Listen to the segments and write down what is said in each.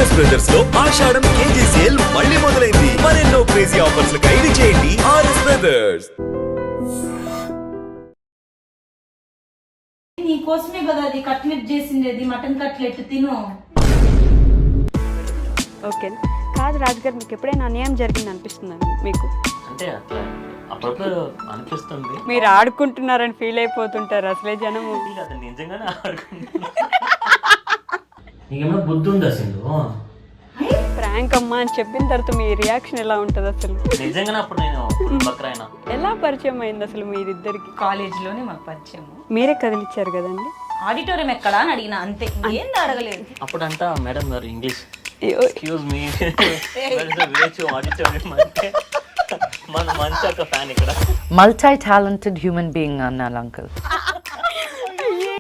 RS brothers లో ఆషాఢం KG sale మళ్ళీ మొదలైంది. మరెన్నో క్రేజీ ఆఫర్స్ ఖైదీ చేయండి ఆర్ఎస్ బ్రదర్స్. నీ కోసమే కదా అది కట్లెట్ చేసిండేది, మటన్ కట్లెట్ తిను. ఓకే కాదు రాజుగారు, మీకు ఎప్పుడైనా అన్యాయం జరిగింది అనిపిస్తుందా మీకు? అంటే అట్లా అప్పుడప్పుడు అనిపిస్తుంది. మీరు ఆడుకుంటున్నారని ఫీల్ అయిపోతుంటారు అసలే జనము. అది నిజంగానే ఆడుకుంటున్నా. నీకేమైనా బుద్ధి ఉందా అసలు? ప్రాంక్ అమ్మా అని చెప్పిన తర్వాత మీ రియాక్షన్ ఎలా ఉంటుంది అసలు? నిజంగానే అప్పుడు నేను బక్రైనా. ఎలా పరిచయం అయింది అసలు మీరిద్దరికి? కాలేజీలోనే మాకు పరిచయం. మీరే కదిలిచ్చారు కదండి. ఆడిటోరియం ఎక్కడా అని అడిగిన, అంతే, ఏంది అడగలేదు. అప్పుడంతా మేడం గారు ఇంగ్లీష్ అయ్యో, ఎక్స్క్యూజ్ మీ ఆడిటోరియం అంటే మన మంచి ఒక ఫ్యాన్ ఇక్కడ. multi-talented human being అన్నాను అంకుల్.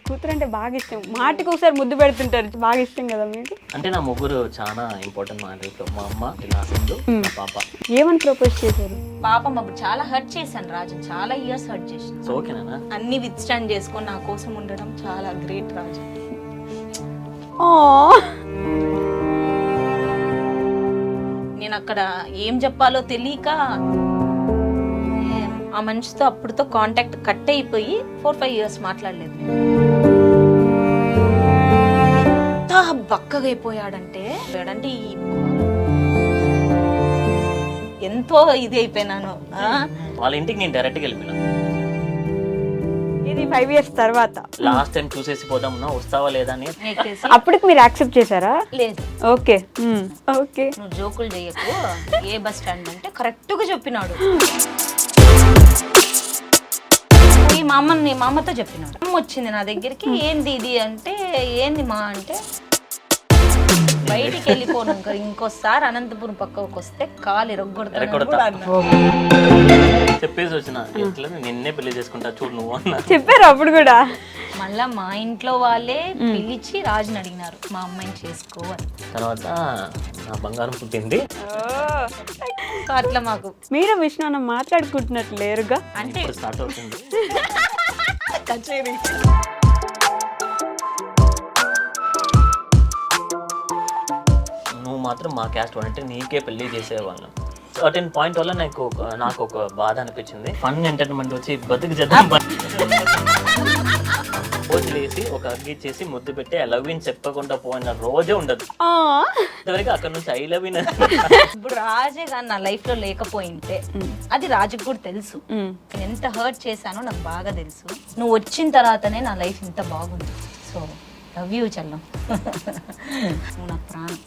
కూతురు అంటే బాగా ఇష్టం, మాటకి ఒకసారి ముద్దు పెడుతుంటారు, బాగా ఇష్టం కదా మీకు? అంటే నా ముగ్గురు చాలా ఇంపార్టెంట్ మా లైఫ్ లో. మా అమ్మ, నా సింధు, నా పాప. ఏమని ప్రపోజ్ చేశారు? పాపం అప్పుడు చాలా హర్ట్ చేశాను రాజు, చాలా ఇయర్స్ హర్ట్ చేశాను. సో ఓకేనా? అన్ని విత్ స్టాండ్ చేసుకొని నా కోసం ఉండడం చాలా గ్రేట్ రాజు. నేను అక్కడ ఏం చెప్పాలో తెలియక ఆ మనిషితో అప్పుడుతో కాంటాక్ట్ కట్ అయిపోయి 4-5 years మాట్లాడలేదు. ఎంత బక్కగా అయిపోయాడంటే ఎంతో ఇది అయిపోయినాను. వాళ్ళ ఇంటికి నేను డైరెక్ట్గా వెళ్ళిపోయినా. ఇది 5 years తర్వాత లాస్ట్ టైం చూసేసి పోదాం వస్తావా లేదా అని. అప్పటికి మీరు యాక్సెప్ట్ చేశారా? లేదు. Okay okay. నువ్వు జోకులు చేయకు, ఏ బస్ స్టాండ్ అంటే కరెక్ట్ గా చెప్పినాడు. మా అమ్మతో చెప్పినాడు. అమ్మ వచ్చింది నా దగ్గరికి, ఏంది ఇది అంటే, ఏంది మా అంటే, బయటికి వెళ్ళిపోను ఇంకోసారి అనంతపురం పక్కకు వస్తే కాలు ఎరగొడతా చెప్పేసి వచ్చిన. ఎట్లా నిన్నే పెళ్లి చేసుకుంటా చూడు నువ్వు అన్న చెప్పారు అప్పుడు కూడా. మళ్ళా మా ఇంట్లో వాళ్ళే పిలిచి రాజుని అడిగినారు మా అమ్మాయిని చేసుకో అని. తర్వాత నా బంగారం పుట్టింది. సో అట్లా మాకు మీరు విష్ణు మాట్లాడుకుంటున్నట్లు లేరుగా అంటే స్టార్ట్ అవుతుంది. నువ్వు మాత్రం మా క్యాస్ట్ అంటే నీకే పెళ్లి చేసేవాళ్ళం. సర్టెన్ పాయింట్ వల్ల నాకు ఒక బాధ అనిపించింది. ఫన్ ఎంటర్టైన్మెంట్ వచ్చి బతుకు చేద్దాం పోతులేసి ఒక అగ్గి చేసి ముద్దు పెట్టి ఐ లవ్ యూ చెప్పకుండా పోయిన రోజే ఉండదు. ఇంతవరకు అక్కడ నుంచి ఐ లవ్ యూ. ఇప్పుడు రాజే కానీ నా లైఫ్ లో లేకపోయింటే అది రాజుకు కూడా తెలుసు. నేను ఎంత హర్ట్ చేశానో నాకు బాగా తెలుసు. నువ్వు వచ్చిన తర్వాతనే నా లైఫ్ ఇంత బాగుంది. So love you Challam. నువ్వు నా ప్రాణం.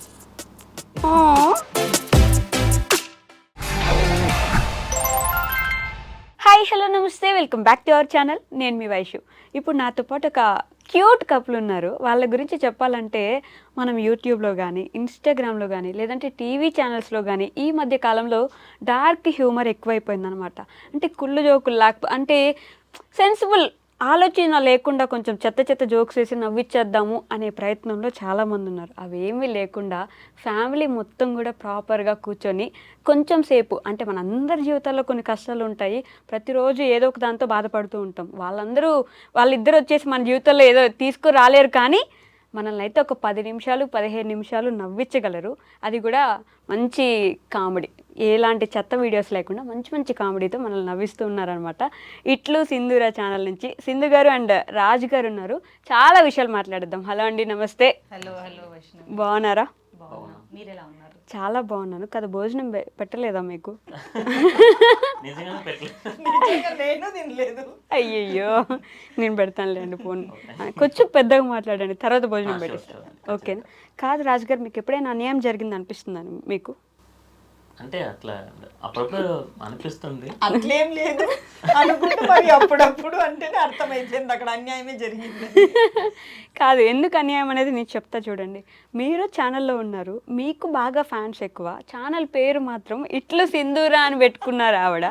హాయ్ హలో నమస్తే, welcome back to our channel. నేను మీ వైషు. ఇప్పుడు నాతో పాటు ఒక క్యూట్ కపుల్ ఉన్నారు. వాళ్ళ గురించి చెప్పాలంటే మనం యూట్యూబ్లో కానీ, ఇన్స్టాగ్రామ్లో కానీ, లేదంటే టీవీ ఛానల్స్లో కానీ ఈ మధ్య కాలంలో డార్క్ హ్యూమర్ ఎక్కువైపోయిందనమాట. అంటే కుళ్ళు జోకులు అంటే సెన్సిబుల్ ఆలోచన లేకుండా కొంచెం చెత్త జోక్స్ వేసి నవ్విచ్చేద్దాము అనే ప్రయత్నంలో చాలామంది ఉన్నారు. అవేమీ లేకుండా ఫ్యామిలీ మొత్తం కూడా ప్రాపర్గా కూర్చొని కొంచెం సేపు, అంటే మన అందరి జీవితాల్లో కొన్ని కష్టాలు ఉంటాయి, ప్రతిరోజు ఏదో ఒక దాంతో బాధపడుతూ ఉంటాం. వాళ్ళిద్దరు వచ్చేసి మన జీవితంలో ఏదో తీసుకురాలేరు, కానీ మనల్ని అయితే ఒక 10 నిమిషాలు 15 నిమిషాలు నవ్వించగలరు. అది కూడా మంచి కామెడీ, ఎలాంటి చెత్త వీడియోస్ లేకుండా మంచి కామెడీతో మనల్ని నవ్విస్తూ ఉన్నారనమాట. ఇట్లు సింధూరా ఛానల్ నుంచి సింధు గారు అండ్ రాజు గారు ఉన్నారు. చాలా విషయాలు మాట్లాడదాం. హలో అండి, నమస్తే. హలో హలో వైష్ణవ్, బాగున్నారా? మీరు ఎలా ఉన్నారు? చాలా బాగున్నాను కదా. భోజనం పెట్టలేదా మీకు? అయ్యయ్యో, నేను పెడతానులేండి ఫోన్. కొంచెం పెద్దగా మాట్లాడండి, తర్వాత భోజనం పెట్టేస్తాను. ఓకేనా? కాదు రాజుగారు, మీకు ఎప్పుడైనా అన్యాయం జరిగింది అనిపిస్తుందని మీకు? అంటే అట్లా అప్పుడప్పుడు అనిపిస్తుంది. అట్లేం లేదు అనుకుంటే మరి అప్పుడప్పుడు అంటేనే అర్థమైపోయింది అక్కడ అన్యాయమే జరిగింది. కాదు, ఎందుకు అన్యాయం అనేది నేను చెప్తా చూడండి. మీరు ఛానల్లో ఉన్నారు, మీకు బాగా ఫ్యాన్స్ ఎక్కువ, ఛానల్ పేరు మాత్రం ఇట్లు సింధూరా అని పెట్టుకున్నారు ఆవిడ.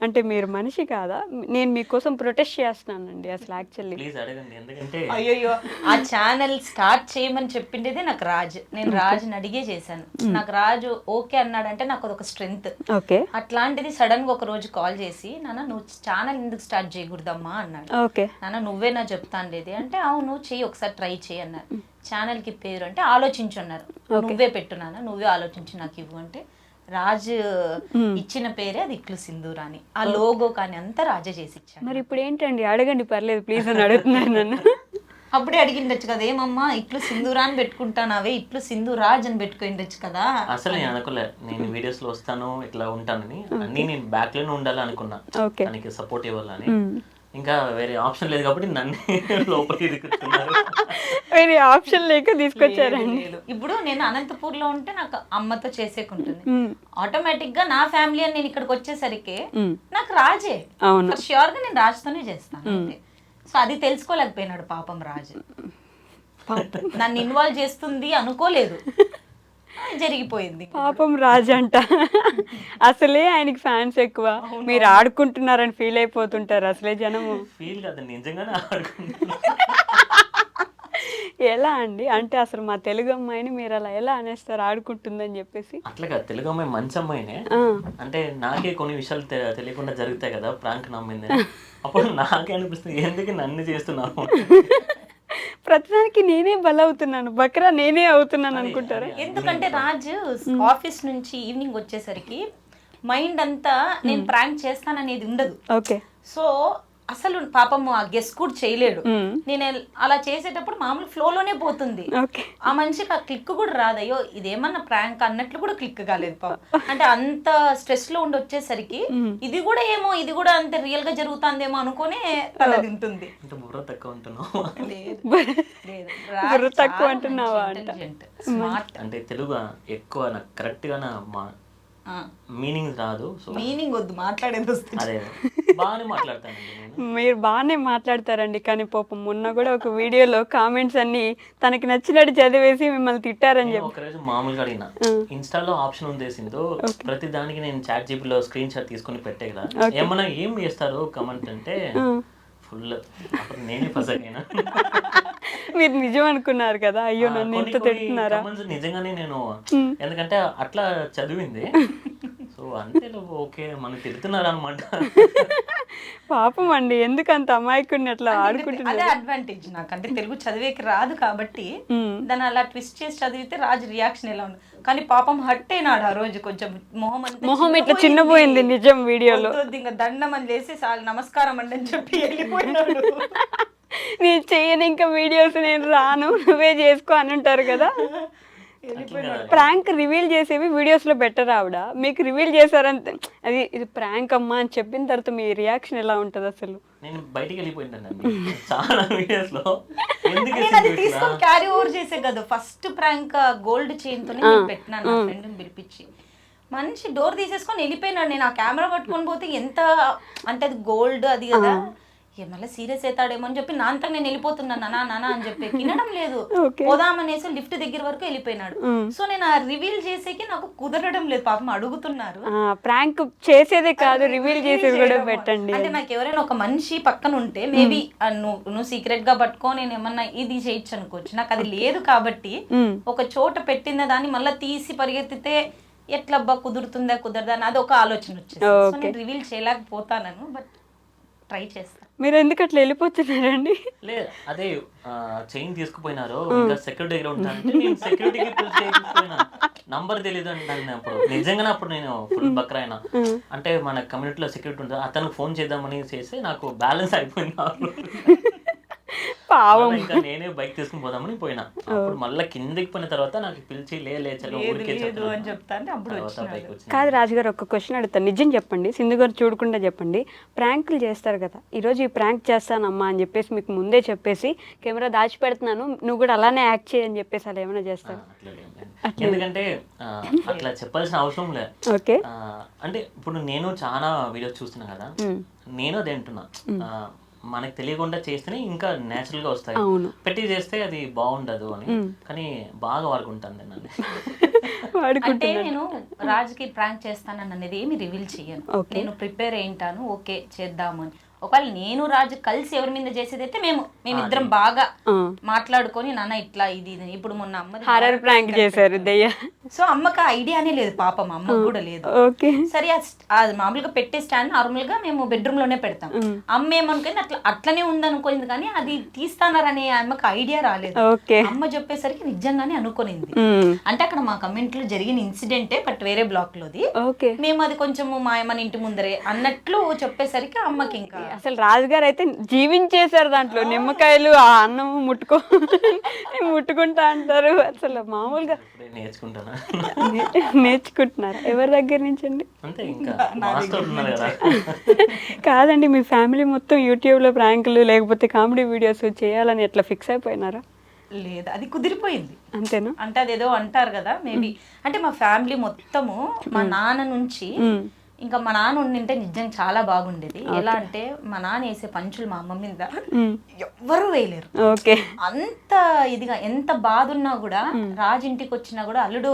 అంటే మీరు మనిషి కాదా? నేను మీకోసం ప్రొటెస్ట్ చేస్తున్నానండి అసలు యాక్చువల్లీ. ప్లీజ్ అడగండి. ఎందుకంటే అయ్యో, ఆ ఛానల్ స్టార్ట్ చేయమని చెప్పిండేది నాకు రాజు. నేను రాజుని అడిగే చేశాను. నాకు రాజు ఓకే అన్నాడంటే నాకు అదొక స్ట్రెంగ్త్. ఓకే అట్లాంటిది సడన్ గా ఒక రోజు కాల్ చేసి నాన్న నువ్వు ఛానల్ ఎందుకు స్టార్ట్ చేయకూడదమ్మా అన్నాడు. ఓకే నాన్న నువ్వే నా చెప్తాను లేదే అంటే అవును చెయ్యి ఒకసారి ట్రై చేయి అన్నారు. ఛానల్ కి పేరు అంటే ఆలోచించు అన్నారు. నువ్వే పెట్టు నాన్న నువ్వే ఆలోచించి నాకు ఇవ్వు అంటే రాజు ఇచ్చిన పేరే అది ఇట్లు సింధూరా అని. ఆ లోగో కానీ అంతా రాజే చేసి ఇచ్చాడు. మరి ఇప్పుడు ఏంటండి అడగండి పర్లేదు ప్లీజ్ అని అడుగుతున్నాను నన్ను. అప్పుడే అడిగిండొచ్చు కదా ఏమమ్మా ఇట్లు సింధూరా అని పెట్టుకుంటానావే ఇట్లు సింధు రాజ్ అని పెట్టుకుండొచ్చు కదా. అసలు నేను అనుకోలే నేను వీడియోస్ లో వస్తాను ఇట్లా ఉంటానని, అన్ని నేను బ్యాక్ లోనే ఉండాలి అనుకున్నా, ఓకే దానికి సపోర్ట్ ఇవ్వాలని. ఇంకా వేరే ఆప్షన్ లేదు కాబట్టి నన్ను లోపలికి దిక్కుతున్నారు. వేరే ఆప్షన్ లేక తీసుకొచ్చారండి. ఇప్పుడు నేను అనంతపూర్ లో ఉంటే నాకు అమ్మతో చేసేకుంటుంది, ఆటోమేటిక్ గా నా ఫ్యామిలీ అని నేను ఇక్కడికి వచ్చేసరికి నాకు రాజే ష్యూర్ గా నేను రాజుతోనే చేస్తాను అంతే. సో అది తెలుసుకోలేకపోయినాడు పాపం రాజు, నన్ను ఇన్వాల్వ్ చేస్తుంది అనుకోలేదు, జరిగిపోయింది. పాపం రాజ్ అంట. అసలే ఆయనకి ఫ్యాన్స్ ఎక్కువ, మీరు ఆడుకుంటున్నారని ఫీల్ అయిపోతుంటారు అసలే జనము. ఫీల్ కాదు నిజంగానే ఆడుకుంటున్నా. ఎలా అండి అంటే అసలు మా తెలుగు అమ్మాయిని మీరు అలా ఎలా అనేస్తారు ఆడుకుంటుందని చెప్పేసి? అట్లా కాదు, తెలుగు అమ్మాయి మంచి అమ్మాయినే, అంటే నాకే కొన్ని విషయాలు తెలియకుండా జరుగుతాయి కదా ప్రాంక్ నమ్మింది. అప్పుడు నాకే అనిపిస్తుంది ఎందుకు నన్ను చేస్తున్నావు, ప్రతిదానికి నేనే బలవుతున్నాను బక్రా నేనే అవుతున్నాను అనుకుంటారా? ఎందుకంటే రాజు ఆఫీస్ నుంచి ఈవినింగ్ వచ్చేసరికి మైండ్ అంతా నేను ప్రాంక్ చేస్తాననేది ఉండదు. ఓకే సో అసలు పాపం ఆ గెస్ కూడా చేయలేడు. నేను అలా చేసేటప్పుడు మామూలు ఫ్లోలోనే పోతుంది. ఆ మనిషికి ఆ క్లిక్ కూడా రాదు, అయ్యో ఇదేమన్నా ప్రాంక్ అన్నట్లు కూడా క్లిక్ కాలేదు పాపం. అంటే అంత స్ట్రెస్ లో ఉండి వచ్చేసరికి ఇది కూడా ఏమో ఇది కూడా అంత రియల్ గా జరుగుతుందేమో అనుకునే తల తింటుంది. బుర్ర తక్కువ ఉంటున్నావు, బుర్ర తక్కువ అంటున్నావా అంట. స్మార్ట్ అంటే తెలుగు ఎక్కువ నాకు కరెక్ట్ గా మీనింగ్ రాదు, మీనింగ్ వద్దు మాట్లాడేది వస్తుంది. అదే బాగానే మాట్లాడతానండి నేను. మీరు బాగానే మాట్లాడతారండి, కానీ పాపం మొన్న కూడా ఒక వీడియోలో కామెంట్స్ అన్ని తనకి నచ్చినట్టు చదివేసి మిమ్మల్ని తిట్టారని చెప్పి ఒకరోజు మామూలుగా అడిగిన ఇన్స్టాలో ఆప్షన్ ఉందేసిందో ప్రతి దానికి నేను చాట్ జీపీలో స్క్రీన్ షాట్ తీసుకుని పెట్టే కదా, ఏమన్నా ఏం చేస్తారు కమెంట్ అంటే ఫుల్ అప్పుడు నేనే ఫసైనా. మీరు నిజం అనుకున్నారు కదా, అయ్యో నన్ను ఇంత తిడుతున్నారా? నిజంగానే నేను ఎందుకంటే అట్లా చదివింది, సో అంతే ఓకే మనం తిడుతున్నారు అనమాట. పాపం అండి ఎందుకు అంత అమాయకుడిని అట్లా ఆడుకుంటున్నారు? అదే అడ్వాంటేజ్ నాకు, అంటే తెలుగు చదివేకి రాదు కాబట్టి దాన్ని అలా ట్విస్ట్ చేసి చదివితే రాజు రియాక్షన్ ఎలా ఉంది. కానీ పాపం హట్ అయినాడు ఆ రోజు, కొంచెం మొహం ఇట్లా చిన్నపోయింది నిజం వీడియోలో. ఇంకా దండం అని చేసి నమస్కారం అండి అని చెప్పి వెళ్ళిపోయినాడు. నేను చెయ్యను ఇంకా వీడియోస్, నేను రాను నువ్వే చేసుకో అని ఉంటారు కదా. ప్రాంక్ రివీల్ చేసేవి వీడియోస్ లో బెటర్ ఆవిడ, మీకు రివీల్ చేశారంటే అది ఇది ప్రాంక్ అమ్మా అని చెప్పిన తర్వాత మీ రియాక్షన్ ఎలా ఉంటది అసలు? నేను బయటికి వెళ్ళిపోయింటానండి చాలా వీడియోస్ లో. తీసుకొని క్యారీ ఓవర్ చేసే కదా ఫస్ట్ ప్రాంక్ గోల్డ్ చైన్ తోనే పెట్టినాను నా ఫ్రెండ్ ని పిలిపించి. మనిషి డోర్ తీసేసుకొని వెళ్ళిపోయినాడు. నేను ఆ కెమెరా పట్టుకొని పోతే ఎంత అంటే అది గోల్డ్ అది కదా, మళ్ళీ సీరియస్ అవుతాడేమో అని చెప్పి నాంతా నేను వెళ్ళిపోతున్నాను నానా అని చెప్పి వినడం లేదు. పోదామనేసి లిఫ్ట్ దగ్గర వరకు వెళ్ళిపోయినాడు. సో నేను ఆ రివీల్ చేసేకి నాకు కుదరడం లేదు, పాపం అడుగుతున్నారు. ప్రాంక్ చేసేదే కాదు రివీల్ చేసేది కూడా పెట్టండి. అంటే నాకు ఎవరైనా ఒక మనిషి పక్కన ఉంటే మేబీ నువ్వు సీక్రెట్ గా పట్టుకో నేను ఏమన్నా ఇది చేయొచ్చు అనుకోవచ్చు. నాకు అది లేదు కాబట్టి ఒక చోట పెట్టిన దాన్ని మళ్ళీ తీసి పరిగెత్తితే ఎట్లబ్బా కుదురుతుందా కుదరదా అని అది ఒక ఆలోచన వచ్చేసి సో నేను రివీల్ చేయలేకపోతాను. బట్ ట్రై చేస్తాను. మీరు ఎందుకు అట్లా వెళ్ళిపోతున్నారండి? లేదు అదే చైన్ తీసుకుపోయినారు, ఇంకా సెక్యూరిటీ దగ్గర ఉంటానంటే నేను సెక్యూరిటీకి తీసుకుపోయినా నంబర్ తెలియదు అంటాను. అప్పుడు నిజంగానే అప్పుడు నేను ఫుల్ బక్రా అయినా, అంటే మన కమ్యూనిటీలో సెక్యూరిటీ ఉంటుంది అతనికి ఫోన్ చేద్దామని చేసి నాకు బ్యాలెన్స్ అయిపోయింది. ఇంకా నేనే బైక్ తీసుకుని పోదామని పోయినా. అప్పుడు మళ్ళీ కిందకి పోయిన తర్వాత నాకు పిలిచి అని చెప్తాను. కాదు రాజుగారు ఒక క్వశ్చన్ అడుగుతాను, నిజం చెప్పండి, సింధు గారు చూడకుండా చెప్పండి. ప్రాంకులు చేస్తారు కదా, ఈరోజు ఈ ప్రాంక్ చేస్తానమ్మా అని చెప్పేసి మీకు ముందే చెప్పేసి కెమెరా దాచి పెడుతున్నాను నువ్వు కూడా అలానే యాక్ట్ చేయని చెప్పేసి అలా ఏమైనా చేస్తారు? ఎందుకంటే అట్లా చెప్పాల్సిన అవసరం లేదు. ఓకే అంటే ఇప్పుడు నేను చాలా వీడియోస్ చూస్తున్నా కదా, నేను అదే అంటున్నా మనకు తెలియకుండా చేస్తేనే ఇంకా నేచురల్ గా వస్తాయి, పెట్టి చేస్తే అది బాగుండదు అని. కానీ బాగా వాడుకుంటాను నన్ను. అంటే నేను రాజుకి ప్రాంక్ చేస్తానన్నది ఏమి రివీల్ చెయ్యను, నేను ప్రిపేర్ అయింటాను ఓకే చేద్దామని. ఒకవేళ నేను రాజు కలిసి ఎవరి మీద చేసేది అయితే మేమిద్దరం బాగా మాట్లాడుకొని నాన్న ఇట్లా ఇది ఇప్పుడు మొన్న అమ్మ హారర్ ప్రాంక్ చేశారు దయ్య. సో అమ్మకి ఐడియానే లేదు పాపం, అమ్మకు కూడా లేదు. ఓకే. సరే అది మామూలుగా పెట్టే స్టాండ్ నార్మల్ గా మేము బెడ్రూమ్ లోనే పెడతాం. అమ్మ ఏమనుకుంది అట్లనే ఉందనుకోయింది, కానీ అది తీస్తానరనే అమ్మకి ఐడియా రాలేదు. ఓకే. అమ్మ చెప్పేసరికి నిజంగానే అనుకునింది. అంటే అక్కడ మా కమెంట్ లో జరిగిన ఇన్సిడెంటే, బట్ వేరే బ్లాక్ లోది. ఓకే. మేము అది కొంచెం మన ఇంటి ముందరే అన్నట్లు చెప్పేసరికి అమ్మకి ఇంకా అసలు రాజుగారు అయితే జీవించేశారు దాంట్లో. నిమ్మకాయలు ఆ అన్నం ముట్టుకుంటా అంటారు. అసలు మామూలుగా నేర్చుకుంటానా? నేర్చుకుంటున్నారు ఎవరి దగ్గర నుంచి అండి? అంతే, ఇంకా మాస్టర్ ఉన్నారు కదా. కాదండి, మీ ఫ్యామిలీ మొత్తం యూట్యూబ్లో ప్రాంకులు లేకపోతే కామెడీ వీడియోస్ చేయాలని ఎట్లా ఫిక్స్ అయిపోయినారా? లేదు, అది కుదిరిపోయింది అంతేనా? అంటే అదేదో అంటారు కదా మేబీ, అంటే మా ఫ్యామిలీ మొత్తము మా నాన్న నుంచి ఇంకా మా నాన్న ఉండింటే నిజంగా చాలా బాగుండేది. ఎలా అంటే మా నాన్న వేసే పంచులు మా అమ్మ మీద ఎవ్వరూ వేయలేరు. ఓకే. అంత ఇదిగా ఎంత బాధ ఉన్నా కూడా, రాజింటికి వచ్చినా కూడా అల్లుడు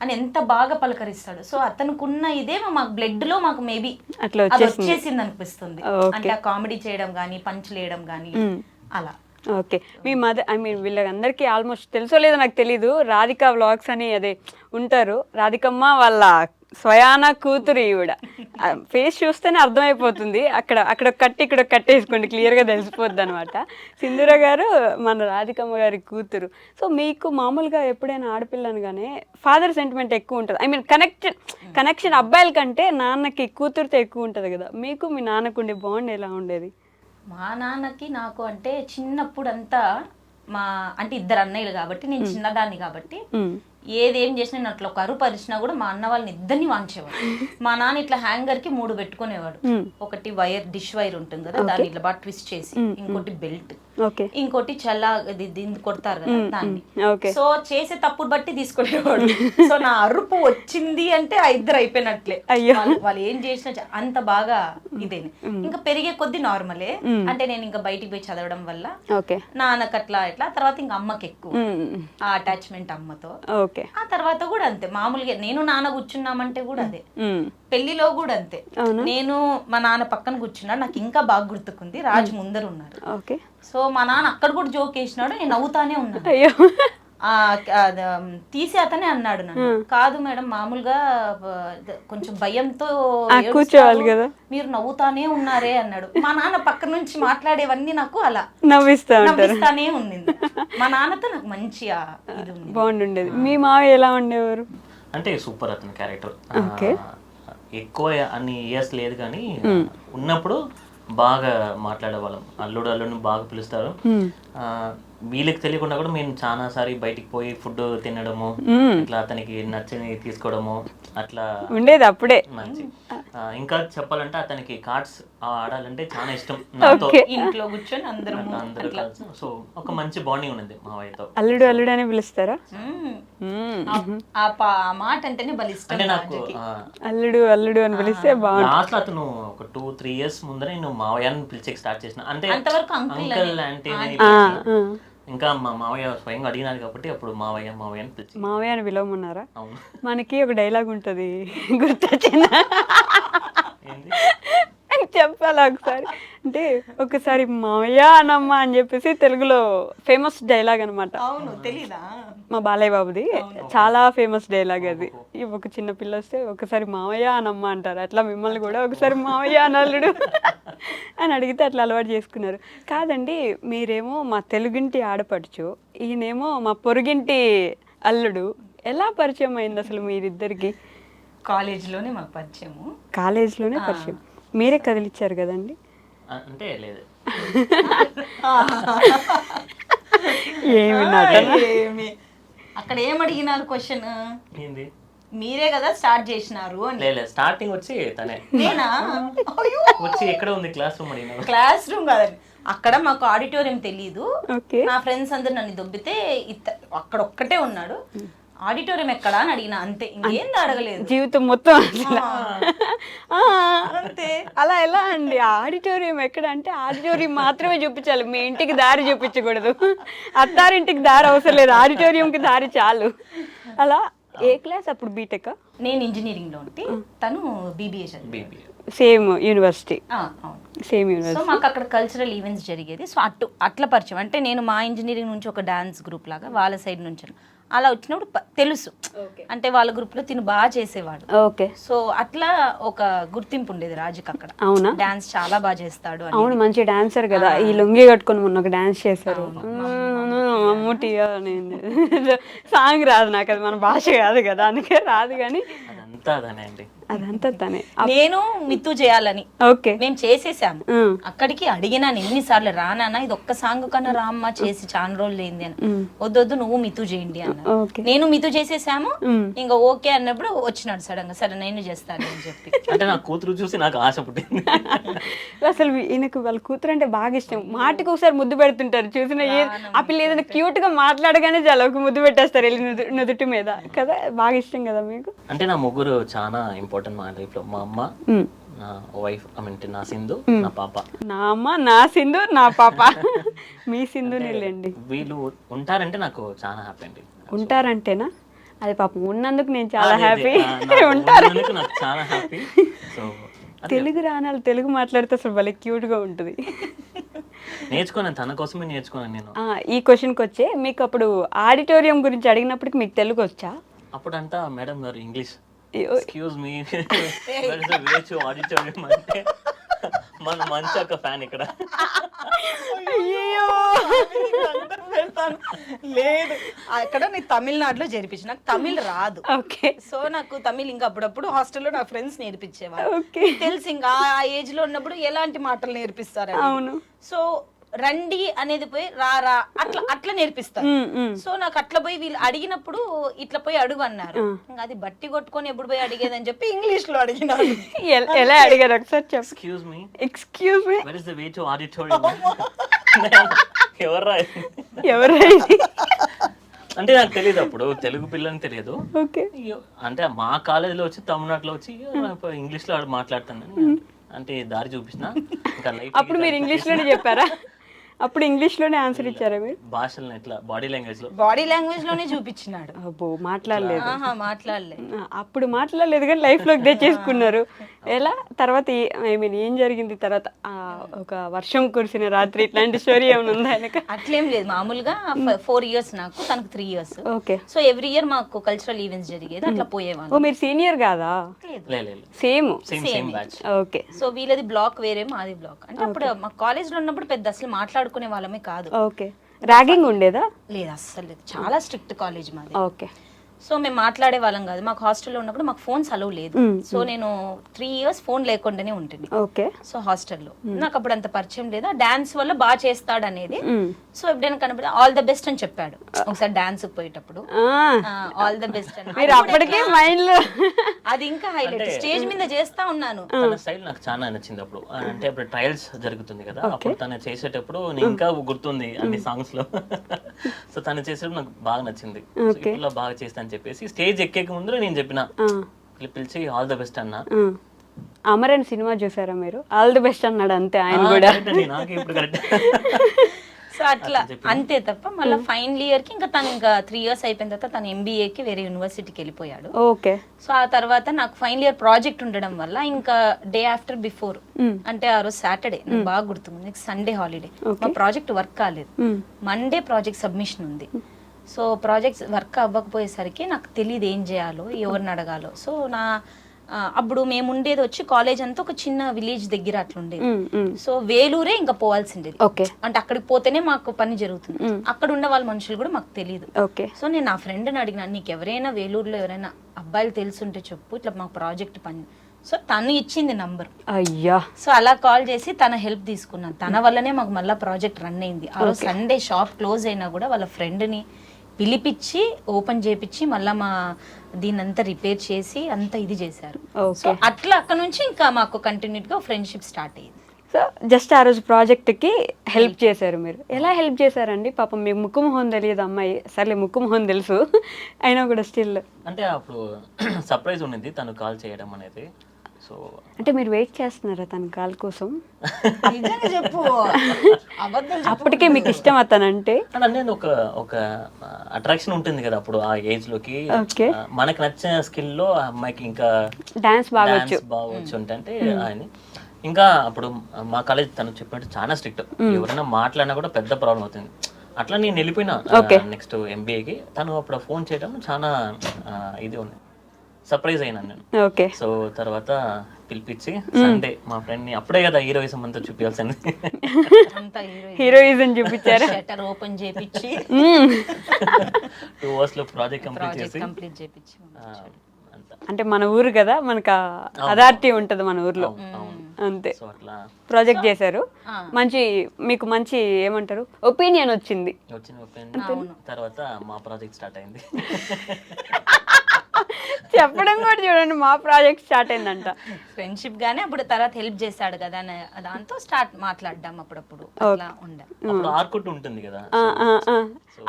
అని ఎంత బాగా పలకరిస్తాడు. సో అతనుకున్న ఇదే మాకు బ్లడ్ లో మాకు మేబీ అట్లా వచ్చేసింది అనిపిస్తుంది. అంటే ఆ కామెడీ చేయడం గానీ, పంచులు వేయడం గానీ అలా. ఓకే. మీ మదర్, వీళ్ళందరికీ ఆల్మోస్ట్ తెలుసో లేదో నాకు తెలీదు, రాధిక వ్లాగ్స్ అని అదే ఉంటారు. రాధికమ్మ వాళ్ళ స్వయాన కూతురు ఈవిడ. ఫేస్ చూస్తేనే అర్థమైపోతుంది. అక్కడ కట్టి ఇక్కడ కట్టేసుకోండి, క్లియర్గా తెలిసిపోద్ది అనమాట. సింధూర గారు మన రాధికమ్మ గారి కూతురు. సో మీకు మామూలుగా ఎప్పుడైనా ఆడపిల్లనగానే ఫాదర్ సెంటిమెంట్ ఎక్కువ ఉంటుంది. కనెక్షన్ అబ్బాయిల కంటే నాన్నకి కూతురుతో ఎక్కువ ఉంటుంది కదా. మీకు మీ నాన్నకు ఉండే బాండ్ ఎలా ఉండేది? మా నాన్నకి నాకు అంటే చిన్నప్పుడు అంతా అంటే ఇద్దరు అన్నయ్యలు కాబట్టి, నేను చిన్నదాన్ని కాబట్టి ఏదేం చేసినా నేను అట్లా ఒక అరుపు అరిచినా కూడా మా అన్న వాళ్ళని ఇద్దరిని వాంచేవాడు. మా నాన్న ఇట్లా హ్యాంగర్ కి 3 పెట్టుకునేవాడు. ఒకటి డిష్ వైర్ ఉంటుంది కదా, దాన్ని ఇట్లా బాగా ట్విస్ట్ చేసి, ఇంకోటి బెల్ట్, ఇంకోటి చల్లా దీన్ని కొడతారు కదా దాన్ని. సో చేసే తప్పుడు బట్టి తీసుకునేవాడు. సో నా అరుపు వచ్చింది అంటే ఆ ఇద్దరు అయిపోయినట్లే. వాళ్ళు ఏం చేసినా అంత బాగా ఇదేని. ఇంకా పెరిగే కొద్ది నార్మలే. అంటే నేను ఇంకా బయటికి పోయి చదవడం వల్ల నాన్నకు అట్లా ఎట్లా, తర్వాత ఇంకా అమ్మకి ఎక్కువ ఆ అటాచ్మెంట్ అమ్మతో. ఆ తర్వాత కూడా అంతే మామూలుగా నేను నాన్న కూర్చున్నామంటే కూడా అదే. పెళ్లిలో కూడా అంతే, నేను మా నాన్న పక్కన కూర్చున్నాడు. నాకు ఇంకా బాగా గుర్తుకుంది, రాజు ముందర ఉన్నారు. సో మా నాన్న అక్కడ కూడా జోక్ వేసినాడు, నేను నవ్వుతానే ఉన్నాను. తీసి అతనే అన్నాడు నన్ను, కాదు మేడం మామూలుగా కొంచెం భయంతో కూర్చోవాలి కదా, మీరు నవ్వుతానే ఉన్నారే అన్నాడు. మా నాన్న పక్క నుంచి మాట్లాడేవన్నీ నాకు అలా నవ్విస్తానే ఉండింది. మా నాన్నతో నాకు మంచి ఇది బాగుండేది. మీ మావయ్య ఎలా ఉండేవారు? అంటే సూపర్ అతని క్యారెక్టర్. ఎక్కువ అన్ని ఇయర్స్ లేదు కానీ ఉన్నప్పుడు బాగా మాట్లాడేవాళ్ళం. అల్లుడిని బాగా పిలుస్తారు. వీళ్ళకి తెలియకుండా కూడా మేము చాలా సారి బయటికి పోయి ఫుడ్ తినడము, ఇట్లా అతనికి నచ్చని తీసుకోవడము అట్లా ఉండేది అప్పుడే. మంచి ఇంకా చెప్పాలంటే అతనికి కార్డ్స్ ఆడాలంటే చాలా ఇష్టం. ఇంట్లో కూర్చొని అందరూ సో ఒక మంచి బాండింగ్ ఉన్నది మావయ్యతో. అల్లుడు అని పిలుస్తారా? ఆ మాట అంటేనే బలిష్టం. అంటే నాకు అల్లుడు అని పిలిస్తే బాగుంటుంది. లాస్ట్ లో అతను ఒక 2-3 years ముందర నేను మావయ్యని పిలిచేకి స్టార్ట్ చేసిన. అంటే అంకల్ అంటే ఇంకా మా మావయ్య స్వయంగా అడిగినారు కాబట్టి అప్పుడు మావయ్య అని పిలిచి మావయ్య అని పిలవమన్నారా? మనకి ఒక డైలాగ్ ఉంటది, గుర్తొచ్చిందా? చెప్పాలా ఒకసారి? అంటే ఒకసారి మావయ్య అనమ్మ అని చెప్పేసి తెలుగులో ఫేమస్ డైలాగ్ అనమాట. మా బాలయ్య బాబుది చాలా ఫేమస్ డైలాగ్ అది. ఒక చిన్న పిల్ల వస్తే ఒకసారి మావయ్య అనమ్మ అంటారు, అట్లా మిమ్మల్ని కూడా ఒకసారి మావయ్య అనల్లుడు అని అడిగితే అట్లా అలవాటు చేసుకున్నారు. కాదండి, మీరేమో మా తెలుగింటి ఆడపడుచు, ఈయనేమో మా పొరుగింటి అల్లుడు. ఎలా పరిచయం అయింది అసలు మీరిద్దరికి? కాలేజ్లోనే మాకు పరిచయము. కాలేజ్లోనే పరిచయం. మీరే కదిలిచ్చారు కదండి? అంటే లేదు, ఏమి అక్కడ ఏమడిగినారు క్వశ్చన్? మీరే కదా స్టార్ట్ చేసినారు అని. లేదు, స్టార్టింగ్ వచ్చి తనే. నేనా? వచ్చి ఎక్కడ ఉంది క్లాస్ రూమ్ అడిగినా. క్లాస్ రూమ్ కాదండి, అక్కడ మాకు ఆడిటోరియం తెలీదు. నా ఫ్రెండ్స్ అందరు నన్ను దొబ్బితే అక్కడ ఒక్కటే ఉన్నాడు. ఆడిటోరియం ఎక్కడా అని అడిగినా, అంతే, ఇంకేంది అడగలేదు. జీవితం మొత్తం అంతే. అలా ఎలా అండి? ఆడిటోరియం ఎక్కడ అంటే ఆడిటోరియం మాత్రమే చూపించాలి, మీ ఇంటికి దారి చూపించకూడదు. అత్తారింటికి దారి అవసరం లేదు, ఆడిటోరియంకి దారి చాలు. అలా. ఏ క్లాస్ అప్పుడు? బీటెక్? నేను ఇంజనీరింగ్ లో ఉంటే తను బీబీఏ చదివి. Same university. Same university. So మాకు అక్కడ కల్చరల్ ఈవెంట్స్ జరిగేది. సో అట్లా పరిచయం. అంటే నేను మా ఇంజనీరింగ్ నుంచి ఒక డాన్స్ గ్రూప్ లాగా, వాళ్ళ సైడ్ నుంచి అలా వచ్చినప్పుడు తెలుసు అంటే వాళ్ళ గ్రూప్ లో తిను బాగా చేసేవాడు. ఓకే. సో అట్లా ఒక గుర్తింపు ఉండేది రాజుకి అక్కడ. అవునా? డాన్స్ చాలా బాగా చేస్తాడు అని. అవును, మంచి డాన్సర్ కదా. ఈ లుంగి కట్టుకొని మొన్న ఒక డాన్స్ చేశారు. మమ్ముటి సాంగ్ రాదు నాకు, అది మన భాష కాదు కదా, అందుకే రాదు. కానీ అదంతా అదనే అండి. అదంతా తనే. నేను మిత్తు చేయాలని ఓకే. మేము చేసేసాము. అక్కడికి అడిగినాను ఎన్నిసార్లు, రానా ఇది ఒక్క సాంగ్ కన్నా రామ్మ చేసి చాలా రోజులు లేంది అని. వద్దొద్దు నువ్వు మిత్తు చేయండి అన్న. నేను మిత్తు చేసేసాము. ఇంకా ఓకే అన్నప్పుడు వచ్చినాడు సడన్ గా, సరే నేను చేస్తాను అని చెప్పి. అంటే నా కూతురు చూసి నాకు ఆశ పుట్టింది. అసలు ఈయనకు వాళ్ళ కూతురు అంటే బాగా ఇష్టం. మాటకు ఒకసారి ముద్దు పెడుతుంటారు చూసిన. ఆ పిల్ల ఏదైనా క్యూట్ గా మాట్లాడగానే చాలా ఒక ముద్దు పెట్టేస్తారు వెళ్ళి నుదుటి మీద కదా. బాగా ఇష్టం కదా మీకు? అంటే నా ముగ్గురు చాలా ఇంపార్టెంట్ మా లైఫ్ లో. మా అమ్మ, నా వైఫ్, నా సింధు, నా పాప. నా అమ్మ, నా సింధు, నా పాప. మీ సింధు నీళ్ళండి. వీళ్ళు ఉంటారంటే నాకు చాలా హ్యాపీ అండి. ఉంటారంటేనా? అది పాపం ఉన్నందుకు నేను చాలా హ్యాపీ. ఉంటారు నాకు చాలా హ్యాపీ. సో తెలుగు రానాలు తెలుగు మాట్లాడితే అసలు భలే క్యూట్ గా ఉంటుంది. నేర్చుకున్నాను, తన కోసమే నేర్చుకున్నాను నేను. ఈ క్వశ్చన్కి వచ్చే, మీకు అప్పుడు ఆడిటోరియం గురించి అడిగినప్పటికి మీకు తెలుగు వచ్చా? అప్పుడంతా మేడం గారు ఇంగ్లీష్, ఎక్స్క్యూజ్ మీ ఆడిటోరియం అంటే మన మంచి ఒక ఫ్యాన్ ఇక్కడ. అయ్యో లేదు, అక్కడ నేను తమిళనాడులో జరిపించిన, నాకు తమిళ్ రాదు. ఓకే. సో నాకు తమిళ్ ఇంకా అప్పుడప్పుడు హాస్టల్లో నా ఫ్రెండ్స్ నేర్పించేవారు. ఓకే. తెలుసు ఇంకా ఆ ఏజ్ లో ఉన్నప్పుడు ఎలాంటి మాటలు నేర్పిస్తారు. అవును. సో రండి అనేది పోయి రారా అట్లా అట్లా నేర్పిస్తారు. సో నాకు అట్లా పోయి వీళ్ళు అడిగినప్పుడు ఇట్లా పోయి అడుగు అన్నారు. అది బట్టి కొట్టుకొని ఎప్పుడు పోయి అడిగేదని చెప్పి ఇంగ్లీష్ లో అడిగినారు. ఎలా అడిగారు ఒకసారి చెప్పు. Excuse me, excuse me, where is the way to auditorium? ఎవర్రా? అంటే నాకు తెలియదు అప్పుడు, తెలుగు పిల్లని తెలియదు. ఓకే. అంటే మా కాలేజీలో వచ్చి తమిళనాడులో వచ్చి ఇంగ్లీష్ లో మాట్లాడుతాను అంటే దారి చూపించిన. ఇంకా అప్పుడు మీరు ఇంగ్లీష్ లోనే చెప్పారా? అప్పుడు ఇంగ్లీష్ లోనే ఆన్సర్ ఇచ్చారా మీరు? భాషలను ఎట్లా బాడీ లాంగ్వేజ్ లోనే చూపించినాడు. అబ్బో, మాట్లాడలేదు. మాట్లాడలేదు. అప్పుడు మాట్లాడలేదు కానీ లైఫ్ లోకి తెచ్చేసుకున్నారు. ఎలా తర్వాత ఏం జరిగింది తర్వాత? ఒక వర్షం కురిసిన రాత్రి ఇట్లాంటి స్టోరీ ఏమైనా ఉందా ఆయనకు? అట్లేం లేదు, మామూలుగా 4 years నాకు, తనకు 3 years. Okay. So every year మాకు కల్చరల్ ఈవెంట్స్ జరిగేది, అట్లా పోయేవాళ్ళు. ఓ, మీరు సీనియర్ కాదా? సేమ్. ఓకే. సో వీళ్ళది బ్లాక్ వేరే, మాది బ్లాక్. అంటే అప్పుడు మా కాలేజ్ లో ఉన్నప్పుడు పెద్ద అసలు మాట్లాడుకునే వాళ్ళమే కాదు. ఓకే. ర్యాగింగ్ ఉండేదా? లేదు, అస్సలు లేదు. చాలా స్ట్రిక్ట్ కాలేజ్ మాది. ఓకే. సో మేము మాట్లాడే వాళ్ళం కాదు. మాకు హాస్టల్లో ఉన్నప్పుడు మాకు ఫోన్స్ అలవ్ లేదు. సో నేను 3 years ఫోన్ లేకుండానే ఉంటుంది. ఓకే. సో హాస్టల్లో నాకు అప్పుడు అంత పరిచయం లేదు. డాన్స్ వల్ల బాగా చేస్తాడు అనేది. సో ఎప్పుడైనా కనబడి ఆల్ ద బెస్ట్ అని చెప్పాడు ఒకసారి డాన్స్ పోయేటప్పుడు. ఆల్ ద బెస్ట్ అని. మీరు అప్పటికే మైండ్ లో అది ఇంకా హైలైట్. స్టేజ్ మీద చేస్తా ఉన్నాను. తన స్టైల్ నాకు చాలా నచ్చింది అప్పుడు. అంటే అప్పుడు ట్రయల్స్ జరుగుతుంది కదా, అప్పుడు తను చేసేటప్పుడు నేను ఇంకా గుర్తుంది అన్ని సాంగ్స్ లో. సో తను చేసేటప్పుడు నాకు బాగా నచ్చింది. ఇలా బాగా చేస్తా అని చెప్పేసి స్టేజ్ ఎక్కే ముందు నేను చెప్పిన, పిలిచి ఆల్ ద బెస్ట్ అన్నా. అమరన్ సినిమా చూసారా మీరు? ఆల్ ది బెస్ట్ అన్నాడు అంతే ఆయన కూడా. సో అట్లా అంతే తప్ప మళ్ళీ ఫైనల్ ఇయర్ కి ఇంకా తను ఇంకా 3 years అయిపోయిన తర్వాత తను ఎంబీఏకి వేరే యూనివర్సిటీకి వెళ్ళిపోయాడు. ఓకే. సో ఆ తర్వాత నాకు ఫైనల్ ఇయర్ ప్రాజెక్ట్ ఉండడం వల్ల ఇంకా డే ఆఫ్టర్ బిఫోర్, అంటే ఆ రోజు సాటర్డే నాకు బాగా గుర్తుంది, నెక్స్ట్ సండే హాలిడే. మా ప్రాజెక్ట్ వర్క్ కాలేదు, మండే ప్రాజెక్ట్ సబ్మిషన్ ఉంది. సో ప్రాజెక్ట్స్ వర్క్ అవ్వకపోయేసరికి నాకు తెలియదు ఏం చేయాలో, ఎవరిని అడగాలో. సో అప్పుడు మేము ఉండేది వచ్చి కాలేజ్ అంతా ఒక చిన్న విలేజ్ దగ్గర అట్లా ఉండేది. సో వేలూరే ఇంకా పోవాల్సిండేది. అంటే అక్కడికి పోతేనే మాకు పని జరుగుతుంది. అక్కడ ఉన్న వాళ్ళ మనుషులు కూడా మాకు తెలియదు. సో నేను నా ఫ్రెండ్ని అడిగినా, నీకు ఎవరైనా వేలూరులో ఎవరైనా అబ్బాయిలు తెలుసుంటే చెప్పు, ఇట్లా మాకు ప్రాజెక్ట్ పని. సో తను ఇచ్చింది నంబర్. అయ్యా. సో అలా కాల్ చేసి తన హెల్ప్ తీసుకున్నాను. తన వల్లనే మాకు మళ్ళీ ప్రాజెక్ట్ రన్ అయింది. ఆ రోజు సండే షాప్ క్లోజ్ అయినా కూడా వాళ్ళ ఫ్రెండ్ని పిలిపించి ఓపెన్ చేపించి మళ్ళీ మా దీనంతా రిపేర్ చేసి అంతా ఇది చేశారు. సో అట్లా అక్కడ నుంచి ఇంకా మాకు కంటిన్యూగా ఫ్రెండ్షిప్ స్టార్ట్ అయ్యింది. సో జస్ట్ ఆ రోజు ప్రాజెక్ట్కి హెల్ప్ చేశారు మీరు. ఎలా హెల్ప్ చేశారండి? పాపం మీకు ముక్కు మొహం తెలియదు అమ్మాయి, సర్లే ముక్కు మొహం తెలుసు అయినా కూడా స్టిల్. అంటే అప్పుడు సర్ప్రైజ్ ఉండింది తను కాల్ చేయడం అనేది. సో అంటే మీరు వెయిట్ చేస్తున్నారా తన కాల్ కోసం? నిజంగా చెప్పు, అప్పటికే మీకు ఇష్టం అతనంటే? అంటే ఒక అట్రాక్షన్ ఉంటుంది కదా అప్పుడు ఆ ఏజ్ లోకి. మనకు నచ్చిన స్కిల్ లో అమ్మాయికి ఇంకా డాన్స్ బాగొచ్చు అంటే ఆయన ఇంకా అప్పుడు మా కాలేజ్ తను చెప్పినట్టు చాలా స్ట్రిక్ట్. ఎవరైనా మాట్లాడినా కూడా పెద్ద ప్రాబ్లం అవుతుంది. అట్లా నేను వెళ్ళిపోయినా Okay. నెక్స్ట్ ఎంబీఏకి. తను అప్పుడు ఫోన్ చేయడం చాలా ఇది ఉంది, సర్ప్రైజ్ అయినాను నేను. ఓకే. సో తర్వాత పిలిపించి సండే మా ఫ్రెండ్ ని, అప్పుడే కదా హీరోయిజం అంతా చూపించాల్సింది, అంతా హీరోయిజం చూపించారా? షట్టర్ ఓపెన్ చేపించి 2 hours లో ప్రాజెక్ట్ కంప్లీట్ చేసి కంప్లీట్ చేపించి అంతా. అంటే మన ఊరు కదా, మనకు అథారిటీ ఉంటుంది మన ఊర్లో, అంతే. సో అట్లా ప్రాజెక్ట్ చేశారు, మంచి మీకు మంచి ఏమంటారు ఒపీనియన్ వచ్చింది. వచ్చిన ఒపీనియన్ తర్వాత మా ప్రాజెక్ట్ స్టార్ట్ అయింది. చెప్పడం కూడా చూడండి, మా ప్రాజెక్ట్ స్టార్ట్ అయిందంట. ఫ్రెండ్షిప్ గానే అప్పుడు తర్వాత హెల్ప్ చేశాడు కదా దాంతో స్టార్ట్ మాట్లాడడం అప్పుడప్పుడు అట్లా ఉండే. అప్పుడు ఆర్కుట్ ఉంటుంది కదా,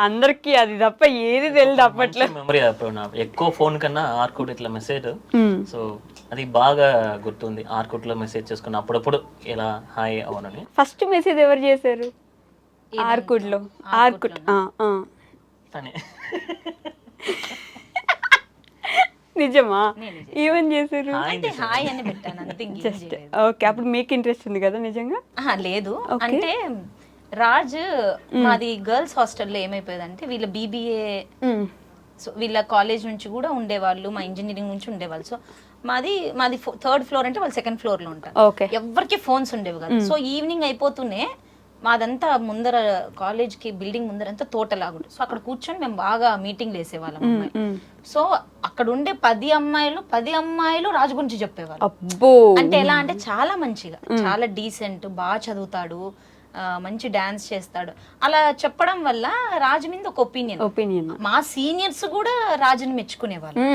అందరికి అది తప్ప ఏది తెలియదు అప్పట్లో. మెమరీ అప్పుడు నాకు ఎక్కువ ఫోన్ కన్నా ఆర్కుట్ ఇట్లా మెసేజ్, సో అది బాగా గుర్తుంది. ఆర్కుట్ లో మెసేజ్ చేసుకున్న అప్పుడప్పుడు ఇలా హాయ్ అవునని. ఫస్ట్ మెసేజ్ ఎవరు చేశారు ఆర్కుడ్ లో? ఆర్కుడ్ తనే. నిజమా? ఈవెన్ చేశారు? అంటే హాయ్ అని పెట్టాను అంతే, ఇంకేం చేయలేదు. ఓకే, అప్పుడు మీకు ఇంట్రెస్ట్ ఉంది కదా నిజంగా? లేదు అంటే రాజ్ మాది గర్ల్స్ హాస్టల్లో ఏమైపోయేదంటే వీళ్ళ బీబీఏ, సో వీళ్ళ కాలేజ్ నుంచి కూడా ఉండేవాళ్ళు, మా ఇంజనీరింగ్ నుంచి ఉండేవాళ్ళు. సో మాది 3rd floor అంటే వాళ్ళు 2nd floor లో ఉంటారు. ఓకే. ఎవరికి ఫోన్స్ ఉండేవి కదా. సో ఈవినింగ్ అయిపోతూనే మాదంతా ముందర కాలేజ్ కి బిల్డింగ్ ముందర అంతా తోటలాగుంటుంది. సో అక్కడ కూర్చొని మేము బాగా మీటింగ్లు వేసేవాళ్ళం అమ్మాయి. సో అక్కడ ఉండే 10 అమ్మాయిలు రాజు గురించి చెప్పేవాళ్ళు. అబ్బో. అంటే ఎలా అంటే చాలా మంచిగా, చాలా డీసెంట్, బాగా చదువుతాడు, మంచి డాన్స్ చేస్తాడు, అలా చెప్పడం వల్ల రాజు మీద ఒక ఒపీనియన్. మా సీనియర్స్ కూడా రాజుని మెచ్చుకునేవాళ్ళు,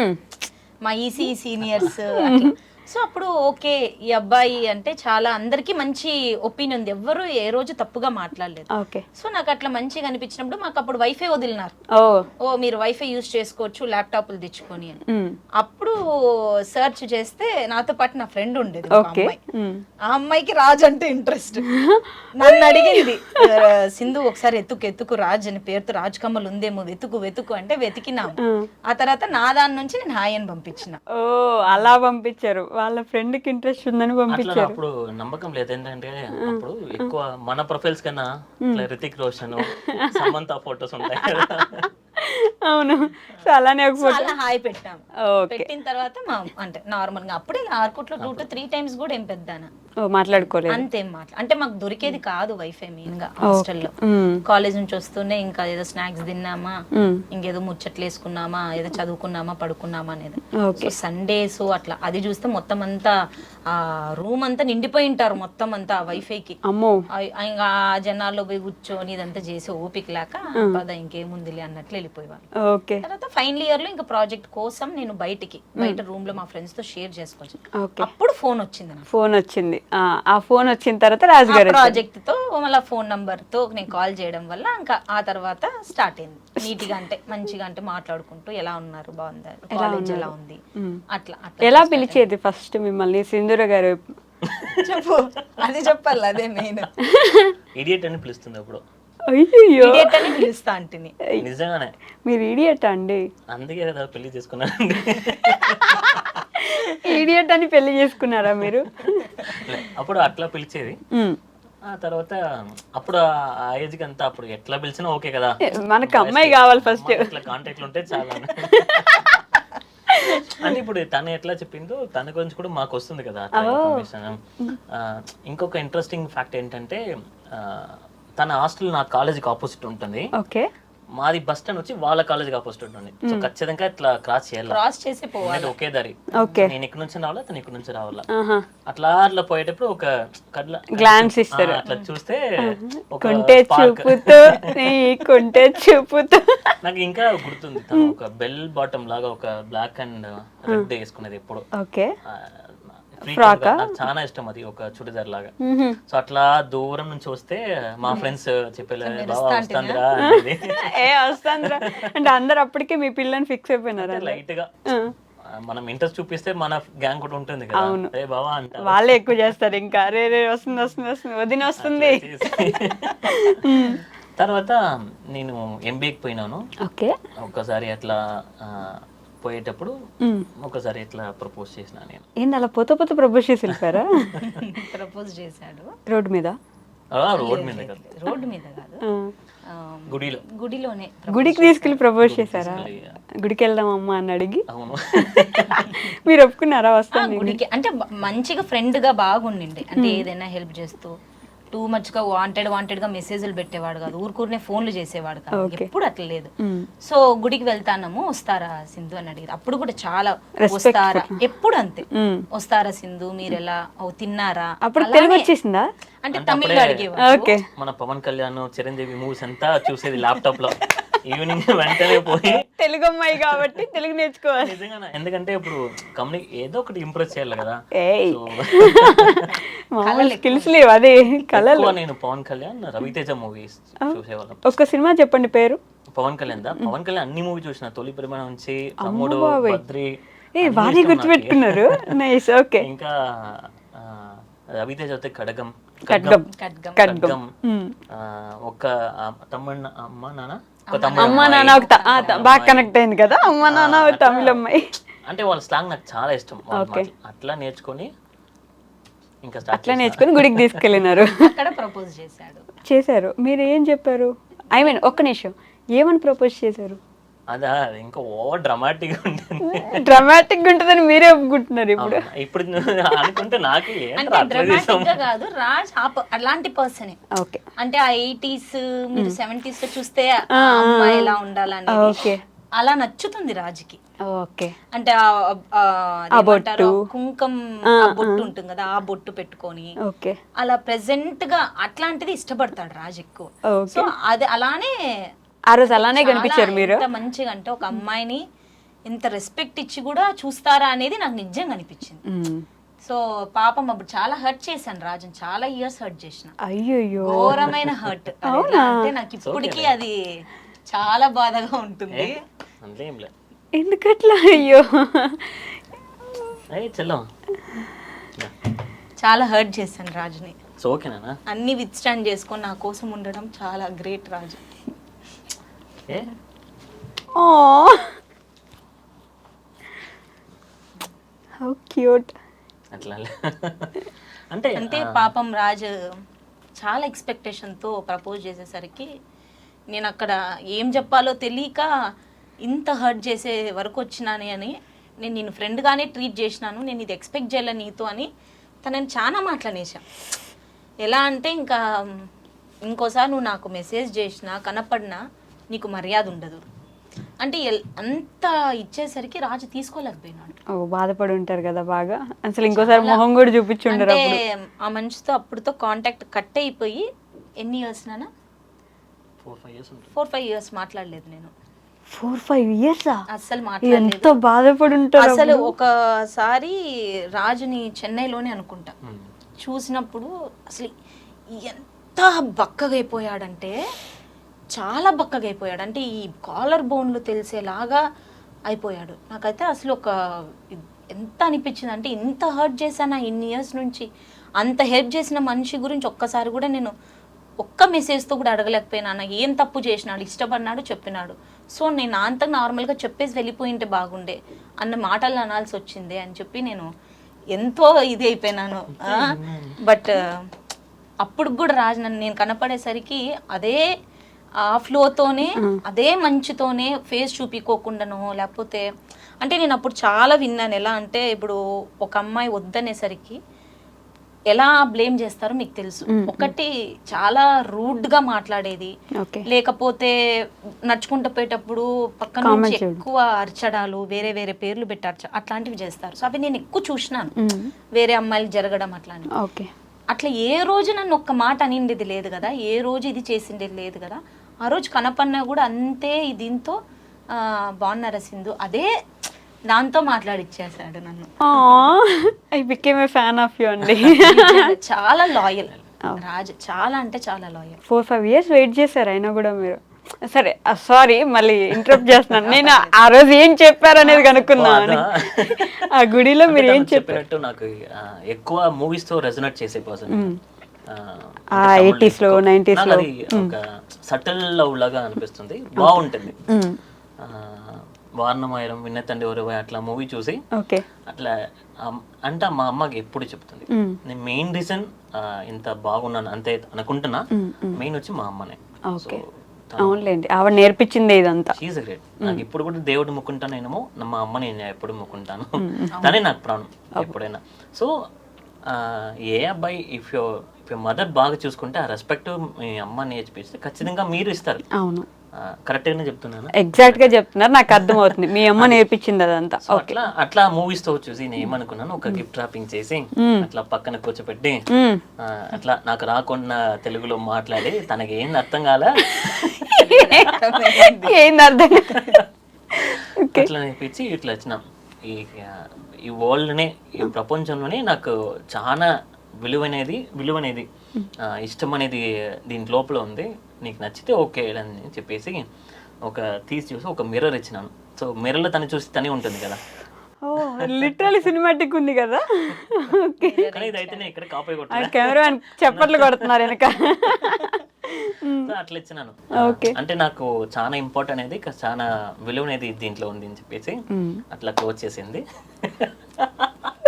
మా ఈసీ సీనియర్స్. సో అప్పుడు ఓకే ఈ అబ్బాయి అంటే చాలా అందరికి మంచి ఒపీనియన్ ఉంది, ఎవ్వరు ఏ రోజు తప్పుగా మాట్లాడలేదు. ఓకే. సో నాకు అట్లా మంచిగా అనిపించినప్పుడు మాకు అప్పుడు వైఫై వదిలినారు. ఓ మీరు వైఫై యూజ్ చేసుకోవచ్చు ల్యాప్టాప్లు తెచ్చుకొని అని. అప్పుడు సెర్చ్ చేస్తే నాతో పాటు నా ఫ్రెండ్ ఉండేది ఒక అమ్మాయి. ఆ అమ్మాయికి రాజ్ అంటే ఇంట్రెస్ట్. నన్ను అడిగింది, సింధు ఒకసారి ఎత్తుకు రాజ్ అని పేరుతో రాజ్ కమ్మల్ ఉందేమో వెతుకు అంటే వెతికినాము. ఆ తర్వాత నా దాని నుంచి నేను హాయ్ అని పంపించిన. ఓ అలా పంపించారు, వాళ్ళ ఫ్రెండ్ కి ఇంట్రెస్ట్ ఉందని అట్లా పంపించారు. అప్పుడు నమ్మకం లేదు, ఏంటంటే అప్పుడు ఎక్కువ మన ప్రొఫైల్స్ కన్నా ఇట్లా రితిక్ రోషన్, సమంత ఫోటోస్ ఉంటాయి కదా. అవును. సో అలానే ఒక ఫోటో అలా హాయ్ పెట్టాము. ఓకే. పెట్టిన తర్వాత మా అంటే నార్మల్ గా అప్పుడే ఆర్కుట్లో 2 to 3 times కూడా ఏం పెద్దానా మాట్లాడుకోలేదు అంతేం అంటే మాకు దొరికేది కాదు వైఫై మెయిన్ గా హాస్టల్లో. కాలేజ్ నుంచి వస్తూనే ఇంకా ఏదో స్నాక్స్ తిన్నామా, ఇంకేదో ముచ్చట్లు వేసుకున్నామా, ఏదో చదువుకున్నామా, పడుకున్నామా అనేది. సో సండేస్ అట్లా అది చూస్తే మొత్తం అంతా ఆ రూమ్ అంతా నిండిపోయి ఉంటారు మొత్తం అంతా వైఫైకి. అమ్మో. ఇంకా జనాల్లో పోయి కూర్చొని ఇదంతా చేసి ఓపిక లేక పద ఇంకేముందిలే అన్నట్లు వెళ్ళిపోయేవాళ్ళు. ఓకే. తర్వాత ఫైనల్ ఇయర్ లో ఇంకా ప్రాజెక్ట్ కోసం నేను బయట రూమ్ లో మా ఫ్రెండ్స్ తో షేర్ చేసుకోవచ్చు. ఓకే. అప్పుడు ఫోన్ వచ్చింది నాకు. ఫోన్ వచ్చింది. ఆ ఫోన్ వచ్చిన తర్వాత రాజుగారు ప్రాజెక్ట్ తో మళ్ళీ ఫోన్ నంబర్ తో నేను కాల్ చేయడం వల్ల ఇంకా ఆ తర్వాత స్టార్ట్ అయింది నీట్ గా, అంటే మంచిగా, అంటే మాట్లాడుకుంటూ ఎలా ఉన్నారు, బాగుందా, కాలేజ్ ఎలా ఉంది, అట్లా అట్లా. ఎలా పిలిచేది ఫస్ట్ మిమ్మల్ని సింధూర గారు? చెప్పు, అది చెప్పాలి, అదే మెయిన్. ఇడియట్ అని పిలుస్తుంది అప్పుడు. అయ్యో, ఇడియట్ అని పిలుస్తా అంటిని. నిజంగానే మీరు ఇడియట్ అండి? అందుకే కదా పెళ్లి చేసుకున్నానండి. ఇడియట్ అని పెళ్లి చేసుకున్నారా మీరు? అప్పుడు అట్లా పిలిచేది. ఆ తర్వాత అప్పుడు ఆ ఏజ్ కి అంతా అప్పుడు ఎట్లా పిలిచినా ఓకే కదా, మనకు అమ్మాయి కావాలి ఫస్ట్, ఇట్లా కాంటాక్ట్లు ఉంటే చాలా. అంటే ఇప్పుడు తను ఎట్లా చెప్పిందో తన గురించి కూడా మాకు వస్తుంది కదా ఇన్ఫర్మేషన్. ఇంకొక ఇంట్రెస్టింగ్ ఫ్యాక్ట్ ఏంటంటే తన హాస్టల్ నా కాలేజీకి ఆపోజిట్ ఉంటుంది. ఓకే. మాది బస్ స్టాండ్ వచ్చి వాళ్ళ కాలేజీకి ఆపోజిట్ ఉంటుంది. సో ఖచ్చితంగా ఇట్లా క్రాస్ చేయాలి, క్రాస్ చేసి పోవాలి, ఒకే దారి. ఓకే. నేను ఇక్కడ నుంచి రావాలా, తను ఇక్కడ నుంచి రావాలా. అట్లా పోయేటప్పుడు ఒక గ్లాన్స్ ఇస్తారు, అట్లా చూస్తే కొంటే చూపుతూ కొంటే చూపుతూ. నాకు ఇంకా గుర్తుంది, తను ఒక బెల్ బాటమ్ లాగా ఒక బ్లాక్ అండ్ రెడ్ వేసుకునేది ఎప్పుడు. ఓకే. నాకు చాలా ఇష్టం అది, ఒక చుడిదార్ లాగా. సో అట్లా దూరం నుంచి వస్తే మా ఫ్రెండ్స్ చెప్పేలా వస్తుందిరా వస్తుందిరా అంటే అందరు అప్పటికే మీ పిల్లని ఫిక్స్ అయిపోయినారా? లైట్ గా మనం ఇంట్రెస్ట్ చూపిస్తే మన గ్యాంగ్ కూడా ఉంటుంది కదా, రే బావా అంట, వాళ్ళే ఎక్కువ చేస్తారు ఇంకా. రే రే వస్తుంది వస్తుంది వస్తుంది వదిన వస్తుంది. తర్వాత నేను ఎంబీఏకి పోయినాను. ఓకే. ఒక్కసారి అట్లా పోయేటప్పుడు ఒకసారి ఇట్లా ప్రపోజ్ చేసిన నేను. ఏంది అలా పోత ప్రపోజ్ చేసి వెళ్ళిపోయారా? ప్రపోజ్ చేశాడు రోడ్ మీద? రోడ్ మీద కాదు, రోడ్డు మీద కాదు, గుడిలోనే గుడికి తీసుకెళ్ళి ప్రపోజ్ చేశారా? గుడికి వెళ్దాం అమ్మా అని అడిగి అవును. మీరు ఒప్పుకున్నారా? వస్తాను గుడికి అంటే మంచిగా ఫ్రెండ్ గా బాగుండింది. అంటే ఏదైనా హెల్ప్ చేస్తూ టూ మచ్ గా వాంటెడ్ గా మెసేజ్లు పెట్టేవాడు కాదు, ఊరుకూరినే ఫోన్లు చేసేవాడు కాదు, ఎప్పుడు అట్లా లేదు. సో గుడికి వెళ్తానము, వస్తారా సింధు అని అడిగారు. అప్పుడు కూడా చాలా వస్తారా, ఎప్పుడు అంతే, వస్తారా సింధు, మీరు ఎలా తిన్నారా, అప్పుడు తెలుగు వచ్చేసిందా? అంటే తమిళ్ అడిగేవాడు. మన పవన్ కళ్యాణ్, చిరంజీవి మూవీస్ అంతా చూసేది ల్యాప్టాప్ లో. ఈవినింగ్ వెంటనే పోయి తెలుగు అమ్మాయి కాబట్టి తెలుగు నేర్చుకోవాలి. నిజంగా, ఎందుకంటే ఇప్పుడు ఏదో ఒకటి ఇంప్రెస్ చేయాలి కదా. స్కిల్స్ లేవు, అదే కళలు. నేను పవన్ కళ్యాణ్, రవితేజ మూవీస్ చూసేవాళ్ళం. ఒక్క సినిమా చెప్పండి పేరు. పవన్ కళ్యాణ్ అన్ని మూవీ చూసిన, తొలి ప్రేమ నుంచి తమ్ముడు, బద్రి, బాగా గుర్తుపెట్టుకున్నారు. నైస్. ఓకే. ఇంకా రవితేజ అయితే ఖడ్గం, ఒక తమ్ముడు అమ్మ నాన్న, అమ్మ నాన్న బాగా కనెక్ట్ అయింది కదా, అమ్మ నాన్న తమిళ అమ్మాయి. అంటే వాళ్ళ స్లాంగ్ నాకు చాలా ఇష్టం. అట్లా నేర్చుకొని ఇంకా అట్లా నేర్చుకొని గుడికి తీసుకెళ్ళినారు. అక్కడ ప్రపోజ్ చేశారు. మీరు ఏం చెప్పారు? ఐ మీన్ ఒక్క నిమిషం, ఏమని ప్రపోజ్ చేశారు? అదా ఇంకా ఓవర్ డ్రామాటిక్ ఉంటుంది. డ్రామాటిక్ ఉంటుందని మీరే ఒప్పుకుంటున్నారు ఇప్పుడు. ఇప్పుడు అనుకుంటే నాకు డ్రామాటిక్ గా కాదు, రాజ్ అలాంటి పర్సన్. ఓకే. అంటే ఆ 80s మీరు 70s లో చూస్తే అమ్మాయి ఎలా ఉండాలని అలా నచ్చుతుంది రాజుకి. ఓకే. అంటే కుంకం బొట్టు ఉంటుంది కదా, ఆ బొట్టు పెట్టుకొని అలా ప్రెసెంట్ గా అట్లాంటిది ఇష్టపడతాడు రాజు ఎక్కువ. సో అది అలానే ఆ రోజు అలానే కనిపించారు మీరు. ఎంత మంచిగా అంటే ఒక అమ్మాయిని ఎంత రెస్పెక్ట్ ఇచ్చి కూడా చూస్తారా అనేది నాకు నిజంగా అనిపించింది. సో పాపం అప్పుడు చాలా హర్ట్ చేశాను రాజుని, చాలా ఇయర్స్ హర్ట్ చేసిన. అయ్యో, ఘోరమైన హర్ట్. అంటే నాకు ఇప్పటికీ అది చాలా బాధగా ఉంటుంది. ఎందుకట్లా? అయ్యో, చాలా హర్ట్ చేశాను రాజుని. ఓకేనా, అన్ని విత్ స్టాండ్ చేసుకొని నా కోసం ఉండడం చాలా గ్రేట్ రాజు. How cute. అట్లా అంటే పాపం రాజు చాలా ఎక్స్పెక్టేషన్ తో ప్రపోజ్ చేసేసరికి నేను అక్కడ ఏం చెప్పాలో తెలియక ఇంత హర్ట్ చేసే వరకు వచ్చినాని అని, నేను నిన్ను ఫ్రెండ్గానే ట్రీట్ చేసినాను, నేను ఇది ఎక్స్పెక్ట్ చేయలే నీతో అని తనని చాలా మాట్లాడేశాను. ఎలా అంటే ఇంకా ఇంకోసారి నువ్వు నాకు మెసేజ్ చేసినా కనపడినా నీకు మర్యాద ఉండదు అంటే అంత ఇచ్చేసరికి రాజు తీసుకోలేకపోయినాడు. బాధపడి ఉంటారు కదా బాగా, అసలు ఇంకోసారి మొహం కూడా చూపించుంటారు. అంటే ఆ మనిషితో అప్పుడుతో కాంటాక్ట్ కట్ అయిపోయి ఎన్ని ఇయర్స్ నానా 4-5 years మాట్లాడలేదు నేను. 4-5 years అసలు మాట్లాడలేదు. ఎంత బాధపడి ఉంటారు అసలు. ఒకసారి రాజుని చెన్నైలోనే అనుకుంటా చూసినప్పుడు అసలు ఎంత బక్కగా అయిపోయాడంటే, చాలా బక్కగా అయిపోయాడు. అంటే ఈ కాలర్ బోన్లు తెలిసేలాగా అయిపోయాడు. నాకైతే అసలు ఎంత అనిపించింది అంటే, ఇంత హర్ట్ చేశాను ఇన్ని ఇయర్స్ నుంచి, అంత హెల్ప్ చేసిన మనిషి గురించి ఒక్కసారి కూడా నేను ఒక్క మెసేజ్తో కూడా అడగలేకపోయినా. ఏం తప్పు చేసినాడు, ఇష్టపడినాడు, చెప్పినాడు. సో నేను అంత నార్మల్గా చెప్పేసి వెళ్ళిపోయింటే బాగుండే అన్న మాటలు అనాల్సి వచ్చింది అని చెప్పి నేను ఎంతో ఇది అయిపోయినాను. బట్ అప్పుడు కూడా రాజు నేను కనపడేసరికి అదే ఆ ఫ్లోతోనే, అదే మంచుతోనే, ఫేస్ చూపించుకోకుండానో లేకపోతే, అంటే నేను అప్పుడు చాలా విన్నాను. ఎలా అంటే ఇప్పుడు ఒక అమ్మాయి వద్దనేసరికి ఎలా బ్లేమ్ చేస్తారో మీకు తెలుసు. ఒకటి చాలా రూడ్ గా మాట్లాడేది, లేకపోతే నడుచుకుంటూ పోయేటప్పుడు పక్కన నుంచి ఎక్కువ అరచడాలు, వేరే వేరే పేర్లు పెట్టి అట్లాంటివి చేస్తారు. సో అవి నేను ఎక్కువ చూసినాను, వేరే అమ్మాయిలు జరగడం అట్లాంటివి. అట్లా ఏ రోజు నన్ను ఒక్క మాట అనిండేది లేదు కదా, ఏ రోజు ఇది చేసిండేది లేదు కదా. ఆ రోజు కనపడినా కూడా అంతే దీంతో బాగున్నారా సింధు, అదే దాంతో మాట్లాడిచ్చేసాడు నన్ను. I became a fan of you అండి. చాలా లాయల్ రాజు, చాలా అంటే చాలా లాయల్. 4-5 years వెయిట్ చేశారు అయినా కూడా మీరు. సరే సారీ మళ్ళీ ఇంటరప్ట్ చేస్తున్నాను. నేను ఆ రోజు ఏం చెప్పారు అనేది కనుక్కున్నాను. ఆ గుడిలో మీరు ఏం చెప్పారు? నాకు ఎక్కువ మూవీస్ తో రెజొనేట్ చేసే పర్సన్. 80s లో 90s లో ఒక సటిల్ లవ్ లాగా అనిపిస్తుంది, బాగుంటుంది. వారణమాయరం, విన్నతండి ఎవరు అట్లా మూవీ చూసి అట్లా అంటే మా అమ్మకి ఎప్పుడు చెప్తుంది. నేను మెయిన్ రీజన్ ఇంత బాగున్నాను అంతే అనుకుంటున్నా, మెయిన్ వచ్చి మా అమ్మనే. సో అవునులేండి, ఆవిడ నేర్పించింది ఇదంతా. She's great. నాకు ఇప్పుడు కూడా దేవుడు ముక్కుంటానేమో, మా అమ్మ నేను ఎప్పుడు ముక్కుంటాను. తనే నాకు ప్రాణం ఎప్పుడైనా. సో ఏ అబ్బాయి ఇఫ్ యువర్ మదర్ బాగా చూసుకుంటే ఆ రెస్పెక్ట్ మీ అమ్మ నేర్పిస్తే ఖచ్చితంగా మీరు ఇస్తారు. అవును, కరెక్ట్గానే చెప్తున్నాను. ఎగ్జాక్ట్ గా చెప్తున్నారు, నాకు అర్థమవుతుంది. మీ అమ్మ నేర్పించింది అదంతా. సో అట్లా మూవీస్ తో చూసి నేను ఏమనుకున్నాను, ఒక గిఫ్ట్ ర్యాపింగ్ చేసి అట్లా పక్కన కూర్చోపెట్టి అట్లా నాకు రాకుండా తెలుగులో మాట్లాడి తనకి ఏంది అర్థం కాలే ఏంది అర్థం అట్లా నేర్పించి ఇట్లా వచ్చినాం. ఈ వరల్డ్నే, ఈ ప్రపంచంలోనే నాకు చాలా విలువనేది ఇష్టం అనేది దీని లోపల ఉంది. నీకు నచ్చితే ఓకే అని చెప్పేసి తీసి చూసి ఒక మిర్రర్ ఇచ్చినాను. సో మిర్రర్లో తను చూసి తనే ఉంటుంది కదా. ఓ, లిటరల్లీ సినిమాటిక్ ఉంది కదా. ఓకే, కానీ ఇదైతే ఇక్కడ కాపీ కొట్టాను. కెమెరా చప్పట్లు కొడుతున్నారు వెనక. అట్లా ఇచ్చినాను. అంటే నాకు చాలా ఇంపార్టెంట్ అనేది, చాలా విలువ అనేది దీంట్లో ఉంది అని చెప్పేసి అట్లా క్లోజ్ చేసింది.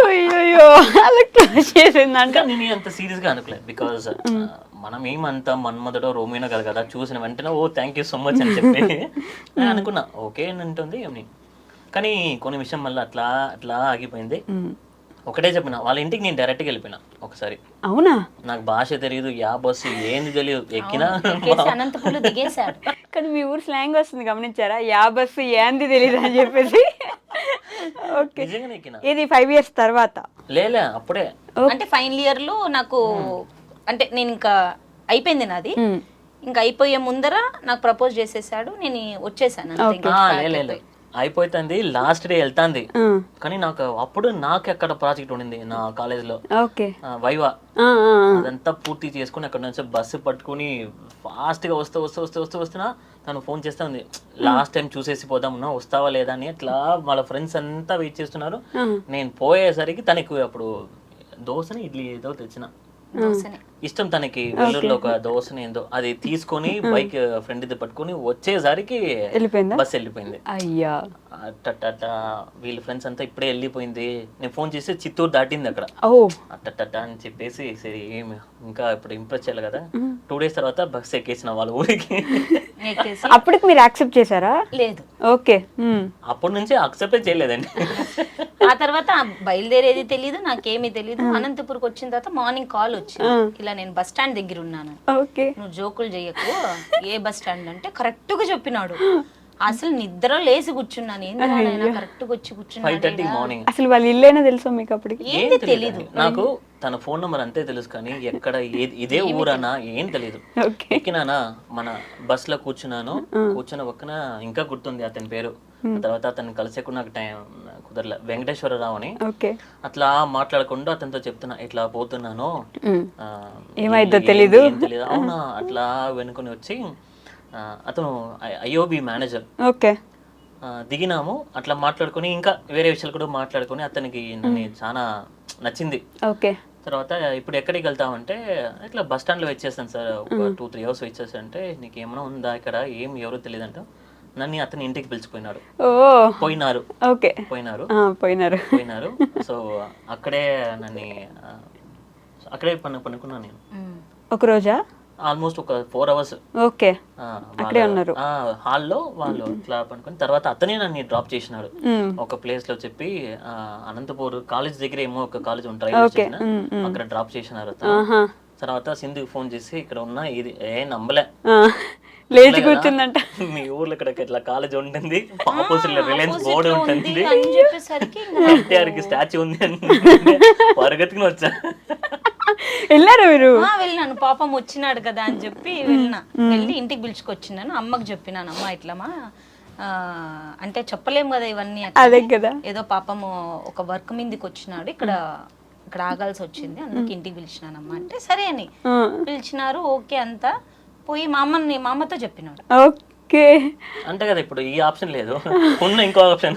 అయ్యో, అలా క్లోజ్ చేసింది అంటే నేను అంత సీరియస్ గా అనుకోలేదు. బికాస్ మనం ఏమంతా మన్మధుడో రోమినో కదా, చూసిన వెంటనే ఓ థ్యాంక్ యూ సో మచ్ అని చెప్పి నేను అనుకున్నా ఓకే అని ఉంటుంది అని. కానీ కొన్ని విషయం మళ్ళీ అట్లా ఆగిపోయింది. ఒకటే చెప్పిన, వాళ్ళ ఇంటికి నేను డైరెక్ట్గా వెళ్ళిపోయినా ఒకసారి. అవునా? నాకు భాష తెలియదు, యా బస్సు ఏంది తెలియదు, ఎక్కినా అనంతపురం దిగేశాడు. కానీ మీ ఊరు స్లాంగ్ వస్తుంది, గమనించారా? యా బస్సు ఏంది తెలియదు అని చెప్పేసి. ఓకే, నిజంగానే ఎక్కినా. ఇది 5 years తర్వాత? లేలే, అప్పుడే. అంటే ఫైనల్ ఇయర్ లో నాకు అంటే నేను ఇంకా అయిపోయింది నాది, ఇంకా అయిపోయే ముందర నాకు ప్రపోజ్ చేసేసాడు. నేను వచ్చేసాను అంతే. ఇంకా లేదు అయిపోతుంది, లాస్ట్ డే వెళ్తాంది. కానీ నాకు ఎక్కడ ప్రాజెక్ట్ ఉండింది నా కాలేజ్ లో, వైవా. అదంతా పూర్తి చేసుకుని అక్కడ నుంచి బస్సు పట్టుకుని ఫాస్ట్ గా వస్తున్నా తను ఫోన్ చేస్తా ఉంది, లాస్ట్ టైం చూసేసి పోదామున్నా, వస్తావా లేదా అని. అట్లా వాళ్ళ ఫ్రెండ్స్ అంతా వెయిట్ చేస్తున్నారు. నేను పోయేసరికి తనకు అప్పుడు దోశని ఇడ్లీ ఏదో తెచ్చిన, ఇష్టం తనకి. వెల్లూరులో ఒక దోశని ఏందో అది తీసుకొని బైక్ ఫ్రెండ్ ఇది పట్టుకొని వచ్చేసరికి బస్ వెళ్ళిపోయింది. అయ్యా, అట్ట వీళ్ళ ఫ్రెండ్స్ అంతా ఇప్పుడే వెళ్ళిపోయింది. నేను ఫోన్ చేసి చిత్తూరు దాటింది అక్కడ. అట్ట అని చెప్పేసి సరే ఇంకా ఇప్పుడు ఇంప్రెస్ చేయాలి కదా. 2 days తర్వాత బస్ ఎక్కేసిన వాళ్ళ ఊరికి. అప్పటికి మీరు యాక్సెప్ట్ చేశారా? లేదు. ఓకే, అప్పటి నుంచి యాక్సెప్ట్ చేయలేదండి. ఆ తర్వాత బయలుదేరేది తెలీదు, నాకేమీ తెలీదు. అనంతపురికి వచ్చిన తర్వాత మార్నింగ్ కాల్ వచ్చింది, ఇలా నేను బస్ స్టాండ్ దగ్గర ఉన్నాను, నువ్వు జోకులు చెయ్యకు, ఏ బస్ స్టాండ్ అంటే కరెక్ట్ గా చెప్పినాడు. అసలు నిద్ర లేసి కూర్చున్నాను, ఏంటి కరెక్ట్ గా వచ్చి కూర్చున్నాను. అసలు వాళ్ళ ఇల్లేనా తెలుసా మీకు అప్పటికి? ఏంటి తెలీదు నాకు. తన ఫోన్ నెంబర్ అంతే తెలుసు, కానీ ఎక్కడ ఇదే ఊరనా ఏం తెలీదు. ఎక్కినానా, మన బస్ లో కూర్చున్న పక్కన ఇంకా గుర్తుంది అతని పేరు. తర్వాత అతను కలిసేకు నాకు టైం కుదరలే, వెంకటేశ్వరరావు అని. అట్లా మాట్లాడకుండా అతనితో చెప్తున్నా ఇట్లా పోతున్నాను, ఏమైందో తెలీదు. అవునా, అట్లా వెనుకొని వచ్చి అతను ఐఓబి మేనేజర్. ఓకే, దిగినాము, అట్లా మాట్లాడుకుని ఇంకా వేరే విషయాలు కూడా మాట్లాడుకుని అతనికి నన్ను చాలా నచ్చింది. ఓకే, తర్వాత ఇప్పుడు ఎక్కడికి వెళ్తామంటే ఇట్లా బస్ స్టాండ్ లో వచ్చేసాను సార్, ఒక 2-3 hours వచ్చేసి. అంటే నీకు ఏమైనా ఉందా ఇక్కడ, ఏం ఎవరో తెలియదంట. నన్ను అతని ఇంటికి పిలిచిపోయినారు. పోయినారు. సో అక్కడే పనుకున్నాను నేను ఒక రోజా, ఆల్మోస్ట్ ఒక 4 hours. ఓకే, అక్కడే ఉన్నారు హాల్లో. వాళ్ళు ఇట్లా పనుకొని తర్వాత అతనే నన్ను డ్రాప్ చేసినాడు ఒక ప్లేస్ లో చెప్పి, అనంతపూర్ కాలేజ్ దగ్గర ఏమో ఒక కాలేజ్ ఉంటాయి, అక్కడ డ్రాప్ చేసినారు. తర్వాత సింధుకి ఫోన్ చేసి ఇక్కడ ఉన్నా, ఇది నమ్మలే, లేచి కూర్చుందంట. మీ ఊర్లో ఇక్కడ ఇట్లా కాలేజ్ ఉంటుంది, ఆపోజిట్ లో రిలయన్స్ బోర్డు ఉంటుంది, ఎన్టీఆర్ కి స్టాచ్యూ ఉంది అని పరిగెత్తుకుని వచ్చా. వెళ్ళారు మీరు? వెళ్ళినాను, పాపం వచ్చినాడు కదా అని చెప్పి వెళ్ళి ఇంటికి పిలుచుకొచ్చినాను. అమ్మకి చెప్పినాను, అమ్మ ఇట్లమా అంటే చెప్పలేము కదా ఇవన్నీ, అదే కదా, ఏదో పాపము ఒక వర్క్ మీదకి వచ్చినాడు, ఇక్కడ ఆగాల్సి వచ్చింది, అందుకే ఇంటికి పిలిచినానమ్మ అంటే సరే అని పిలిచినారు. ఓకే అంతా పోయి మా అమ్మతో చెప్పినాడు. ఓకే, అంతే కదా. ఇప్పుడు ఈ ఆప్షన్ లేదు, ఉన్న ఇంకో ఆప్షన్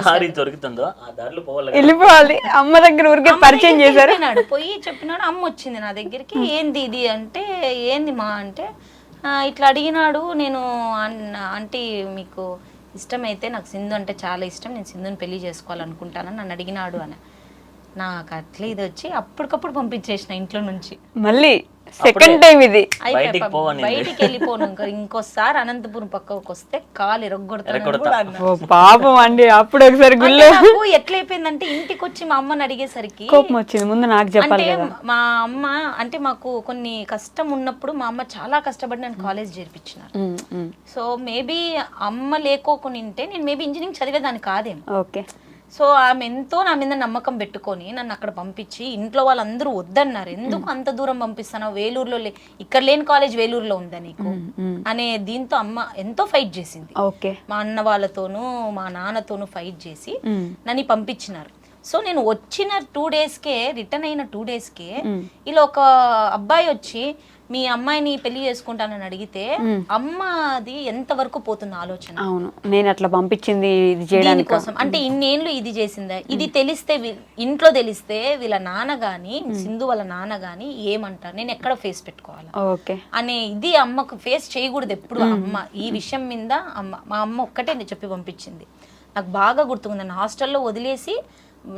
దారి దొరుకుతుందో ఆ దారిలో వెళ్ళిపోవాలి. అమ్మ దగ్గర ఊరికే పరిచయం చేశారు. పోయి చెప్పినాడు. అమ్మ వచ్చింది నా దగ్గరికి, ఏంది ఇది అంటే, ఏంది మా అంటే ఇట్లా అడిగినాడు. నేను ఆంటీ మీకు ఇష్టమైతే, నాకు సింధు అంటే చాలా ఇష్టం, నేను సింధుని పెళ్లి చేసుకోవాలనుకుంటానని నన్ను అడిగినాడు అని. నాకు అట్లా ఇది వచ్చి అప్పటికప్పుడు పంపించేసిన ఇంట్లో నుంచి. మళ్ళీ సెకండ్ టైం ఇది. బయటికి పోవని బయటికి వెళ్ళిపోను ఇంకోసారి అనంతపురం పక్కకు వస్తే కాలు ఎరగొడతాను కూడా అన్నా. ఓ పాపం అండి. అప్పుడు ఒకసారి అంటే గుళ్ళో నాకు ఎట్లయిపోయిందంటే ఇంటికి వచ్చి మా అమ్మని అడిగేసరికి కోపం వచ్చింది. ముందు నాకు చెప్పాలి అంటే కదా. మా అమ్మ అంటే మాకు కొన్ని కష్టం ఉన్నప్పుడు మా అమ్మ చాలా కష్టపడి నేను కాలేజ్ చేర్పించినారు. సో మేబీ అమ్మ లేకోకుంటే నేను మేబీ ఇంజనీరింగ్ చదివేదాన్ని కాదేమో. ఓకే. సో ఆమె ఎంతో నా మీద నమ్మకం పెట్టుకొని నన్ను అక్కడ పంపించి ఇంట్లో వాళ్ళందరూ వద్దన్నారు. ఎందుకు అంత దూరం పంపిస్తాను, వేలూరులో ఇక్కడ లేని కాలేజ్ వేలూరులో ఉందా నీకు అనే దీంతో అమ్మ ఎంతో ఫైట్ చేసింది. ఓకే. మా అన్న వాళ్ళతోనూ మా నాన్నతోనూ ఫైట్ చేసి నన్ను పంపించినారు. సో నేను వచ్చిన 2 డేస్కే రిటర్న్ అయిన 2 డేస్కే ఇలా ఒక అబ్బాయి వచ్చి మీ అమ్మాయిని పెళ్లి చేసుకుంటానని అడిగితే అమ్మది ఎంత వరకు పోతుంది ఆలోచన. అవును, నేను అట్లా పంపించింది ఇది చేయడానికి కోసం. అంటే ఇన్నేళ్ళు ఇది చేసిందా, ఇది తెలిస్తే ఇంట్లో తెలిస్తే వీళ్ళ నాన్న గాని సింధు వాళ్ళ నాన్న గాని ఏమంటారు, నేను ఎక్కడ ఫేస్ పెట్టుకోవాలి ఓకే అనే ఇది అమ్మకు ఫేస్ చేయకూడదు ఎప్పుడు. అమ్మ ఈ విషయం మీద మా అమ్మ ఒక్కటే చెప్పి పంపించింది. నాకు బాగా గుర్తుంది. నన్ను హాస్టల్లో వదిలేసి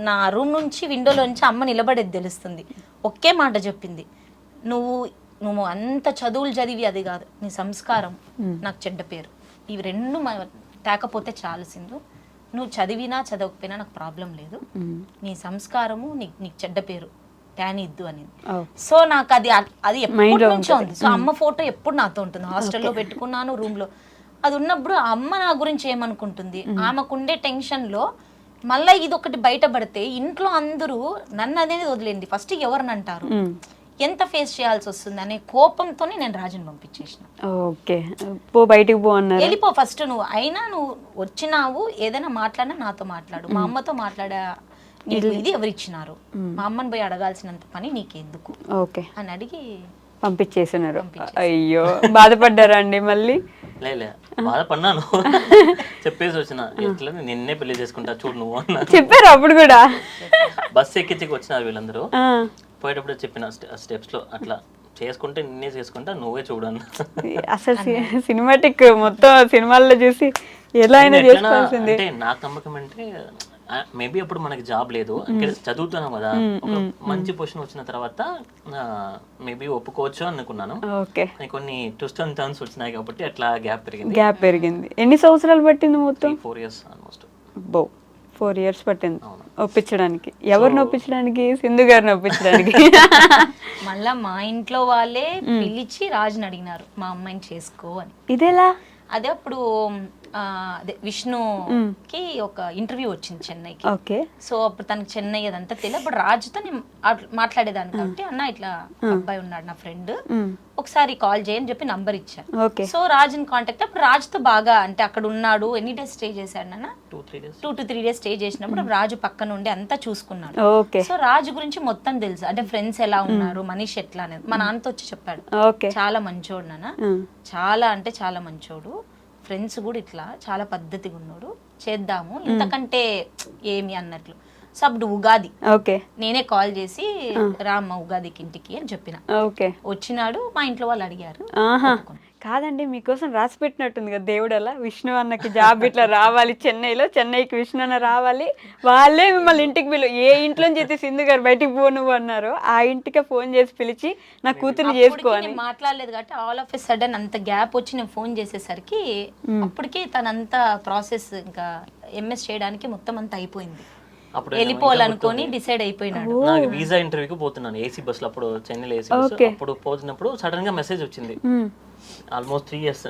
నా రూమ్ నుంచి విండోలో నుంచి అమ్మ నిలబడేది తెలుస్తుంది. ఒకే మాట చెప్పింది, నువ్వు అంత చదువులు చదివి అది కాదు, నీ సంస్కారం నాకు చెడ్డ పేరు, ఇవి రెండు తేకపోతే చాలు సింధు, నువ్వు చదివినా చదవకపోయినా నాకు ప్రాబ్లం లేదు, నీ సంస్కారము నీకు చెడ్డ పేరు ఇద్దు అని. సో నాకు అది ఎప్పటి నుంచో ఉంది. సో అమ్మ ఫోటో ఎప్పుడు నాతో ఉంటుంది. హాస్టల్లో పెట్టుకున్నాను రూమ్ లో. అది ఉన్నప్పుడు అమ్మ నా గురించి ఏమనుకుంటుంది, ఆమెకుండే టెన్షన్ లో మళ్ళీ ఇది ఒకటి బయటపడితే ఇంట్లో అందరూ నన్ను అనేది వదిలేండి, ఫస్ట్ ఎవరిని అంటారు, ఎంత ఫేస్ చేయాల్సి వస్తుంది అనే కోపంతోనే నేను రాజుని పంపించేసిన. ఓకే, పో బయటికి పో అన్నారు. వెళ్ళిపో ఫస్ట్, నువ్వు వచ్చినావు ఏదైనా మాట్లాడినా నాతో మాట్లాడు, మా అమ్మతో మాట్లాడా, నీకు ఇది ఎవరిచ్చినారు, మా అమ్మని పోయి అడగాల్సినంత పని నీకెందుకు ఓకే అని అడిగి పంపించేస్తున్నారు. అయ్యో, బాధపడ్డారా అండి మళ్ళీ? లే బాధపడినాను. చెప్పేసి వచ్చిన ఎట్లా నిన్నే పెళ్లి చేసుకుంటా చూడు నువ్వు అన్నా. చెప్పారు అప్పుడు కూడా? బస్సు ఎక్కించి వచ్చినారు వీళ్ళందరూ. పోయేటప్పుడు చెప్పిన స్టెప్స్ లో అట్లా చేసుకుంటే నిన్నే చేసుకుంటా నువ్వే చూడను. అసలు సినిమాటిక్ మొత్తం సినిమాల్లో చూసి ఎలా అయినా చేసుకోవాల్సింది. అంటే నాకు నమ్మకం అంటే మేబీ అప్పుడు మనకి జాబ్ లేదు, చదువుతున్నాం కదా, ఒక మంచి పొజిషన్ వచ్చిన తర్వాత మేబీ ఒప్పుకోవచ్చు అనుకున్నాను. కొన్ని ట్విస్ట్ అండ్ టర్న్స్ వచ్చినాయి కాబట్టి అట్లా గ్యాప్ పెరిగింది. ఎన్ని సంవత్సరాలు పట్టింది మొత్తం? 4 years ఆల్మోస్ట్. 4 years పట్టింది ఒప్పించడానికి. ఎవరిని ఒప్పించడానికి? సింధు గారిని ఒప్పించడానికి. మళ్ళా మా ఇంట్లో వాళ్ళే పిలిచి రాజుని అడిగినారు మా అమ్మాయిని చేసుకో అని. ఇదేలా? అదే అప్పుడు అదే విష్ణుకి ఒక ఇంటర్వ్యూ వచ్చింది చెన్నైకి. ఓకే. సో అప్పుడు తనకి చెన్నై అదంతా తెలియదు. అప్పుడు రాజుతో నేను మాట్లాడేదాన్ని కాబట్టి అన్న ఇట్లా అబ్బాయి ఉన్నాడు నా ఫ్రెండ్, ఒకసారి కాల్ చేయని చెప్పి నంబర్ ఇచ్చాను. సో రాజుని కాంటాక్ట్ అప్పుడు రాజుతో బాగా అంటే అక్కడ ఉన్నాడు. ఎన్ని డేస్ స్టే చేశాడు నాన్న? 2 to 3 days స్టే చేసినప్పుడు రాజు పక్కన ఉండి అంతా చూసుకున్నాడు. సో రాజు గురించి మొత్తం తెలుసు, అంటే ఫ్రెండ్స్ ఎలా ఉన్నారు, మనిషి ఎట్లా అనేది మా నాన్నతో వచ్చి చెప్పాడు. చాలా మంచోడు నాన్న, చాలా అంటే చాలా మంచోడు, ఫ్రెండ్స్ కూడా ఇట్లా చాలా పద్ధతిగా ఉన్నాడు, చేద్దాము ఇంతకంటే ఏమి అన్నట్లు. సో అప్పుడు ఉగాది నేనే కాల్ చేసి రామ్మ ఉగాదికి ఇంటికి అని చెప్పిన. వచ్చినాడు, మా ఇంట్లో వాళ్ళు అడిగారు. కాదండి, మీకోసం రాసి పెట్టినట్టుంది కదా దేవుడు. అలా విష్ణు అన్నకి జాబ్ ఇట్లా రావాలి చెన్నైకి విష్ణు అన్న రావాలి, వాళ్ళే మిమ్మల్ని ఇంటికి ఏ ఇంట్లో అయితే సింధు గారు బయటికి పో నువ్వు అన్నారు, ఆ ఇంటికి ఫోన్ చేసి పిలిచి నా కూతురు చేసుకోవాలి మాట్లాడలేదు కాబట్టి ఆల్ ఆఫ్ ఎ సడన్ అంత గ్యాప్ వచ్చి నేను ఫోన్ చేసేసరికి అప్పటికే తనంత ప్రాసెస్ ఇంకా ఎంఎస్ చేయడానికి మొత్తం అంతా అయిపోయింది. వెళ్ళిపోవాలనుకొని డిసైడ్ అయిపోయినాడు. నాకు వీసా ఇంటర్వ్యూకి పోతున్నాను ఏసీ బస్ లో, అప్పుడు చెన్నైలో ఏసీ బస్. అప్పుడు పోతున్నప్పుడు సడన్ గా మెసేజ్ వచ్చింది. Almost 3 years.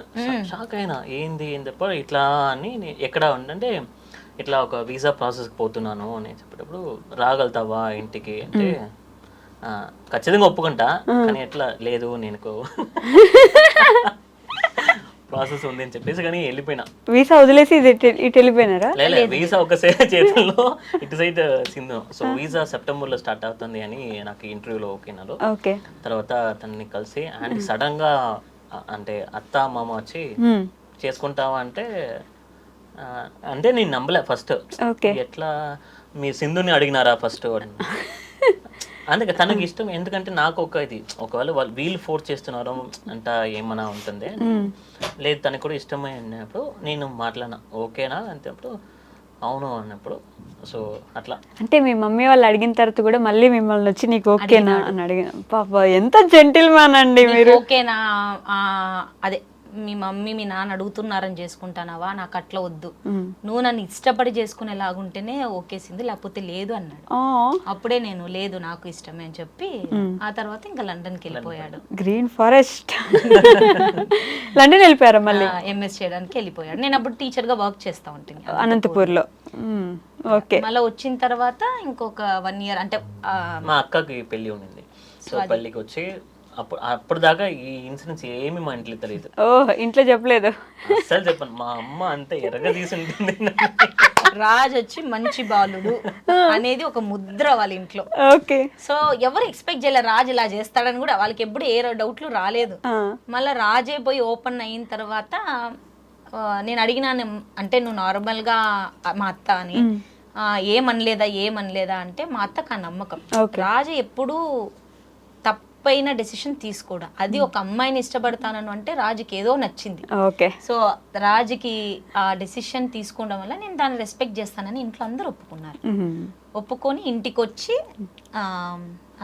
షాక్ అయినా, ఏంది తప్ప ఇట్లా అని. ఎక్కడ ఉందంటే ఇట్లా ఒక వీసా ప్రాసెస్కి పోతున్నాను అని చెప్పేటప్పుడు, రాగలుగుతావా ఇంటికి అంటే ఖచ్చితంగా ఒప్పుకుంటా, కానీ ఎట్లా లేదు నేను ప్రాసెస్ ఉంది అని చెప్పేసి కానీ వెళ్ళిపోయినా. వీసా వదిలేసి ఇటు వెళ్ళిపోయినారా? లేదు, వీసా ఒక చేతుల్లో ఇటు side Sindhu. So visa September లో స్టార్ట్ అవుతుంది అని నాకు ఇంటర్వ్యూలో ఓకేనారు. తర్వాత తనని కలిసి అండ్ సడన్ గా అంటే అత్త మామ వచ్చి చేసుకుంటావా అంటే నేను నమ్మలే ఫస్ట్. ఎట్లా మీ సింధుని అడిగినారా ఫస్ట్? అందుకే తనకి ఇష్టం, ఎందుకంటే నాకు ఒకవేళ వీళ్ళు ఫోర్స్ చేస్తున్నారు అంట ఏమన్నా ఉంటుంది. లేదు తనకు కూడా ఇష్టమైనప్పుడు నేను మాట్లాడినా ఓకేనా అంటే. అప్పుడు అవును అన్నప్పుడు. సో అట్లా అంటే మీ మమ్మీ వాళ్ళు అడిగిన తర్వాత కూడా మళ్ళీ మిమ్మల్ని వచ్చి నీకు ఓకేనా అని అడిగిన. పాప ఎంత జెంటిల్ మ్యాన్ అండి మీరు. ఓకేనా, అదే మీ మమ్మీ మీ నాన్న అడుగుతున్నారని చేసుకుంటానావా, నాకు అట్లా వద్దు, నువ్వు నన్ను ఇష్టపడి చేసుకునేలాగుంటేనే ఓకేసింది, లేకపోతే లేదు అన్నాడు. అప్పుడే నేను లేదు నాకు ఇష్టమే అని చెప్పి ఆ తర్వాత ఇంకా లండన్కి వెళ్ళిపోయాడు. గ్రీన్ ఫారెస్ట్ లండన్ వెళ్ళిపోయారా మళ్ళీ? ఎంఎస్ చేయడానికి వెళ్ళిపోయాడు. నేను అప్పుడు టీచర్ గా వర్క్ చేస్తా ఉంటాను అనంతపూర్లో. ఓకే. మళ్ళీ వచ్చిన తర్వాత ఇంకొక 1 year అంటే మా అక్కకి పెళ్లి ఉండింది. సో పెళ్లికి వచ్చి అప్పుడు దాకా ఈ ఇన్సిడెంట్స్ ఏమి మా ఇంట్లో తెలియదు. ఇంట్లో చెప్పలేదు అసలు చెప్పను. మా అమ్మ అంతా ఎర్రగా తీసి ఉంటుంది. రాజ్ వచ్చి మంచి బాలుడు అనేది ఒక ముద్ర వాళ్ళ ఇంట్లో. ఓకే. సో ఎవరు ఎక్స్పెక్ట్ చేయలేదు రాజ్ ఇలా చేస్తాడని కూడా, వాళ్ళకి ఎప్పుడు ఏ డౌట్లు రాలేదు. మళ్ళీ రాజే పోయి ఓపెన్ అయిన తర్వాత నేను అడిగినాను, అంటే నువ్వు నార్మల్ గా మా అత్త అని ఏమనలేదా అంటే మా అత్తకు ఆ నమ్మకం. రాజు ఎప్పుడు తప్పైన డెసిషన్ తీసుకోడా, అది ఒక అమ్మాయిని ఇష్టపడతానను అంటే రాజుకి ఏదో నచ్చింది. సో రాజుకి ఆ డెసిషన్ తీసుకోవడం వల్ల నేను దాన్ని రెస్పెక్ట్ చేస్తానని ఇంట్లో అందరూ ఒప్పుకున్నారు. ఒప్పుకొని ఇంటికి వచ్చి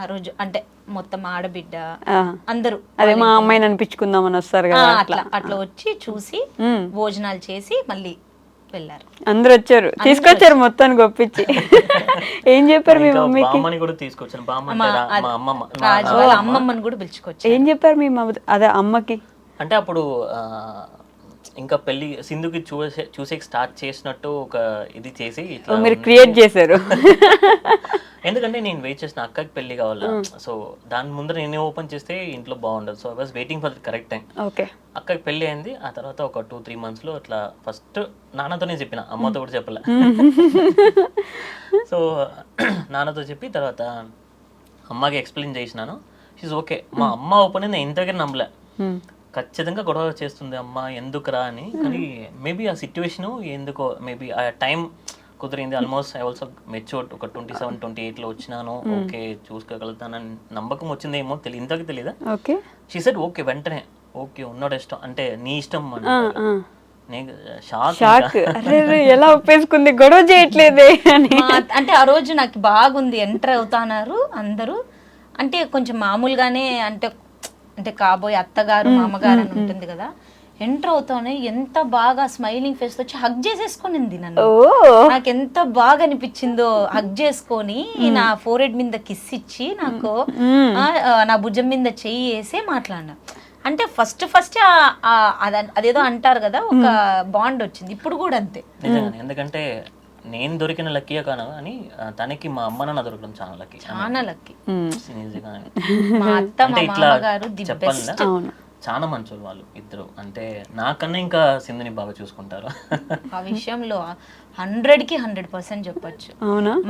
ఆ రోజు అంటే మొత్తం ఆడబిడ్డ అందరూ అదే మా అమ్మాయిని అనిపించుకుందామని వస్తారు కదా, అట్లా వచ్చి చూసి భోజనాలు చేసి మళ్ళీ వెళ్ళారు. అందరు వచ్చారు, తీసుకొచ్చారు మొత్తానికి ఒప్పించి. ఏం చెప్పారు మీ మమ్మీకి? బామ్మని కూడా తీసుకొచ్చాను. అమ్మమ్మని కూడా పిలుచుకొచ్చారు. ఏం చెప్పారు మీ అదే అమ్మకి? అంటే అప్పుడు ఇంకా పెళ్లి సింధుకి చూసే స్టార్ట్ చేసినట్టు ఒక ఇది చేసి మీరు క్రియేట్ చేశారు. ఎందుకంటే నేను వెయిట్ చేసిన అక్కకి పెళ్లి కావాలా. సో దాని ముందర నేనే ఓపెన్ చేస్తే ఇంట్లో బాగుండదు. So I was waiting for the correct time. అక్కకి పెళ్లి అయింది. ఆ తర్వాత ఒక 2-3 months లో అట్లా ఫస్ట్ నాన్నతోనే చెప్పిన, అమ్మతో కూడా చెప్పలే. సో నాన్నతో చెప్పి తర్వాత అమ్మకి ఎక్స్ప్లెయిన్ చేసినాను. She's okay. మా అమ్మ ఓపెన్ నేను ఇంతవరకు నమ్మలే. ఖచ్చితంగా గొడవ చేస్తుంది అమ్మ ఎందుకురా అని. కానీ మేబీ ఆ సిచ్యువేషన్ ఎందుకో, మేబీ ఆ టైం కుదిరింది. Almost I also matured. ఒక 27-28 వచ్చినాను. ఓకే చూసుకోగలుగుతానని నమ్మకం వచ్చిందేమో ఇంతకు తెలియదా. షీ సెడ్ ఓకే వెంటనే ఓకే ఉన్నాడు ఇష్టం అంటే నీ ఇష్టం షాక్. ఎలా ఒప్పేసుకుంది, గొడవ చేయట్లేదే అని. అంటే ఆ రోజు నాకు బాగుంది. ఎంటర్ అవుతున్నారు అందరూ, అంటే కొంచెం మామూలుగానే అంటే కాబోయే అత్తగారు మామగారు అని ఉంటుంది కదా, ఎంటర్ అవుతానే ఎంత బాగా స్మైలింగ్ ఫేస్ వచ్చి హగ్ చేసేసుకునింది నన్ను. నాకు ఎంత బాగా అనిపించిందో. హగ్ చేసుకొని నా ఫోరెడ్ మీద కిస్ ఇచ్చి నాకు నా భుజం మీద చెయ్యి వేసే మాట్లాడినా. అంటే ఫస్ట్ అదేదో అంటారు కదా, ఒక బాండ్ వచ్చింది. ఇప్పుడు కూడా అంతే. ఎందుకంటే నేను దొరికిన లక్కీయే కాను అని తనకి మా అమ్మ నాన్న దొరకడం చాలా లక్కీ. మా అత్త మా మామగారు ది బెస్ట్. చాలా మంచోళ్ళు వాళ్ళు ఇద్దరు. అంటే నాకన్నా ఇంకా సింధుని బాగా చూసుకుంటారు. ఆ విషయంలో 100కి 100% చెప్పొచ్చు.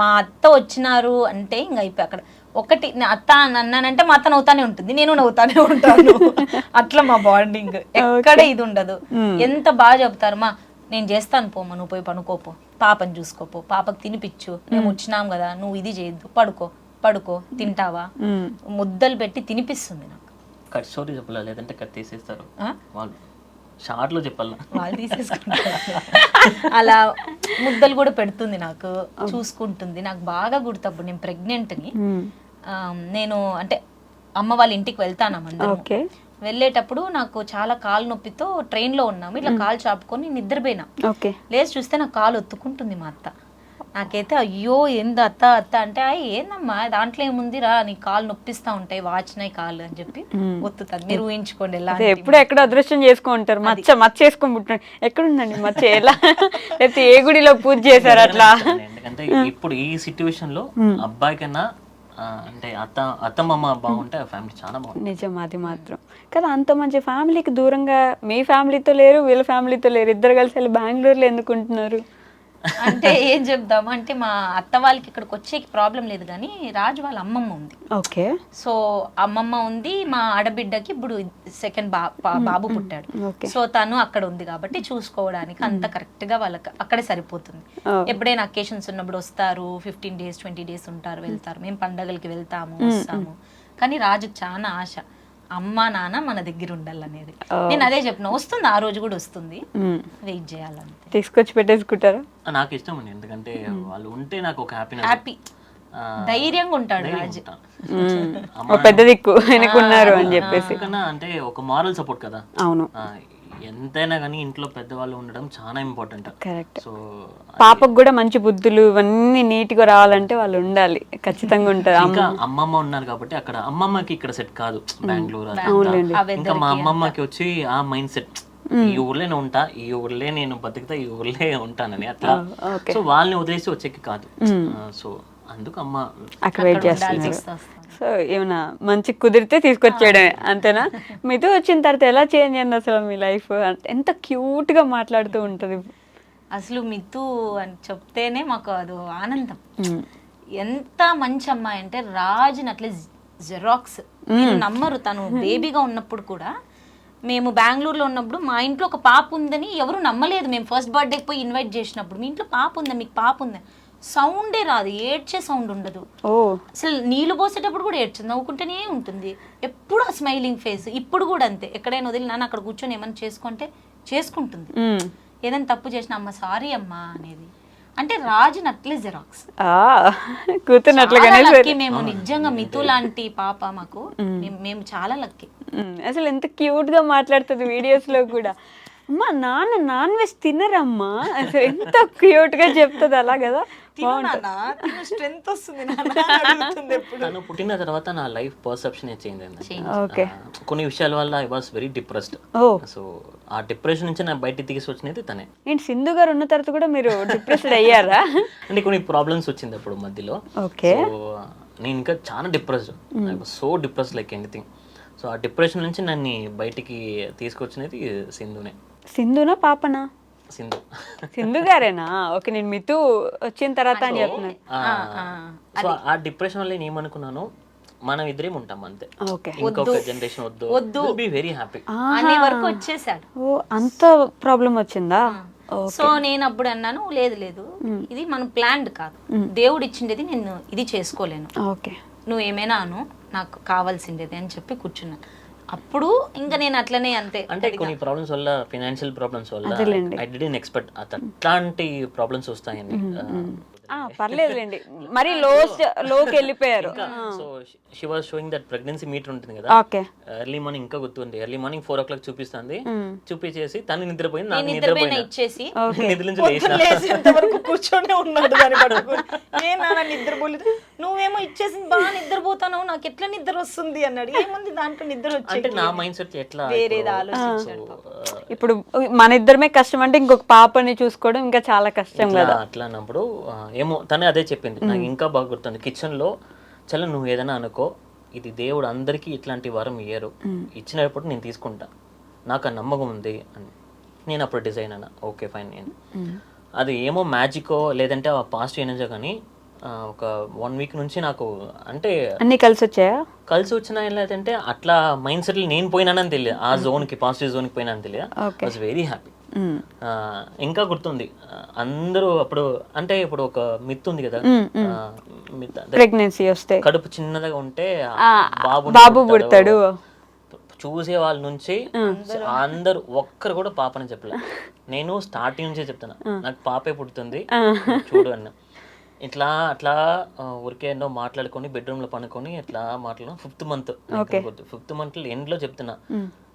మా అత్త వచ్చినారు అంటే ఇంకా అయిపోయి అక్కడ ఒకటి అత్త అన్నానంటే మా అత్త నవ్వుతానే ఉంటుంది, నేను నవ్వుతానే ఉంటాను. అట్లా మా బాండింగ్ ఎక్కడ ఇది ఉండదు. ఎంత బాగా చెప్తారు, మా నేను చేస్తాను పోమ్మా, నువ్వు పోయి పనుకోపో, పాపని చూసుకోపో, పాపకు తినిపించు, మేము వచ్చినాం కదా, నువ్వు ఇది చేయొద్దు, పడుకో తింటావా, ముద్దలు పెట్టి తినిపిస్తుంది నాకు. కట్ స్టోరీ చెప్పాలా లేదంటే కట్ తీసేస్తారు వాళ్ళు, షార్ట్ లో చెప్పాలా వాళ్ళు తీసేసుకుంటారు. అలా ముద్దలు కూడా పెడుతుంది నాకు, చూసుకుంటుంది. నాకు బాగా గుర్తు అప్పుడు నేను ప్రెగ్నెంట్ని. నేను అంటే అమ్మ వాళ్ళ ఇంటికి వెళ్తాను. వెళ్ళేటప్పుడు నాకు చాలా కాలు నొప్పితో ట్రైన్లో ఉన్నాము. ఇట్లా కాలు చాపుకొని నిద్రపోయినా. లేచి చూస్తే నాకు కాలు ఒత్తుకుంటుంది మా అత్త. నాకైతే అయ్యో ఏంది అత్త అంటే ఏందమ్మా దాంట్లో ఏముంది రా, నీ కాలు నొప్పిస్తా ఉంటాయి, వాచినాయి కాళ్ళు అని చెప్పి ఒత్తుతాను. మీరు ఊహించుకోండి ఎలా. ఎప్పుడు ఎక్కడ అదృష్టం చేసుకుంటారు, మచ్చ వేసుకొని పుట్టిన ఎక్కడుందండి మచ్చ, ఎలా లేకపోతే ఏ గుడిలో పూజ చేశారు అట్లా. ఎందుకంటే ఇప్పుడు ఈ సిచ్యువేషన్ లో అబ్బాయి కన్నా అంటే అత్తమ్మ బాగుంటే ఫ్యామిలీ చాలా బాగుంది. నిజం, అది మాత్రం కదా. అంత మంచి ఫ్యామిలీకి దూరంగా మీ ఫ్యామిలీతో లేరు, వీళ్ళ ఫ్యామిలీతో లేరు, ఇద్దరు కలిసి వెళ్ళి బెంగళూరులో ఎందుకు ఉంటున్నారు? అంటే ఏం చెప్దాము అంటే మా అత్త వాళ్ళకి ఇక్కడికి వచ్చే ప్రాబ్లం లేదు, కానీ రాజు వాళ్ళ అమ్మమ్మ ఉంది. ఓకే. సో అమ్మమ్మ ఉంది, మా ఆడబిడ్డకి ఇప్పుడు సెకండ్ బాబు పుట్టాడు. సో తను అక్కడ ఉంది కాబట్టి చూసుకోవడానికి అంత కరెక్ట్ గా వాళ్ళకి అక్కడే సరిపోతుంది. ఎప్పుడైనా అకేషన్స్ ఉన్నప్పుడు వస్తారు, 15 days 20 days ఉంటారు, వెళ్తారు. మేము పండగలకి వెళ్తాము వస్తాము. కానీ రాజుకి చాలా ఆశ, అమ్మ నాన్న మన దగ్గర ఉండాలనేది. నేను అదే చెప్పిన, వస్తుంది ఆ రోజు కూడా వస్తుంది, వెయిట్ చేయాలంతే. తీసుకొచ్చి పెట్టేసుకుంటారా? నాకు ఇష్టం అండి, ఎందుకంటే వాళ్ళు ఉంటే నాకు ఒక హ్యాపీ ధైర్యంగా ఉంటాడు రాజు. ఒక పెద్ద దిక్కు వెనుకున్నారు అని చెప్పేసి. కన్నా అంటే ఒక మారల్ సపోర్ట్ కదా. అవును, ఎంతైనా కానీ ఇంట్లో పెద్దవాళ్ళు ఉండడం చాలా ఇంపార్టెంట్. కరెక్ట్. సో పాపకు కూడా మంచి బుద్ధులు ఇవన్నీ నీట్ గా రావాలంటే వాళ్ళు ఉండాలి, ఖచ్చితంగా ఉంటారు. ఇంకా అమ్మమ్మ ఉన్నారు కాబట్టి అక్కడ అమ్మమ్మకి ఇక్కడ సెట్ కాదు బెంగళూరు ఇంకా మా అమ్మమ్మకి వచ్చి ఆ మైండ్ సెట్, ఈ ఊర్లోనే ఉంటా, ఈ ఊర్లే నేను బతుకుతా, ఈ ఊర్లే ఉంటానని అట్లా. సో వాళ్ళని వదిలేసి వచ్చేకి కాదు. సో అందుకు అమ్మ అక్కడ వెయిట్ చేస్తున్నారు. సో ఏమన్నా మంచి కుదిరితే తీసుకొచ్చేయడమే, అంతేనా? మీతో వచ్చిన తర్వాత ఎలా చేంజ్ అయింది అసలు మీ లైఫ్? ఎంత క్యూట్ గా మాట్లాడుతూ ఉంటది అసలు. మితు అని చెప్తేనే మాకు అది ఆనందం. ఎంత మంచి అమ్మాయి అంటే రాజుని అట్లే జెరాక్స్. మీరు నమ్మరు, తను బేబీగా ఉన్నప్పుడు కూడా, మేము బెంగళూరులో ఉన్నప్పుడు మా ఇంట్లో ఒక పాప ఉందని ఎవరు నమ్మలేదు. మేము ఫస్ట్ బర్త్డేకి పోయి ఇన్వైట్ చేసినప్పుడు, మీ ఇంట్లో పాప ఉందా, మీకు పాప ఉందా, సౌండే రాదు, ఏడ్చే సౌండ్ ఉండదు. అసలు నీళ్ళు పోసేటప్పుడు కూడా ఏడ్చదు, నవ్వుకుంటేనే ఉంటుంది, ఎప్పుడు ఆ స్మైలింగ్ ఫేస్. ఇప్పుడు కూడా అంతే, ఎక్కడైనా వదిలి నాన్న అక్కడ కూర్చొని ఏమైనా చేసుకుంటే చేసుకుంటుంది. ఏదైనా తప్పు చేసిన అమ్మ సారీ అమ్మా అనేది. అంటే రాజుని అట్లే జెరాక్స్. కూతున్నట్లుగానే మేము నిజంగా మితు లాంటి పాప మాకు, మేము చాలా లక్కీ. అసలు ఎంత క్యూట్ గా మాట్లాడుతుంది వీడియోస్ లో కూడా. అమ్మా నాన్న నాన్ వెజ్ తినరమ్మా, అసలు ఎంత క్యూట్ గా చెప్తుంది అలా కదా. స్ట్రెంత్ వస్తుంది. తను పుట్టిన తర్వాత నా లైఫ్ పర్సెప్షన్ చేంజ్ అయింది. ఓకే, కొన్ని విషయాల వల్ల I was very depressed. So ఆ డిప్రెషన్ నుంచి నా బయటికి తీసుకొచ్చినది తనే. ఏంటి, సింధు గారు ఉన్న తర్వాత కూడా మీరు డిప్రెస్డ్ అయ్యారా? అంటే కొన్ని ప్రాబ్లమ్స్ వచ్చింది అప్పుడు మధ్యలో. ఓకే, నేను ఇంకా చాలా depressed, I was so depressed like anything. So ఆ డిప్రెషన్ నుంచి నన్ను బయటికి తీసుకొచ్చినది సింధునే. సింధునా పాపనా? సింధు. సింధు గారేనా? ఓకే, నేను మితు వచ్చిన తర్వాత అని చెప్తున్నాను. సో ఆ డిప్రెషన్ వల్ల నేను ఏమనుకున్నాను, మనం ఇద్దరేం ఉంటాం అంతే, ఓకే, ఇంకొక జనరేషన్ వద్దు, బి వెరీ హ్యాపీ అనే వరకు వచ్చేసాడు. ఓ అంత ప్రాబ్లం వచ్చిందా? సో నేను అప్పుడు అన్నాను, లేదు లేదు, ఇది మనం ప్లాన్డ్ కాదు, దేవుడు ఇచ్చిండేది, నేను ఇది చేసుకోలేను, ఓకే, నువ్వు ఏమైనా అను, నాకు కావాల్సిండేది అని చెప్పి కూర్చున్నాను. అప్పుడు ఇంకా నేను అట్లనే అంతే. అంటే కొన్ని ప్రాబ్లమ్స్ వల్ల, ఫైనాన్షియల్ ప్రాబ్లమ్స్ వల్ల ఐ డిడ్ంట్ ఎక్స్పెక్ట్ అట్లాంటి ప్రాబ్లమ్స్ వస్తాయని. పర్లేదులేండి, మరి లోకి వెళ్ళిపోయారు. So she was showing that pregnancy meter ఉంటుంది కదా. ఓకే, ఎర్లీ మార్నింగ్ ఇంకా గుర్తుంది, ఎర్లీ మార్నింగ్ 4 o'clock చూపిస్తుంది. చూపించేసి తను నిద్రపోయింది, నేను నాకు నిద్రపోయినా ఇచ్చేసి నిద్ర నుంచి లేచేంత వరకు కూర్చొనే ఉన్నాడు దాన్ని పట్టుకొని. ఏ నాన్న నిద్రపోలేదు, నువ్వేమో ఇచ్చేసింది బాగా నిద్రపోతాను, నాకు ఎట్లా నిద్ర వస్తుంది అన్నాడు. ఏముంది దాంట్లో నిద్ర వచ్చి, అంటే నా మైండ్ సెట్ ఎట్లా వేరేది ఆలోచించాడు. ఇప్పుడు మన ఇద్దరమే కష్టం అంటే ఇంకొక పాపని చూసుకోవడం ఇంకా చాలా కష్టం కదా. అట్లా అన్నప్పుడు ఏమో తనే అదే చెప్పింది, నాకు ఇంకా బాగా గుర్తుంది. కిచెన్ లో, చలో నువ్వు ఏదైనా అనుకో, ఇది దేవుడు అందరికీ ఇట్లాంటి వరం ఇయ్యరు, ఇచ్చినప్పుడు నేను తీసుకుంటా, నాకు ఆ నమ్మకం ఉంది అని. నేను అప్పుడు డిజైన్ అన్నా, ఓకే ఫైన్. నేను అది ఏమో మ్యాజికో లేదంటే ఆ పాజిటివ్ ఎనర్జీ, కానీ ఒక 1 week నుంచి నాకు అంటే అన్ని కలిసి వచ్చాయా? కలిసి వచ్చినా లేదంటే అట్లా మైండ్ సెట్ నేను పోయినానని తెలియదు, ఆ జోన్కి, పాజిటివ్ జోన్కి పోయినానని తెలియదు. I was very happy. ఇంకా గుర్తుంది అందరూ అప్పుడు, అంటే ఇప్పుడు ఒక మిత్ ఉంది కదా, ప్రెగ్నెన్సీ వస్తే కడుపు చిన్నదిగా ఉంటే బాబు పుడతాడు. చూసే వాళ్ళ నుంచి అందరూ ఒక్కరు కూడా పాపని చెప్పలే. నేను స్టార్టింగ్ నుంచే చెప్తాను, నాకు పాపే పుడుతుంది చూడు అన్న. ఇట్లా అట్లా ఊరికే ఎన్నో మాట్లాడుకొని బెడ్రూమ్ లో పనుకొని ఇట్లా మాట్లాడు. 5th month, 5th month end లో చెప్తున్నా,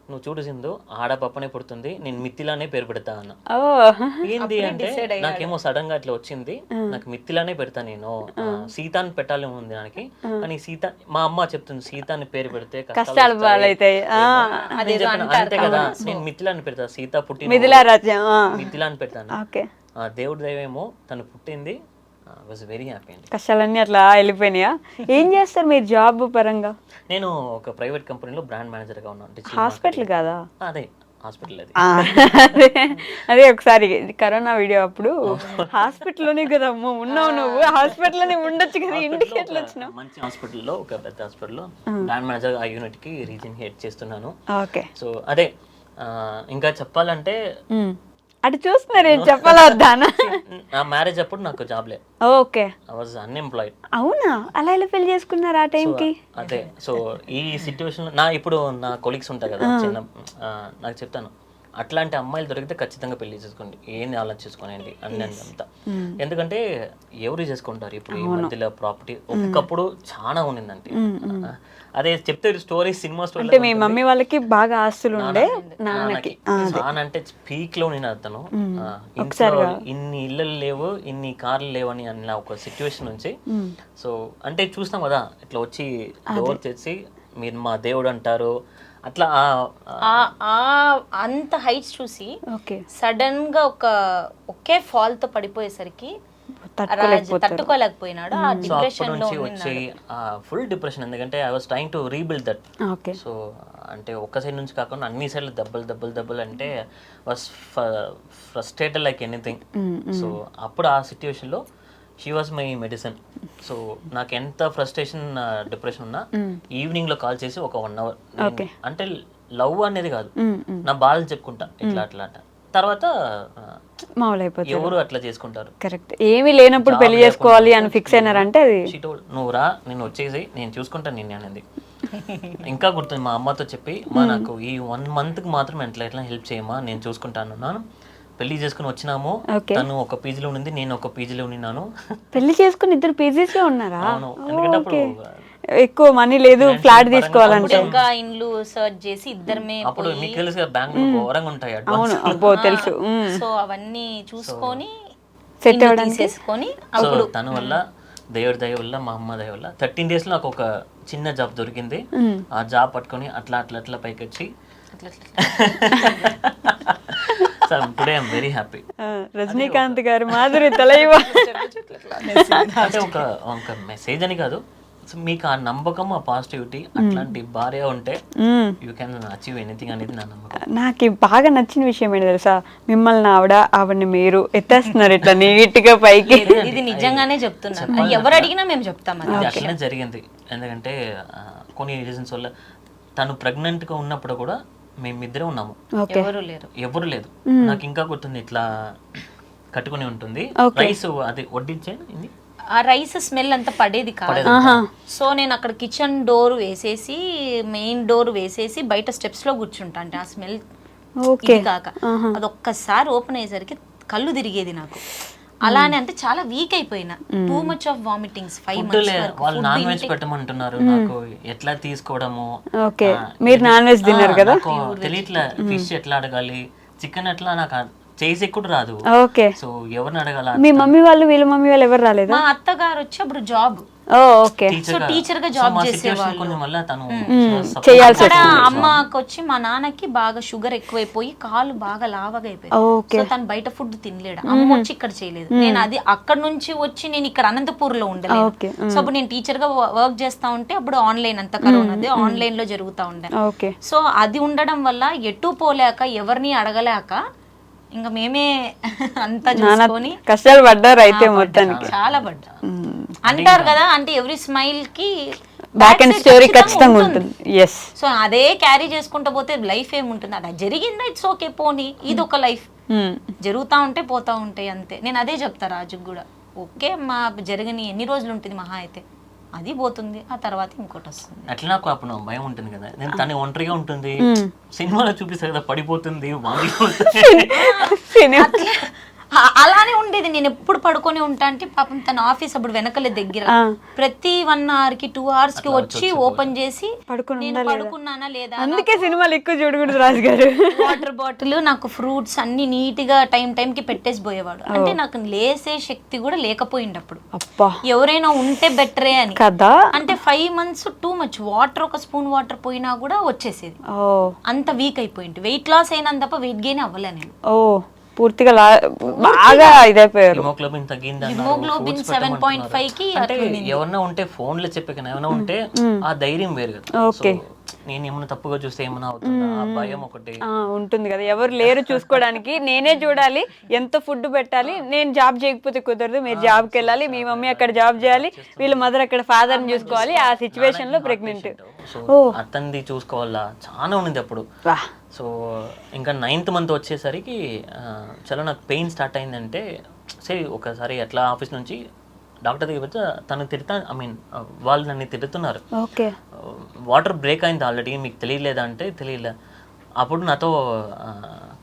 నువ్వు చూడు సింధు, ఆడ పాపనే పుడుతుంది, నేను మిత్తిలానే పేరు పెడతా అన్న. ఏంది అంటే నాకేమో సడన్ గా అట్లా వచ్చింది, నాకు మిత్తిలానే పెడతా, నేను సీతాని పెట్టాలి ఉంది దానికి, కానీ సీత మా అమ్మ చెప్తుంది సీతాని పేరు పెడితే కష్టాలు పాలైతాయి అంతే కదా, నేను మిథిలాని పెడతా, సీత పుట్టి మిథిలాని పెడతాను. దేవుడి దైవేమో తను పుట్టింది. వెరీ హ్యాపీ అండి. కష్టాలన్నీ అట్లా వెళ్ళిపోయినాయా? ఏం చేస్తారు మీరు జాబ్ పరంగా? నేను ఒక ప్రైవేట్ కంపెనీలో బ్రాండ్ మేనేజర్ గా ఉన్నాను. హాస్పిటల్ కాదా? అదే హాస్పిటల్. అదే ఒకసారి కరోనా వీడియో అప్పుడు హాస్పిటల్లోనే కదా ఉన్నావు నువ్వు, హాస్పిటల్లోనే ఉండొచ్చు కదా, ఇంటికి ఎట్లా వచ్చినావు? మంచి హాస్పిటల్లో, ఒక పెద్ద హాస్పిటల్లో బ్రాండ్ మేనేజర్ ఆ యూనిట్ కి రీజన్ హెడ్ చేస్తున్నాను. ఓకే. సో అదే ఇంకా చెప్పాలంటే అటు చూస్తున్నారు ఏం చెప్పాలా వద్దానా? నా మ్యారేజ్ అప్పుడు నాకు జాబ్ లేదు, ఓకే. I was unemployed. అవునా, అలా ఎలా పెళ్లి చేసుకున్నారు ఆ టైంకి? అదే సో ఈ సిచ్యువేషన్ నా ఇప్పుడు నా కొలీగ్స్ ఉంటాయి కదా చిన్న నాకు చెప్తాను, అట్లాంటి అమ్మాయిలు దొరికితే ఖచ్చితంగా పెళ్లి చేసుకోండి, ఏంది ఆలోచించుకోనండి అన్ని అంతా. ఎందుకంటే ఎవరు చేసుకుంటారు ఇప్పుడు ఈ మధ్యలో ప్రాపర్టీ, ఒకప్పుడు చాలా ఉన్నిందంటే అదే చెప్తే స్టోరీ సినిమా స్టోరీ. అంటే మీ మమ్మీ వాళ్ళకి బాగా ఆస్తులు ఉండే, నాన్నకి చాలా అంటే పీక్ లో నేను అతను ఇంట్లో ఇన్ని ఇళ్ళు లేవు, ఇన్ని కార్లు లేవు అని అన్న ఒక సిచ్యువేషన్ నుంచి. సో అంటే చూస్తాం కదా ఇట్లా వచ్చి డోర్ తెచ్చి మీరు మా దేవుడు అంటారు అట్లా అంత హైట్స్ చూసి ఓకే సడన్ గా ఒకే ఫాల్ తో పడిపోయేసరికి తట్టుకోలేకపోయినాడు. ఆ సో అప్పటి డిప్రెషన్ లో నుంచి వచ్చి ఫుల్ డిప్రెషన్. ఎందుకంటే I was trying to rebuild that. Okay. So అంటే ఒక్క సైడ్ నుంచి కాకుండా అన్ని సైడ్లు దెబ్బలు అంటే was frustrated like anything. So అప్పుడు ఆ సిచ్యువేషన్లో she was my medicine. So నాకు ఎంత ఫ్రస్ట్రేషన్ డిప్రెషన్ ఉన్నా ఈవినింగ్ లో కాల్ చేసి ఒక 1 hour అంటే లవ్ అనేది కాదు, నా బాధలు చెప్పుకుంటా ఇట్లా అట్లా అట్లా. తర్వాత మామూలైపోతుంది, ఎవరు అట్లా చేసుకుంటారు. కరెక్ట్. ఏమీ లేనప్పుడు పెళ్లి చేసుకోవాలి అని ఫిక్స్ అయినారంటే అది నువ్వు రా, నేను వచ్చేసి నేను చూసుకుంటాను నిన్ను అనేది. ఇంకా గుర్తుంది మా అమ్మతో చెప్పి, మా నాకు ఈ 1 month కి మాత్రం ఎట్లా హెల్ప్ చేయమా, నేను చూసుకుంటాను. పెళ్లి చేసుకుని వచ్చినాము, తను ఒక పీజీలో ఉంది, నేను ఒక పీజీలో ఉన్నాను. పెళ్లి చేసుకుని ఇద్దరు పీజీస్ లో ఉన్నారా? అవును, ఎందుకంటే అప్పుడు ఎక్కువ మనీ లేదు ఫ్లాట్ తీసుకోవాలంటే. ఇంకా ఇండ్లు సర్చ్ చేసి ఇద్దరమే, అప్పుడు మీకు తెలుసు కదా బెంగళూరు ఘోరంగా ఉంటాయి అవును అబ్బో తెలుసు. సో అవన్నీ చూసుకొని సెట్ అవ్వడానికి తీసేసుకొని సో తన వల్ల దేవుడి దయ వల్ల మా అమ్మ దయ వల్ల 13 days లో నాకు ఒక చిన్న జాబ్ దొరికింది. ఆ జాబ్ పట్టుకొని అట్లా అట్లా అట్లా పైకి వచ్చి today I'm very happy. Rajinikanth గారు మాధురి తలైవా అంటే ఒక మెసేజ్ అని కాదు, మీకు ఆ నమ్మకం ఆ పాజిటివిటీ అట్లాంటి భార్య ఉంటే యూ కెన్ అచీవ్ ఎనీథింగ్ అనేది నా నమ్మకం. నాకు బాగా నచ్చిన విషయం ఏంటి తెలుసా, మిమ్మల్ని ఆవిడని మీరు ఎత్తేస్తున్నారు ఇట్లా నీట్ గా పైకి. ఇది నిజంగానే చెప్తున్నా, ఎవరు అడిగినా మేము చెప్తాం అది అట్లనే జరిగింది. ఎందుకంటే కొన్ని రీజన్స్ వల్ల తను ప్రెగ్నెంట్ గా ఉన్నప్పుడు కూడా మేమిద్దరే ఉన్నాము, ఎవరు లేదు. నాకు ఇంకా గుర్తుంది, ఇట్లా కట్టుకుని ఉంటుంది రైస్ అది వడ్డించేది, ఆ రైస్ స్మెల్ అంతా పడేది కాదు. సో నేను అక్కడ కిచెన్ డోర్ వేసేసి మెయిన్ డోర్ వేసేసి బయట స్టెప్స్ లో కూర్చుంటా. అంటే ఆ స్మెల్ కాక అది ఒక్కసారి ఓపెన్ అయ్యేసరికి కళ్ళు తిరిగేది నాకు. అలానే అంటే చాలా వీక్ అయిపోయినా, too much of vomitings 5 months వరకు. వాళ్ళు నాన్ వెజ్ పెట్టమంటున్నారు, నాకు ఎట్లా తీసుకోవడము. ఓకే, మీరు నాన్ వెజ్ తిన్నారు కదా, తెలియట్లా ఫిష్ ఎట్లా అడగాలి, చికెన్ ఎట్లా నాకు చేసి కూడా రాదు. ఓకే. సో ఎవరిని అడగాల, మీ మమ్మీ వాళ్ళు వీళ్ళ మమ్మీ వాళ్ళు ఎవరు రాలేదా? మా అత్తగారు వచ్చి అప్పుడు జాబ్ ఓకే టీచర్ గా జాబ్ చేసేవాళ్ళు. చేయాల్సి అక్కడ అమ్మకి వచ్చి మా నాన్నకి బాగా షుగర్ ఎక్కువైపోయి కాలు బాగా లావగా అయిపోయింది. సో తను బయట ఫుడ్ తినలేడు, అమ్మ వచ్చి ఇక్కడ చేయలేదు. నేను అది అక్కడ నుంచి వచ్చి నేను ఇక్కడ అనంతపూర్ లో ఉండలేదు. సో అప్పుడు నేను టీచర్ గా వర్క్ చేస్తా ఉంటే అప్పుడు ఆన్లైన్ అంతా కరోనాది ఆన్లైన్ లో జరుగుతా ఉండే. సో అది ఉండడం వల్ల ఎటు పోలేక ఎవరిని అడగలేక ఇంకా మేమే అంతా చూసుకొని కష్టాలు పడ్డారు అయితే మొత్తానికి. చాలా పడ్డా. అంటారు కదా, అంటే ఎవ్రీ స్మైల్ కి బ్యాక్ అండ్ స్టోరీ ఖచ్చితంగా ఉంటుంది. ఎస్. సో అదే క్యారీ చేసుకుంటూ పోతే లైఫ్ ఏముంటుంది, అది జరిగిందా ఇట్స్ ఓకే పోనీ, ఇది ఒక లైఫ్ జరుగుతా ఉంటే పోతా ఉంటాయి అంతే. నేను అదే చెప్తా రాజుకు కూడా, ఓకే మా జరగని ఎన్ని రోజులు ఉంటుంది మహా అయితే, అది పోతుంది, ఆ తర్వాత ఇంకోటి వస్తుంది. అట్లా నాకు అప్పుడు భయం ఉంటుంది కదా, నేను తను ఒంటరిగా ఉంటుంది, సినిమాలో చూపిస్తారు కదా పడిపోతుంది అలానే ఉండేది. నేను ఎప్పుడు పడుకొని ఉంటా అంటే పాపం తన ఆఫీస్ అప్పుడు వెనకలే దగ్గర, ప్రతి 1 hour కి 2 hours కి వచ్చి ఓపెన్ చేసి నేను పడుకున్నానా లేదా, అందుకే సినిమాలు ఎక్కువ చూడకూడదు రాజు గారు. వాటర్ బాటిల్ నాకు ఫ్రూట్స్ అన్ని నీట్ గా టైం కి పెట్టేసి పోయేవాడు. అంటే నాకు లేసే శక్తి కూడా లేకపోయింది అప్పుడు. ఎవరైనా ఉంటే బెటరే అని కదా. అంటే 5 months టూ మచ్ వాటర్, ఒక స్పూన్ వాటర్ పోయినా కూడా వచ్చేసేది, అంత వీక్ అయిపోయింది. వెయిట్ లాస్ అయినా తప్ప వెయిట్ గెయిన్ అవ్వలే నేను. పూర్తిగా బాగా ఇదైపోయారు. హిమోగ్లోబిన్ తగ్గింది, హిమోగ్లోబిన్ 7.5 కి. అంటే ఎవరన్నా ఉంటే ఫోన్ లో చెప్పే కన్నా ఏమన్నా ఉంటే ఆ ధైర్యం వేరు కదా. నేను ఏమైనా తప్పుగా చూస్తే ఏమైనా అవుతుందా ఆ భయం ఒకటి. ఉంటుంది కదా, ఎవరు లేరు చూసుకోవడానికి, నేనే చూడాలి, ఎంత ఫుడ్ పెట్టాలి, నేను జాబ్ చేయకపోతే కుదరదు, మీరు జాబ్కి వెళ్ళాలి, మీ మమ్మీ అక్కడ జాబ్ చేయాలి, వీళ్ళ మదర్ అక్కడ ఫాదర్ని చూసుకోవాలి, ఆ సిచ్యువేషన్ లో ప్రెగ్నెంట్. సో అతనిది చూసుకోవాలా చాలా ఉండింది అప్పుడు. సో ఇంకా 9th month వచ్చేసరికి చాలా నాకు పెయిన్ స్టార్ట్ అయిందంటే సరే ఒకసారి అట్లా ఆఫీస్ నుంచి డాక్టర్ దగ్గర వచ్చి తను వాళ్ళు నన్ను తిడుతున్నారు. ఓకే, వాటర్ బ్రేక్ అయింది ఆల్రెడీ, మీకు తెలియలేదా అంటే తెలియలే. అప్పుడు నాతో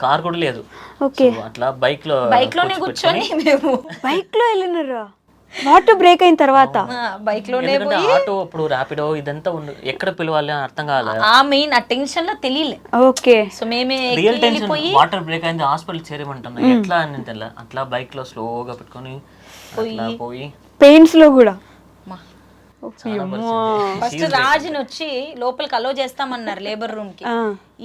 కార్ కూడా లేదు. ఓకే, అట్లా బైక్లోనే కూర్చొని మేము బైక్ లో వెళ్ళినారా వాటర్ బ్రేక్ అయిన తర్వాత? బైక్ లోనే ఆటో అప్పుడు ర్యాపిడో ఇదంతా ఎక్కడ పిలవాలి అని అర్థం కావాలి. ఆ మెయిన్ ఆ టెన్షన్ లో తెలియలే. ఓకే, సో మేమే రియల్ టెన్షన్, వాటర్ బ్రేక్ అయింది హాస్పిటల్ చేరేమంటున్నా, ఎట్లా అని తెలియదు. అట్లా బైక్ లో స్లోగా పెట్టుకొని పోయి పెయిన్స్ లో కూడా ఫస్ట్ రాజుని వచ్చి లోపలికి అలో చేస్తామన్నారు లేబర్ రూమ్ కి.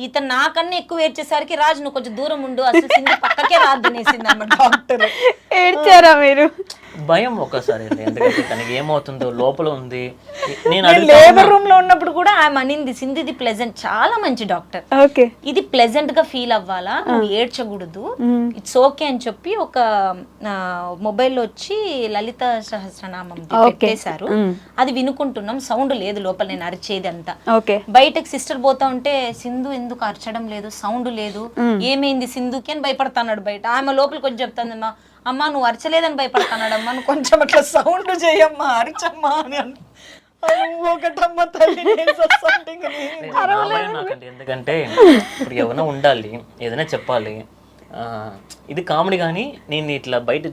ఇతను నాకన్నా ఎక్కువ ఏడ్చేసరికి రాజు నువ్వు కొంచెం దూరం ఉండు, అసలు సింధు పక్కకే రాద్దనేసింది అమ్మ డాక్టర్. ఏడ్చారా మీరు? భయం ఒకసారి, ఎందుకంటే తనకి ఏమవుతుందో లోపల ఉంది. నేను లేబర్ రూమ్ లో ఉన్నప్పుడు కూడా ఆమె అనింది సింధు ఇది ప్లెజెంట్, చాలా మంచి డాక్టర్, ఓకే, ఇది ప్లెజెంట్ గా ఫీల్ అవ్వాలా, నువ్వు ఏడ్చకూడదు, ఇట్స్ ఓకే అని చెప్పి ఒక మొబైల్ లో వచ్చి లలిత సహస్రనామం పెట్టేశారు. అది వినుకుంటున్నాం, సౌండ్ లేదు లోపల, నేను అరిచేది అంతా. ఓకే, బయటకు సిస్టర్ పోతా ఉంటే సింధు ఎందుకు అరచడం లేదు, సౌండ్ లేదు, ఏమైంది సింధుకి అని భయపడతాడు బయట. ఆమె లోపలికి వచ్చి చెప్తాను, అమ్మా నువ్వు అరచలేదని భయపడతాడు, అమ్మా నువ్వు కొంచెం అట్లా సౌండ్ చేయమ్మా అరచమ్మా అని. ఒకటమ్మ తల్లి నాకంటే, ఎందుకంటే ఇప్పుడు ఎవరైనా ఉండాలి, ఏదైనా చెప్పాలి. ఇది కామెడీ కానీ నేను ఇట్లా బయట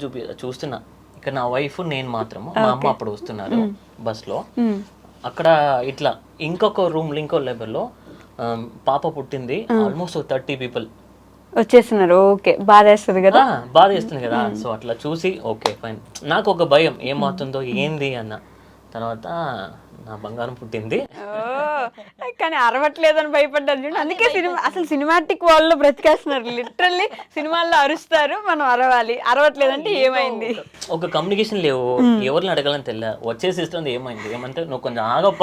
చూస్తున్నా, ఇక్కడ నా వైఫ్ నేను మాత్రము, మా అమ్మ అప్పుడు వస్తున్నారు బస్లో. అక్కడ ఇట్లా ఇంకొక రూమ్ ఇంకో లెవెల్లో పాప పుట్టింది, ఆల్మోస్ట్ 30 people వచ్చేస్తున్నారు. ఓకే, బాధ వేస్తుంది కదా, బాధ వేస్తుంది కదా. సో అట్లా చూసి ఓకే ఫైన్, నాకు ఒక భయం ఏమవుతుందో ఏంది అన్న. తర్వాత నా బంగారం పుట్టింది. కానీ అరవట్లేదని భయపడ్డారు చూడండి. అందుకే అసలు సినిమాటిక్ వాళ్ళు బ్రతికేస్తున్నారు, లిటరల్లీ సినిమాల్లో అరుస్తారు, మనం అరవాలి. అరవట్లేదంటే ఏమైంది, ఒక కమ్యూనికేషన్ లేవు, ఎవరిని అడగాలని తెలియదు. వచ్చేసి ఇస్తుంది ఏమైంది, ఏమంటే నువ్వు కొంచెం ఆగప్ప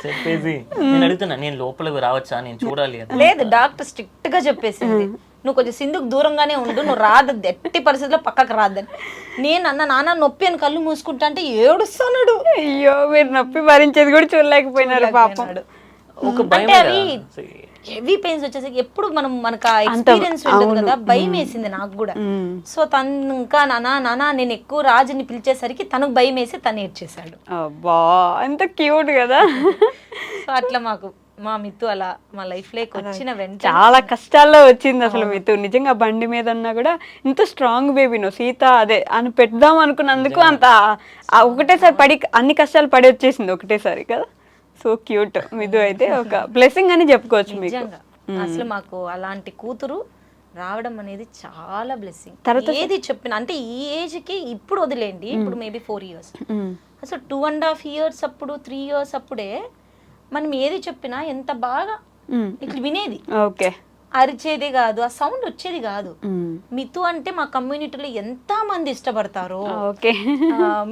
చెప్పేసి నేను అడుగుతున్నా, నేను లోపలికి రావచ్చా, నేను చూడాలి. లేదు, డాక్టర్ స్ట్రిక్ట్ గా చెప్పేసింది, నువ్వు కొంచెం సింధుకు దూరంగానే ఉండు, నువ్వు రాదద్దు, ఎట్టి పరిస్థితుల్లో పక్కకు రాదని. నేను అన్న నాన్న నొప్పి అని కళ్ళు మూసుకుంటా అంటే ఏడుస్తున్నాడు. అయ్యో, మీరు నొప్పి భరించేది కూడా చూడలేకపోయినారు పాపం. ఒక భయం, అవి హెవీ పెయిన్స్ వచ్చేసరికి ఎప్పుడు మనకు ఆ ఎక్స్పీరియన్స్ ఉండదు కదా, భయం వేసింది నాకు కూడా. సో తను ఇంకా నానా నేను ఎక్కువ రాజుని పిలిచేసరికి తనకు భయం వేసి తను ఏడ్చేశాడు. అబ్బా, ఎంత క్యూట్ కదా. సో అట్లా మా మిత్తు అలా మా లైఫ్ లోకి వచ్చిన వెంటనే చాలా కష్టాల్లో వచ్చింది అసలు మిత్తు. నిజంగా బండి మీద ఉన్నా కూడా ఇంత స్ట్రాంగ్ బేబీను సీత అదే అని పెడదాం అనుకున్నందుకు అంత ఒకటేసారి పడి అన్ని కష్టాలు పడి వచ్చేసింది ఒకటేసారి కదా. సో క్యూట్ మిదు అయితే ఒక బ్లెస్సింగ్ అని చెప్పుకోవచ్చు మీకు. అసలు మాకు అలాంటి కూతురు రావడం అనేది చాలా బ్లెస్సింగ్. ఏది చెప్పిన అంటే ఈ ఏజ్ కి ఇప్పుడు వదిలేండి, ఇప్పుడు మేబీ 4 years, అసలు 2.5 years అప్పుడు 3 years అప్పుడే మనం ఏది చెప్పినా ఎంత బాగా ఇట్లా వినేది. ఓకే, అరిచేది కాదు, ఆ సౌండ్ వచ్చేది కాదు. మితు అంటే మా కమ్యూనిటీలో ఎంత మంది ఇష్టపడతారో. ఓకే,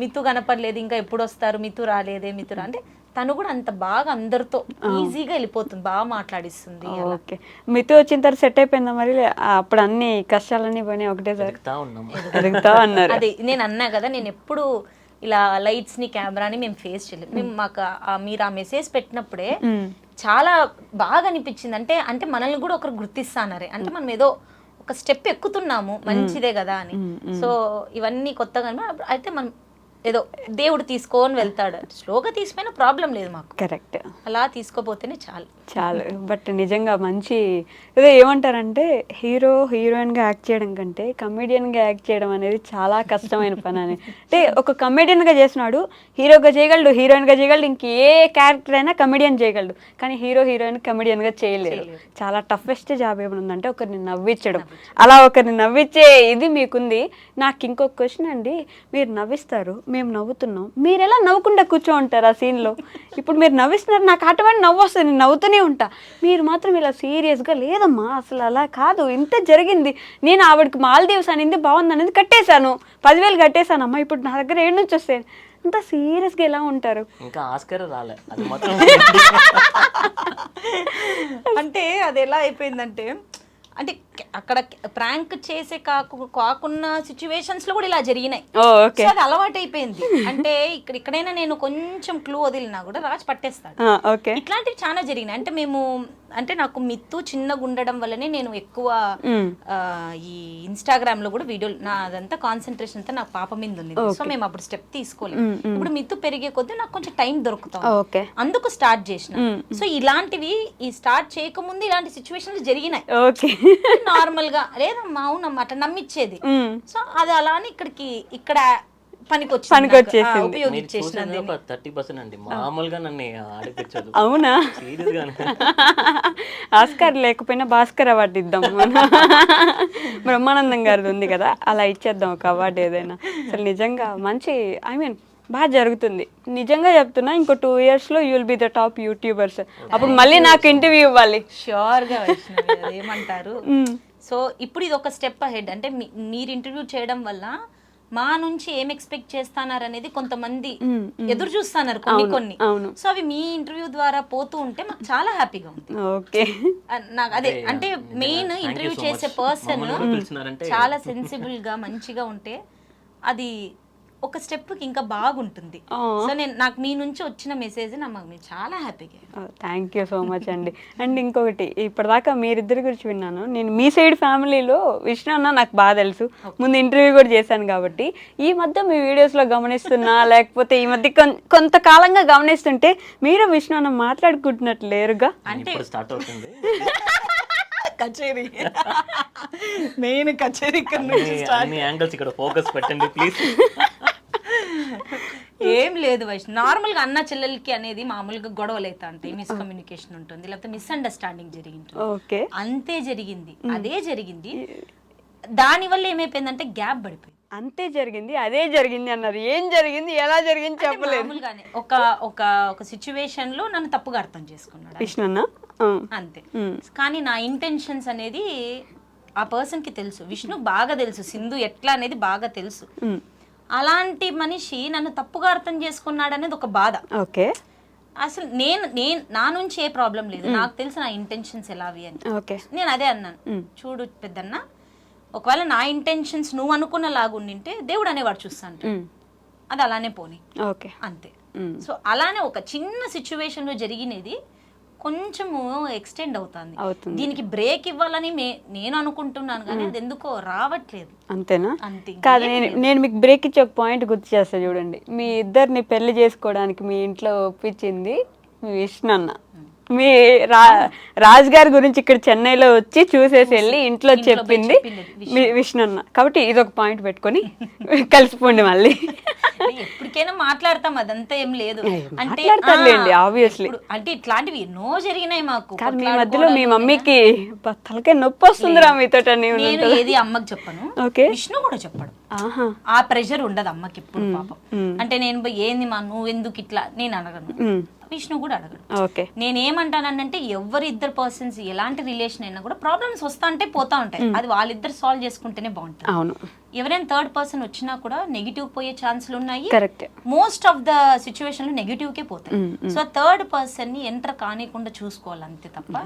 మితు కనపడలేదు ఇంకా ఎప్పుడు వస్తారు, మితు రాలేదే, మితు అంటే తను కూడా అంత బాగా అందరితో ఈజీగా వెళ్ళిపోతుంది, బాగా మాట్లాడిస్తుంది. ఓకే, మితు వచ్చిన తర్వాత సెట్ అయిపోయిందా మరి? అప్పుడు అన్ని కష్టాలన్నీ పోయినాయి ఒకటేసారి ఎదుగుతా అన్నారు. అదే నేను అన్నా కదా, నేను ఎప్పుడు ఇలా లైట్స్ ని కెమెరాని మేము ఫేస్ చేయలేదు. మేము మీరు ఆ మెసేజ్ పెట్టినప్పుడే చాలా బాగా అనిపించింది. అంటే మనల్ని కూడా ఒకరు గుర్తిస్తానరే, అంటే మనం ఏదో ఒక స్టెప్ ఎక్కుతున్నాము, మంచిదే కదా అని. సో ఇవన్నీ కొత్తగా అయితే మనం ఏదో దేవుడు తీసుకొని వెళ్తాడు, స్లోగా తీసిపోయినా ప్రాబ్లం లేదు మాకు. కరెక్ట్, అలా తీసుకోపోతేనే చాలు. బట్ నిజంగా మంచి ఏదో ఏమంటారంటే హీరోయిన్గా యాక్ట్ చేయడం కంటే కమెడియన్గా యాక్ట్ చేయడం అనేది చాలా కష్టమైన పని అని. అంటే ఒక కమెడియన్గా చేసినాడు, హీరోగా చేయగలడు, హీరోయిన్గా చేయగలడు, ఇంకే క్యారెక్టర్ అయినా కమెడియన్ చేయగలడు. కానీ హీరోయిన్ కమెడియన్గా చేయలేరు. చాలా టఫెస్ట్ జాబ్ ఏమైనా ఉందంటే ఒకరిని నవ్వించడం. అలా ఒకరిని నవ్వించే ఇది మీకుంది. నాకు ఇంకొక క్వశ్చన్ అండి, మీరు నవ్విస్తారు, మేము నవ్వుతున్నాం, మీరు ఎలా నవ్వకుండా కూర్చో ఉంటారు ఆ సీన్లో? ఇప్పుడు మీరు నవ్విస్తున్నారు, నాకు అటువంటి నవ్వు వస్తుంది, నేను నవ్వుతూనే ఉంటా. మీరు మాత్రం ఇలా సీరియస్గా లేదమ్మా అసలు అలా కాదు, ఇంత జరిగింది, నేను ఆవిడకి మాల్దీవ్స్ అనింది బాగుంది అనేది కట్టేశాను, 10,000 కట్టేశానమ్మా, ఇప్పుడు నా దగ్గర ఏడు నుంచి వస్తాయి, అంత సీరియస్గా ఎలా ఉంటారు? ఇంకా ఆస్కర్ రాలే అది మాత్రం. అంటే అది ఎలా అయిపోయిందంటే, అంటే అక్కడ ప్రాంక్ చేసే కాకున్న సిచ్యువేషన్స్ లో కూడా ఇలా జరిగినాయి. ఓకే, సో అది అలవాటు అయిపోయింది. అంటే ఇక్కడైనా నేను కొంచెం క్లూ వదిలినా కూడా రాజు పట్టేస్తాడు. ఓకే, ఇట్లాంటివి చాలా జరిగినాయి. అంటే అంటే నాకు మిత్తు చిన్నగా ఉండడం వల్లనే నేను ఎక్కువ ఈ ఇన్స్టాగ్రామ్ లో కూడా వీడియోలు, నా అదంతా కాన్సన్ట్రేషన్ అంతా నాకు పాప మీద ఉంది. సో మేము అప్పుడు స్టెప్ తీసుకోలేదు. ఇప్పుడు మిత్తు పెరిగే కొద్దీ నాకు కొంచెం టైం దొరుకుతాం, అందుకు స్టార్ట్ చేసిన. సో ఇలాంటివి ఈ స్టార్ట్ చేయకముందు ఇలాంటి సిచ్యువేషన్స్ జరిగినాయి. ఓకే, నార్మల్ గా లేదమ్మా అవునమ్మా అట్లా నమ్మిచ్చేది. సో అది అలానే ఇక్కడ పనికొచ్చేసింది. ఉపయోగించేసిన 30% అండి, మామూలుగా నన్ను ఆడిపించదు. అవునా? సీరియస్ గానే. ఆస్కార్ లేకపోయినా భాస్కర్ అవార్డు ఇద్దాం, బ్రహ్మానందం గారిది ఉంది కదా, అలా ఇచ్చేద్దాం ఒక అవార్డు ఏదైనా. అసలు నిజంగా మంచి, ఐ మీన్ బాగా జరుగుతుంది. నిజంగా చెప్తున్నా, ఇంకో 2 years లో you will be the top YouTubers. అప్పుడు మళ్ళీ నాకు ఇంటర్వ్యూ ఇవ్వాలి. ష్యూర్ గా ఏమంటారు. సో ఇప్పుడు ఇది ఒక స్టెప్ అహెడ్. అంటే మీరు ఇంటర్వ్యూ చేయడం వల్ల మా నుంచి ఏం ఎక్స్పెక్ట్ చేస్తున్నారు అనేది కొంతమంది ఎదురు చూస్తున్నారు కొన్ని. సో అవి మీ ఇంటర్వ్యూ ద్వారా పోతూ ఉంటే మాకు చాలా హ్యాపీగా ఉంది. ఓకే, నాకు అదే అంటే మెయిన్ ఇంటర్వ్యూ చేసే పర్సన్ చాలా సెన్సిబుల్ గా మంచిగా ఉంటే అది ఒక స్టెప్ కి ఇంకా బాగుంటుంది. సో నాకు మీ నుంచి వచ్చిన మెసేజ్ నాకు చాలా హ్యాపీగా. థ్యాంక్ యూ సో మచ్ అండి. అండ్ ఇంకొకటి, ఇప్పటిదాకా మీరిద్దరి గురించి విన్నాను, నేను మీ సైడ్ ఫ్యామిలీలో విష్ణు అన్న నాకు బాగా తెలుసు, ముందు ఇంటర్వ్యూ కూడా చేశాను కాబట్టి. ఈ మధ్య మీ వీడియోస్లో గమనిస్తున్నా, లేకపోతే ఈ మధ్య కొంతకాలంగా గమనిస్తుంటే మీరు విష్ణు అన్న మాట్లాడుకుంటున్నట్లు లేరుగా? అంటే స్టార్ట్ అవుతుంది కచేరీ, మెయిన్ కచేరీ యాంగిల్స్ ఇక్కడ ఫోకస్ పెట్టండి ప్లీజ్. ఏం లేదు వైష్ణవ్, నార్మల్ గా అన్న చెల్లెలకి అనేది మామూలుగా గొడవలు అవుతా ఉంటాయి, మిస్కమ్యూనికేషన్ ఉంటుంది, లేకపోతే మిస్అండర్స్టాండింగ్ జరిగింది, అంతే జరిగింది, అదే జరిగింది. దాని వల్ల ఏమైపోయిందంటే గ్యాప్ పడిపోయింది. అంతే జరిగింది, అదే జరిగింది అన్నారు. ఏం జరిగింది, ఎలా జరిగింది చెప్పలేదు. మామూలుగానే ఒక సిచ్యువేషన్ లో నన్ను తప్పుగా అర్థం చేసుకున్నాడు విష్ణు, అంతే. కానీ నా ఇంటెన్షన్స్ అనేది ఆ పర్సన్ కి తెలుసు, విష్ణు బాగా తెలుసు, సింధు ఎట్లా అనేది బాగా తెలుసు. అలాంటి మనిషి నన్ను తప్పుగా అర్థం చేసుకున్నాడు అనేది ఒక బాధ. ఓకే, అసలు నా నుంచి ఏ ప్రాబ్లం లేదు, నాకు తెలుసు నా ఇంటెన్షన్స్ ఎలావి అని. నేను అదే అన్నాను, చూడు పెద్దన్న, ఒకవేళ నా ఇంటెన్షన్స్ నువ్వు అనుకున్న లాగుండింటే దేవుడు అనేవాడు చూస్తాను, అది అలానే పోనీ, అంతే. సో అలానే ఒక చిన్న సిచ్యువేషన్ లో జరిగినది కొంచెము ఎక్స్టెండ్ అవుతుంది. దీనికి బ్రేక్ ఇవ్వాలని నేను అనుకుంటున్నాను, కానీ అది ఎందుకో రావట్లేదు. అంతేనా? కాదు, నేను మీకు బ్రేక్ ఇచ్చే ఒక పాయింట్ గుర్తు చేస్తా చూడండి. మీ ఇద్దరిని పెళ్లి చేసుకోవడానికి మీ ఇంట్లో ఒప్పించింది మీ విష్ణు అన్న. మీ రాజ్ గారి గురించి ఇక్కడ చెన్నైలో వచ్చి చూసేసి వెళ్ళి ఇంట్లో చెప్పింది మీ విష్ణు అన్న. కాబట్టి ఇది ఒక పాయింట్ పెట్టుకొని కలిసిపోండి మళ్ళీ. ఎప్పటికైనా మాట్లాడతాం, అదంతా ఏం లేదు. అంటే ఆబ్వియస్లీ అంటే ఇట్లాంటివి ఎన్నో జరిగినాయి మాకు. మీ మధ్యలో మీ మమ్మీకి తలకే నొప్పి వస్తుందిరా మీతో. నేను ఏది అమ్మకి చెప్పను, విష్ణు కూడా చెప్పడు. ఆ ప్రెషర్ ఉండదు అమ్మకి ఇప్పుడు పాపం. అంటే నేను ఏంది మా నువ్వెందుకు ఇట్లా నేను అడగను, విష్ణు కూడా అడగడు. నేనేమంటానంటే ఎవరిద్దరు పర్సన్స్ ఎలాంటి రిలేషన్ అయినా కూడా ప్రాబ్లమ్స్ వస్తా అంటే పోతా ఉంటాయి, అది వాళ్ళిద్దరు సాల్వ్ చేసుకుంటేనే బాగుంటుంది. ఎవరైనా థర్డ్ పర్సన్ వచ్చినా కూడా నెగిటివ్ పోయే ఛాన్సులు ఉన్నాయి. మోస్ట్ ఆఫ్ ద సిచ్యువేషన్ లో నెగిటివ్ కే పోతాయి. సో థర్డ్ పర్సన్ ని ఎంటర్ కానికుండా చూసుకోవాలి, అంతే తప్ప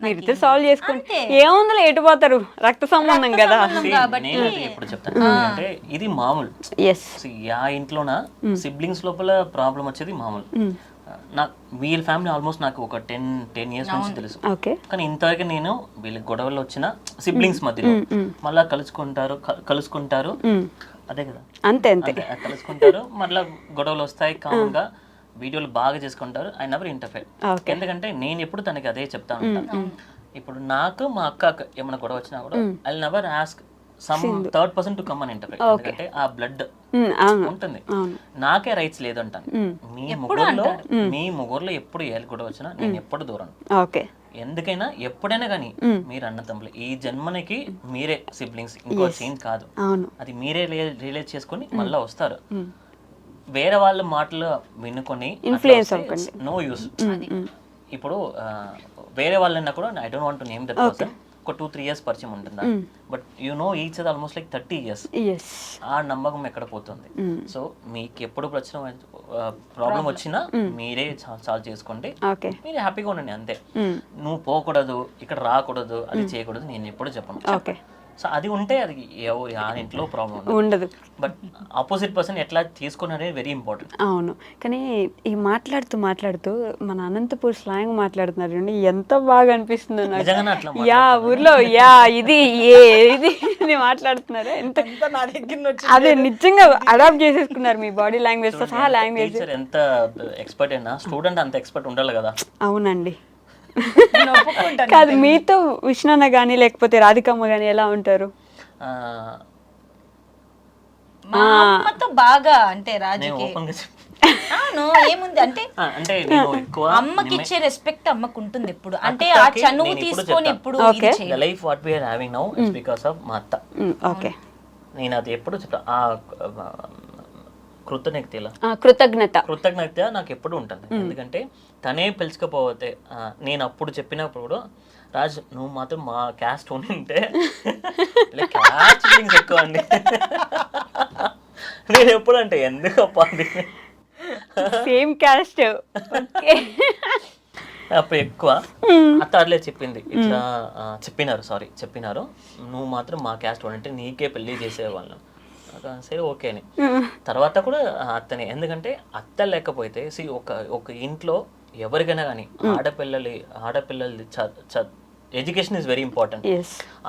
మీరు సాల్వ్ చేసుకుంటే ఏముందో ఎటు పోతారు, రక్త సంబంధం కదా. ఇప్పుడు చెప్తాను అంటే ఇది మామూలు. ఆ ఇంట్లోన సిబ్లింగ్స్ లోపల ప్రాబ్లం వచ్చేది మామూలు. నాకు వీళ్ళ ఫ్యామిలీ ఆల్మోస్ట్ నాకు ఒక 10 years నుంచి తెలుసు, కానీ ఇంతవరకు నేను వీళ్ళ గొడవలు వచ్చిన సిబ్లింగ్స్ మధ్యలో మళ్ళా కలుసుకుంటారు అదే కదా, అంతే కలుసుకుంటారు, మళ్ళా గొడవలు వస్తాయి, కామన్ గా వీడియోలు బాగా చేసుకుంటారు. ఐ నెవర్ ఇంటర్ఫేర్, ఎందుకంటే నేను ఎప్పుడు తనకి అదే చెప్తా ఉంటాను. ఇప్పుడు నాకు మా అక్క ఏమైనా గొడవ వచ్చినా కూడా I never ask some third person to come అని ఇంటర్ఫేర్, ఎందుకంటే ఆ బ్లడ్ ఉంటుంది, నాకే రైట్స్ లేదు అంటాను. మీ ముగ్గురులో ఎప్పుడు ఏ గొడవ వచ్చినా నేను ఎప్పుడు దూరం, ఎందుకైనా ఎప్పుడైనా కానీ మీరు అన్న తమ్ముళ్ళు ఈ జన్మనికి మీరే సిబ్లింగ్స్, ఇంకో సీన్ కాదు, అది మీరే రియలైజ్ చేసుకొని మళ్ళీ వస్తారు. వేరే వాళ్ళ మాటలు వినుకొని Influence అవ్వకండి. No use. ఇప్పుడు వేరే వాళ్ళన్నా కూడా I don't want to name that person, ఒక 2-3 years పరిచయం ఉంటుందా, but you know each other almost like 30 years. Yes ఆ నమ్మకం ఎక్కడ పోతుంది? సో మీకు ఎప్పుడు ప్రాబ్లం వచ్చినా మీరే సాల్వ్ చేసుకోండి, ఓకే మీరే హ్యాపీగా ఉండండి అంతే. నువ్వు పోకూడదు, ఇక్కడ రాకూడదు, అది చేయకూడదు నేను ఎప్పుడు చెప్పను. ఓకే సో అది ఉంటే అది ఆ ఇంట్లో ప్రాబ్లం ఉండదు. బట్ ఆపోజిట్ పర్సన్ ఎట్లా తీసుకున్నారే వెరీ ఇంపార్టెంట్. అవును, కానీ ఈ మాట్లాడుతూ మన అనంతపూర్ స్లాంగ్ మాట్లాడుతున్నారు చూడండి, ఎంత బాగా అనిపిస్తుందో నాకు. నిజంగానే అట్లా యా ఊర్లో యా ఇది ఇది అని మాట్లాడుతున్నారు. ఎంత నా దగ్గర అదే నిజంగా అడాప్ట్ చేసేసుకున్నారు మీ బాడీ లాంగ్వేజ్ తో సహా లాంగ్వేజ్. టీచర్ ఎంత ఎక్స్పర్ట్ అయినా స్టూడెంట్ అంత ఎక్స్పర్ట్ ఉండాలి కదా. అవునండి. కాదు, మీతో విష్ణన్న గానీ లేకపోతే రాధికమ్మ గానీ ఎలా ఉంటారు? మా అమ్మతో బాగా అంటే నేను రాజుకి ఓపెన్ గా అవును ఏముంది అంటే అంటే నేను ఎక్కువ అమ్మకి ఇచ్చే రెస్పెక్ట్ అమ్మకు ఉంటుంది ఎప్పుడు. అంటే ఆ చనువు తీసుకొని ఎప్పుడు ఇది చేయదు. The life what we are having now is because of మా అత్త. ఓకే, నేను అది ఎప్పుడు చెప్తా, ఆ కృతజ్ఞత నాకు ఎప్పుడు ఉంటుంది. ఎందుకంటే తనే పిలుచుకపోతే నేను అప్పుడు చెప్పినప్పుడు కూడా రాజ్ నువ్వు మాత్రం మా క్యాస్ట్ ఉంటే క్యాస్ట్ ఫీలింగ్స్ ఎక్కువ అండి. నేను ఎప్పుడు అంటే ఎందుకప్పా సేమ్ క్యాస్ట్ అప్పుడు ఎక్కువ అత్త అట్లే చెప్పింది, ఇట్లా చెప్పినారు నువ్వు మాత్రం మా క్యాస్ట్ ఉంటే నీకే పెళ్లి చేసేవాళ్ళం. సరే ఓకే అని తర్వాత కూడా అత్తనే. ఎందుకంటే అత్త లేకపోతే ఒక ఇంట్లో ఎవరికైనా కానీ ఆడపిల్లలు ఎడ్యుకేషన్ ఇస్ వెరీ ఇంపార్టెంట్.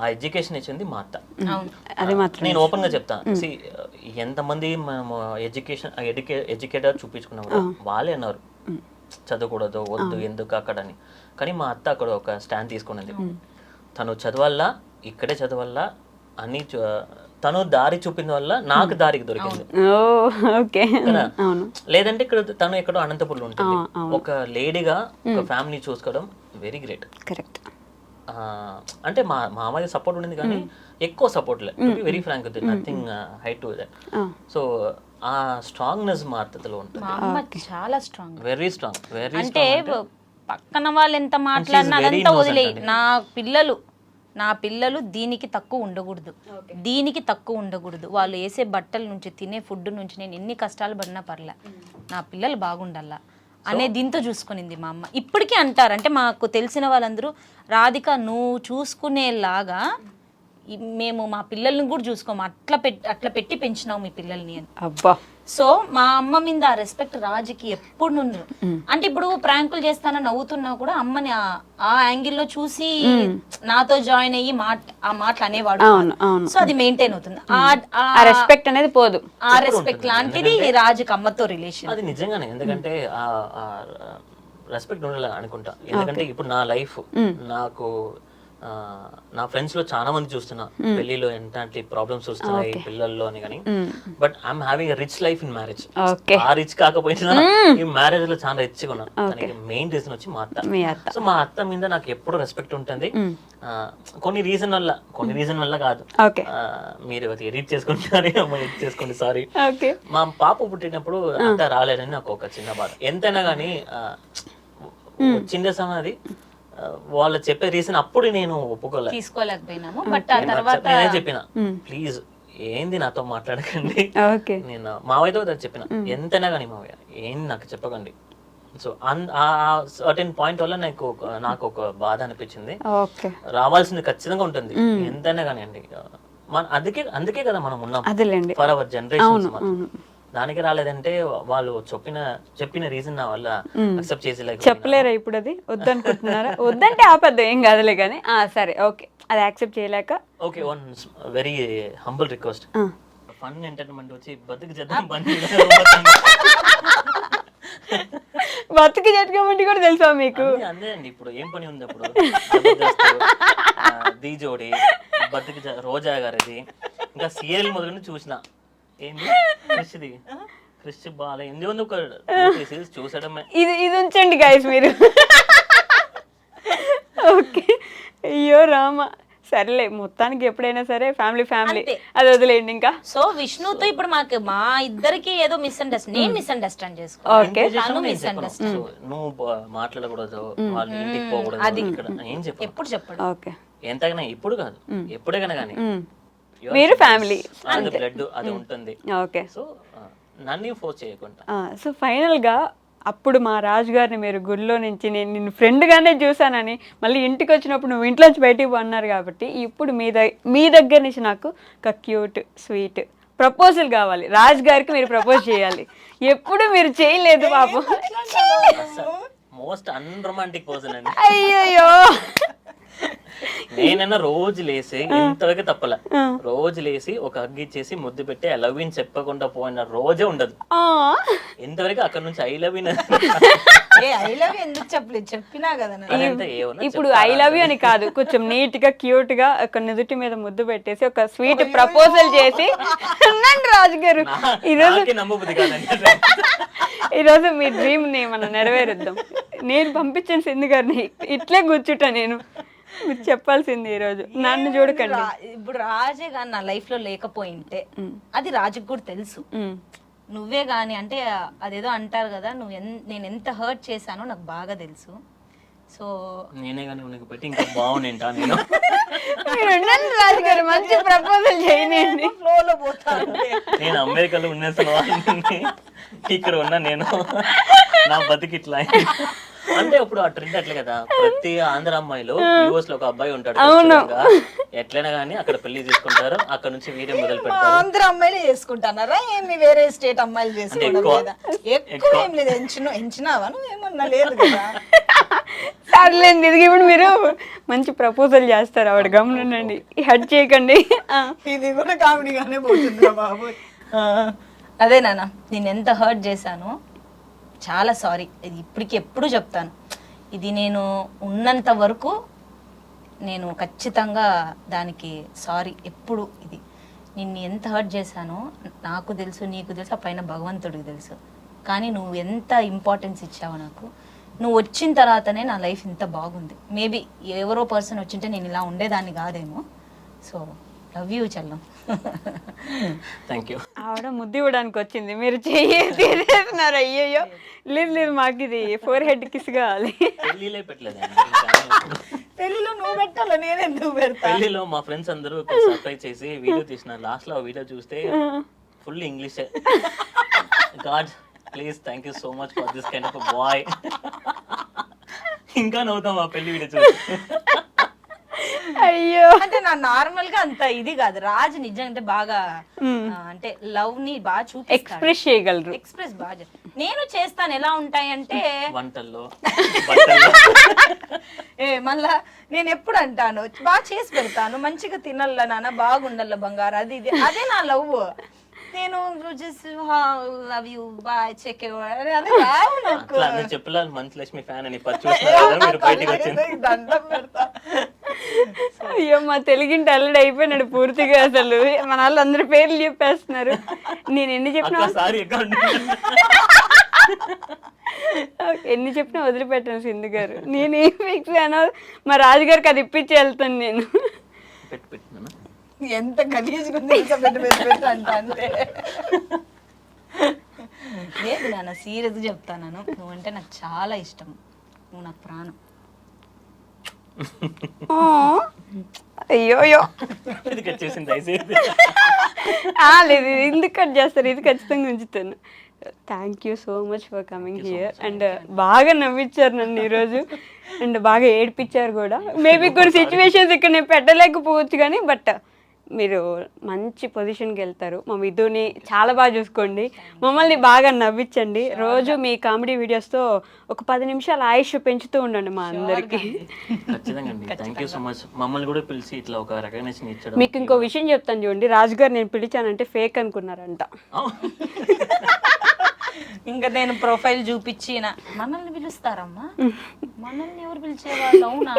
ఆ ఎడ్యుకేషన్ ఇచ్చింది మా అత్త. నేను ఓపెన్ గా చెప్తాను, ఎంతమంది మేము ఎడ్యుకేటర్ చూపించుకున్నాము వాళ్ళే అన్నారు చదవకూడదు, వద్దు, ఎందుకు అక్కడ అని. కానీ మా అత్త అక్కడ ఒక స్టాండ్ తీసుకున్నది, తను చదవాలా, ఇక్కడే చదవాలా అని తను దారి చూపిన వల్ల నాకు దారికి దొరికింది. లేదంటే ఇక్కడ తను ఎక్కడో అనంతపురంలో ఉంటుంది. ఒక లేడీగా ఒక ఫ్యామిలీ చూసుకోవడం వెరీ గ్రేట్. కరెక్ట్. అంటే మా మామయ్య సపోర్ట్ ఉండేది కానీ ఎక్కువ సపోర్ట్ లేదు, very frank, nothing high to that. So ఆ స్ట్రాంగ్నెస్ మా అత్తలో ఉంటుంది. మా అమ్మ చాలా స్ట్రాంగ్, వెరీ స్ట్రాంగ్, వెరీ అంటే పక్కన వాళ్ళు ఎంత మాట్లాడినా అదంతా వదిలేయి. నా పిల్లలు దీనికి తక్కువ ఉండకూడదు. వాళ్ళు వేసే బట్టల నుంచి, తినే ఫుడ్ నుంచి నేను ఎన్ని కష్టాలు పడినా పర్లే, నా పిల్లలు బాగుండాలా అనే దీంతో చూసుకునింది మా అమ్మ. ఇప్పటికీ అంటారు, అంటే మాకు తెలిసిన వాళ్ళందరూ రాధిక నువ్వు చూసుకునేలాగా మేము మా పిల్లల్ని కూడా చూసుకోము, అట్లా పెట్టి పెంచినావు మీ పిల్లల్ని అని. అబ్బా. సో మా అమ్మ మీద ఆ రెస్పెక్ట్ రాజుకి ఎప్పుడు నుండి. అంటే ఇప్పుడు ప్రాంకులు చేస్తానని నవ్వుతున్నా కూడా అమ్మని ఆ యాంగిల్లో చూసి నాతో జాయిన్ అయ్యి ఆ మాటలు అనేవాడు. సో అది మెయింటైన్ అవుతుంది, ఆ రెస్పెక్ట్ అనేది పోదు. ఆ రెస్పెక్ట్ లాంటిది రాజుకి అమ్మతో రిలేషన్. అది నిజంగానే, ఎందుకంటే రెస్పెక్ట్ ఉండాలి అనుకుంటా. ఎందుకంటే ఇప్పుడు నా లైఫ్ నాకు నా ఫ్రెండ్స్ లో చాలా మంది చూస్తున్నా పెళ్లిలో ఎలాంటి ప్రాబ్లమ్స్ వస్తున్నాయి పిల్లల్లో అని, కానీ but I'm having rich life in marriage. ఆ రిచ్ కాకపోయినా ఈ మ్యారేజ్ లో చాలా రిచ్ గా ఉన్నాను. దానికి మెయిన్ రీజన్ వచ్చి మా అత్త. సో మా అత్త మీద నాకు ఎప్పుడు రెస్పెక్ట్ ఉంటుంది. కొన్ని రీజన్ వల్ల కాదు, మీరు ఎడిట్ చేసుకోండి సారీ. మా పాప పుట్టినప్పుడు అత్త రాలేదని నాకు ఒక చిన్న బాధ. ఎంతైనా కానీ చిన్న సమది వాళ్ళు చెప్పే రీజన్ అప్పుడు నేను తీసుకోలేకపోయినాము. బట్ ఆ తర్వాత నేనే చెప్పిన, ప్లీజ్ ఏంది నాతో మాట్లాడకండి. నేను మావయ్యతో చెప్పిన, ఎంతైనా కానీ మావయ్య ఏంది నాకు చెప్పకండి. సో ఆ సర్టెన్ పాయింట్ వల్ల నాకు ఒక బాధ అనిపించింది. రావాల్సింది ఖచ్చితంగా ఉంటుంది ఎంతైనా కానీ అండి. అందుకే కదా మనం ఉన్నాం ఫర్ అవర్ జనరేషన్. దానికి రాలేదంటే వాళ్ళు చెప్పిన రీజన్ నా వల్ల అక్సెప్ట్ చేసేలాగా చెప్పలేరా? ఇప్పుడు అది వద్దనుకుంటున్నారా? వద్దంటే ఆపద్దు, ఏం కాదులే కానీ. సరే ఓకే, అది యాక్సెప్ట్ చేయలేక okay. One very humble request, fun entertainment వచ్చి బతుకు చేద్దాం బతుకు జట్కమంటే కూడా తెలుసా మీకు? అంతే అండి. ఇప్పుడు ఏం పని ఉంది అప్పుడు? దీ జోడి, బతుకు, రోజా గారిది, ఇంకా సీరియల్ మొదలు చూసిన ఏంది క్రిష్ బాగా ఎందుకు ఒక చూసడమే. ఇది ఉంచండి గైస్ మీరు. ఓకే. అయ్యో రామ, సరేలే మొత్తానికి ఎప్పుడైనా సరే ఫ్యామిలీ అంతే. అది వదిలేయండి ఇంకా. సో విష్ణుతో ఇప్పుడు మా ఇద్దరికి ఏదో మిస్అండర్స్టాండ్, నేను మిస్అండర్స్టాండ్ Okay. చేసుకోవాలి, మిస్అండర్స్టాండ్. నువ్వు మాట్లాడకూడదు, వాళ్ళు ఇంటికి పోకూడదు, ఇక్కడ ఏం చెప్పు. ఎప్పుడు చెప్పడు. ఓకే. ఎంతైనా ఇప్పుడు కాదు, ఎప్పుడైనా కానీ మీరు family. అది బ్లడ్ అది ఉంటుంది. ఓకే. సో నన్ను ఫోర్స్ చేయకుండా. సో ఫైనల్గా అప్పుడు మా రాజు గారిని మీరు గుడిలో నుంచి నేను నిన్ను ఫ్రెండ్గానే చూసానని మళ్ళీ ఇంటికి వచ్చినప్పుడు నువ్వు ఇంట్లోంచి బయటికి అన్నారు కాబట్టి ఇప్పుడు మీ దగ్గర నుంచి నాకు ఒక క్యూట్ స్వీట్ ప్రపోజల్ కావాలి. రాజు గారికి మీరు ప్రపోజ్ చేయాలి. ఎప్పుడు మీరు చేయలేదు పాపం. మోస్ట్ అన్రొమాంటిక్ పర్సన్ అండి. అయ్యయ్యో. నేనన్నా రోజు లేసి ఇంతవరకు తప్పల, రోజు లేసి ఒక హగ్ ఇచ్చేసి ముద్దు పెట్టి ఐ లవ్ యూ చెప్పకుండా పోయిన రోజే ఉండదు. ఇంతవరకు అక్కడ నుంచి I love you I love you ఎందుకు చెప్పలేదు, చెప్పినా కదా. ఇప్పుడు ఐ లవ్ యూ అని కాదు, కొంచెం నీట్ గా క్యూట్ గా ఒక నుదుటి మీద ముద్దు పెట్టేసి ఒక స్వీట్ ప్రపోజల్ చేసి రాజు గారు ఈరోజు మీ డ్రీమ్ ని మనం నెరవేరుద్దాం. నేను పంపించాను సింధు గారిని, ఇట్లే కూర్చుంటా నేను. మీరు చెప్పాల్సింది ఈరోజు, నన్ను చూడకండి. ఇప్పుడు రాజే గాని నా లైఫ్ లో లేకపోయింటే అది రాజుకు కూడా తెలుసు. నువ్వే గాని అంటే అదేదో అంటారు కదా, నేను ఎంత హర్ట్ చేశానో నాకు బాగా తెలుసు. సో నేనే కానీ ఉనికి పెట్టి ఇంకా బాగుంటా నేను. రాజు గారు మంచి ప్రపోజల్ చేయండి. ఫ్లోలో పోతాను. నేను అమెరికాలో ఉన్నసిన వాళ్ళని ఇక్కడ ఉన్నా నేను, నా బతికి ఇట్లా అంటే ఇప్పుడు ఆ ట్రెండ్ అట్లే కదా, ప్రతి ఆంధ్ర అమ్మాయిలో యూఎస్ లో ఒక అబ్బాయి ఉంటాడు, ఎట్లైనా కానీ అక్కడ పెళ్లి చేసుకుంటారు, అక్కడ నుంచి వీడియో మొదలు పెడతారు. ఆంధ్ర అమ్మాయిలు చేసుకుంటారా ఏమి వేరే స్టేట్ అమ్మాయిలు చేసుకోవడం? ఎక్కువ ఏం లేదు. ఎంచినావా నువ్వు? ఏమన్నా లేదు కదా. సర్లేండి, ఇది ఇప్పుడు మీరు మంచి ప్రపోజల్ చేస్తారు, ఆవిడ గమనండి, హెడ్ చేయకండి. ఇది కూడా కామెడీగానే పోతుంది బాబు. అదే నాన్న, నేను ఎంత హర్ట్ చేశానో చాలా సారీ. ఇది ఇప్పటికి ఎప్పుడు చెప్తాను, ఇది నేను ఉన్నంత వరకు నేను ఖచ్చితంగా దానికి సారీ. ఎప్పుడు ఇది నిన్ను ఎంత హర్ట్ చేశానో నాకు తెలుసు, నీకు తెలుసు, ఆ పైన భగవంతుడికి తెలుసు. కానీ నువ్వు ఎంత ఇంపార్టెన్స్ ఇచ్చావో నాకు. నువ్వు వచ్చిన తర్వాతనే నా లైఫ్ ఇంత బాగుంది. మేబీ ఎవరో పర్సన్ వచ్చింటే నేను ఇలా ఉండేదాన్ని కాదేమో. So love you Challam. Thank you. ఆవిడ ముద్దు ఇవ్వడానికి వచ్చింది, మీరు చేస్తున్నారు. అయ్యయ్యో, లేదు మాకు ఇది 4 head కిస్ కావాలి. పెళ్లిలే పెట్టలేదండి, పెళ్లిలో నువ్వు పెట్టాలా, నేను ఎందుకు పెడతా? పెళ్లిలో మా ఫ్రెండ్స్ అందరూ సర్ప్రైజ్ చేసి వీడియో తీసినారు. లాస్ట్ లో ఆ వీడియో చూస్తే full English. God please thank you so much for this kind of boy. ఇంకా నవ్వుతాం ఆ పెళ్లి వీడియో చూసి. అయ్యో, అంటే నా నార్మల్ గా అంత ఇది కాదు. రాజు నిజంగా బాగా అంటే లవ్ ని బాగా చూపి ఎక్స్ప్రెస్ చేయగలరు. ఎక్స్ప్రెస్ బాగా నేను చేస్తాను. ఎలా ఉంటాయంటే వంటల్లో మళ్ళా నేను ఎప్పుడు అంటాను, బాగా చేసి పెడతాను, మంచిగా తినల్ల నాన్న, బాగుండల్ల బంగారు, అది ఇది. అదే నా లవ్. నేను లవ్ యూ బాయ్ చెక్ చెప్పలేదు. మంచి లక్ష్మి ఫ్యాన్ అని మీరు బయటకు వచ్చింది. దండం పెడతా. అయ్యో, మా తెలుగింటి అల్లుడు అయిపోయినాడు పూర్తిగా. అసలు మన వాళ్ళు అందరి పేర్లు చెప్పేస్తున్నారు. నేను ఎన్ని చెప్పినా వదిలిపెట్టాను సింధు గారు. నేనేం ఫిక్స్ అయినా మా రాజుగారికి అది ఇప్పించి వెళ్తాను నేను. పెట్టినా ఎంత గలీజ్గుంది అంటే లేదు నాన్న, సీరియస్గా చెప్తాను. నువ్వంటే నాకు చాలా ఇష్టం, నువ్వు నాకు ప్రాణం. అయ్యోయో, ఇది కట్ చేసింది. లేదు, ఎందుకు కట్ చేస్తారు, ఇది ఖచ్చితంగా ఉంచుతాను. Thank you so much for coming here. And బాగా నవ్వించారు నన్ను ఈరోజు, అండ్ బాగా ఏడిపించారు కూడా. మేబీ కొన్ని సిచ్యువేషన్స్ ఇక్కడ నేను పెట్టలేకపోవచ్చు కానీ, బట్ మీరు మంచి పొజిషన్కి వెళ్తారు. మా విధుని చాలా బాగా చూసుకోండి, మమ్మల్ని బాగా నవ్వించండి. రోజు మీ కామెడీ వీడియోస్తో ఒక 10 నిమిషాలు ఆయుష్ పెంచుతూ ఉండండి మా అందరికి. Thank you so much. మమ్మల్ని కూడా పిలిచి ఇట్లా ఒక రికగ్నిషన్ ఇచ్చడం. మీకు ఇంకో విషయం చెప్తాను చూడండి, రాజుగారు నేను పిలిచానంటే ఫేక్ అనుకున్నారంట. ఇంకా నేను ప్రొఫైల్ చూపించిన మనల్ని పిలుస్తారమ్మా, మనల్ని ఎవరు పిలిచేవాళ్ళు? అవునా?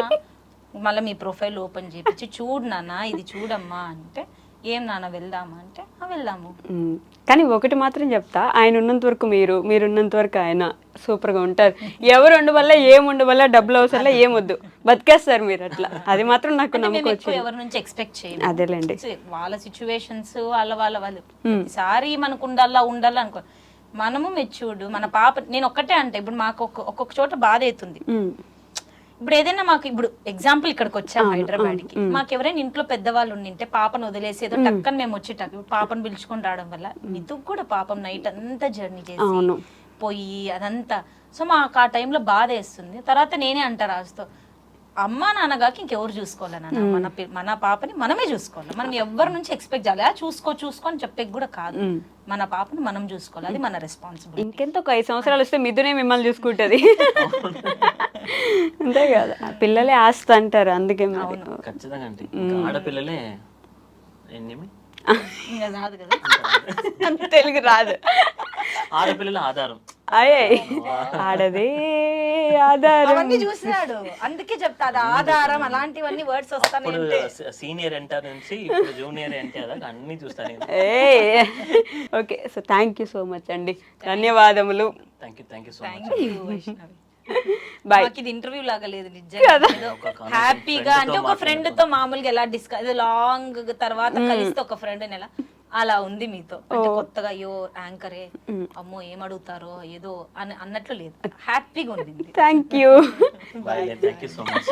మళ్ళీ మీ ప్రొఫైల్ ఓపెన్ చేపించి చూడు నాన్న, ఇది చూడమ్మా అంటే, ఏం నాన్న వెళ్దామా అంటే వెళ్దాము. కానీ ఒకటి మాత్రం చెప్తా, ఆయన ఉన్నంత వరకు మీరు ఉన్నంత వరకు ఆయన సూపర్గా ఉంటారు. ఎవరు ఉండవల్ల ఏం ఉండవల్ల డబ్బులు అవసరం ఏమొద్దు, బతికేస్తారు మీరు అట్లా. అది మాత్రం నాకు మేము నమ్మకం ఎక్కువ ఎవరి నుంచి ఎక్స్పెక్ట్ చేయాలి. అదేలేండి. వాళ్ళ సిచ్యువేషన్స్ వాళ్ళు సారీ మనకు ఉండాలా అనుకో. మనము మెచ్యూర్డ్, మన పాప, నేను ఒక్కటే అంటే ఇప్పుడు మాకు ఒక్కొక్క చోట బాధ అవుతుంది. ఇప్పుడు ఏదైనా మాకు ఇప్పుడు ఎగ్జాంపుల్ ఇక్కడికి వచ్చాము హైదరాబాద్ కి, మాకు ఎవరైనా ఇంట్లో పెద్దవాళ్ళు ఉండింటే పాపను వదిలేసి ఏదో టక్కని మేము వచ్చేటప్పుడు పాపను పిలుచుకొని రావడం వల్ల మితుకు కూడా పాపం నైట్ అంతా జర్నీ చేసి పోయి అదంతా. సో మాకు ఆ టైంలో బాధ వేస్తుంది. తర్వాత నేనే అంటా రాజుతో, అమ్మ నాన్నగాకి ఇంకెవరు చూసుకోవాలన్నా, మన పాపని మనమే చూసుకోవాలి. మనం ఎవరి నుంచి ఎక్స్పెక్ట్ చేయాలి చూసుకో అని చెప్పే కూడా కాదు. మన పాపని మనం చూసుకోవాలి, అది మన రెస్పాన్సిబిలిటీ. ఇంకెంత ఒక 5 సంవత్సరాలు వస్తే మిథునే మిమ్మల్ని చూసుకుంటది. అంతే కదా, పిల్లలే ఆస్తి అంటారు. అందుకే ఖచ్చితంగా అంటే ఆడపిల్లలే ఇంకా రాదు కదా, తెలుగు రాదు. ఆడపిల్లల ఆధారం. అయ్యే ఆడదే ఆధారం అవన్నీ చూసినాడు, అందుకే చెప్తా అది ఆధారం. అలాంటివన్నీ వర్డ్స్ వస్తాను. సీనియర్ ఎన్టీఆర్ నుంచి ఇప్పుడు జూనియర్ ఎన్టీఆర్ దాకా అన్ని చూస్తాను. Okay, so thank you so much అండి, ధన్యవాదములు. Thank you so much. Bye. ఇది ఇంటర్వ్యూ లాగా లేదు నిజంగా, హ్యాపీగా అంటే ఒక ఫ్రెండ్ తో మామూలుగా ఎలా డిస్కస్, లాంగ్ తర్వాత కలిస్తే ఒక ఫ్రెండ్ ఎలా అలా ఉంది మీతో. అంటే కొత్తగా అయ్యో యాంకరే అమ్మో ఏం అడుగుతారో ఏదో అని అన్నట్లు లేదు, హ్యాపీగా ఉంది. Thank you. Thank you so much.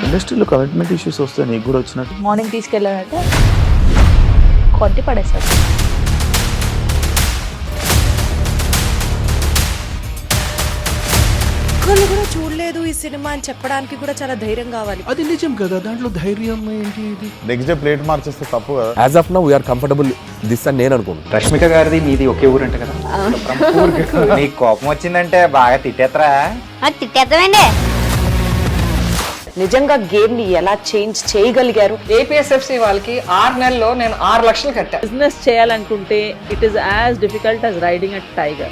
ఇండస్ట్రీలో కమిట్మెంట్ ఇష్యూస్ వస్తే నీకు కూడా వచ్చినట్టు? మార్నింగ్ తీసుకెళ్ళాలంటే కొట్టి పడేస్తారు. ఒక్కళ్ళు కూడా చూడలేదు ఈ సినిమా అని చెప్పడానికి కూడా చాలా ధైర్యం కావాలి. అది నిజం కదా, దాంట్లో ధైర్యం ఏంటి? ఇది నెక్స్ట్ డే ప్లేట్ మార్చేస్తే తప్పు కదా. As of now we're comfortable this అని నేను అనుకుంటున్నాను. రష్మిక గారిది మీది ఒకే ఊరంట కదా? నీకు కోపం వచ్చిందంటే బాగా తిట్టేత్తరా? తిట్టేద్దామండి. నిజంగా గేమ్ ని ఎలా చేంజ్ చేయగలిగారు? ఏపీఎస్ఎఫ్సి వాళ్ళకి 6 నెలల్లో నేను 6 లక్షలు కట్టా. బిజినెస్ చేయాలనుకుంటే it is as difficult as riding a tiger.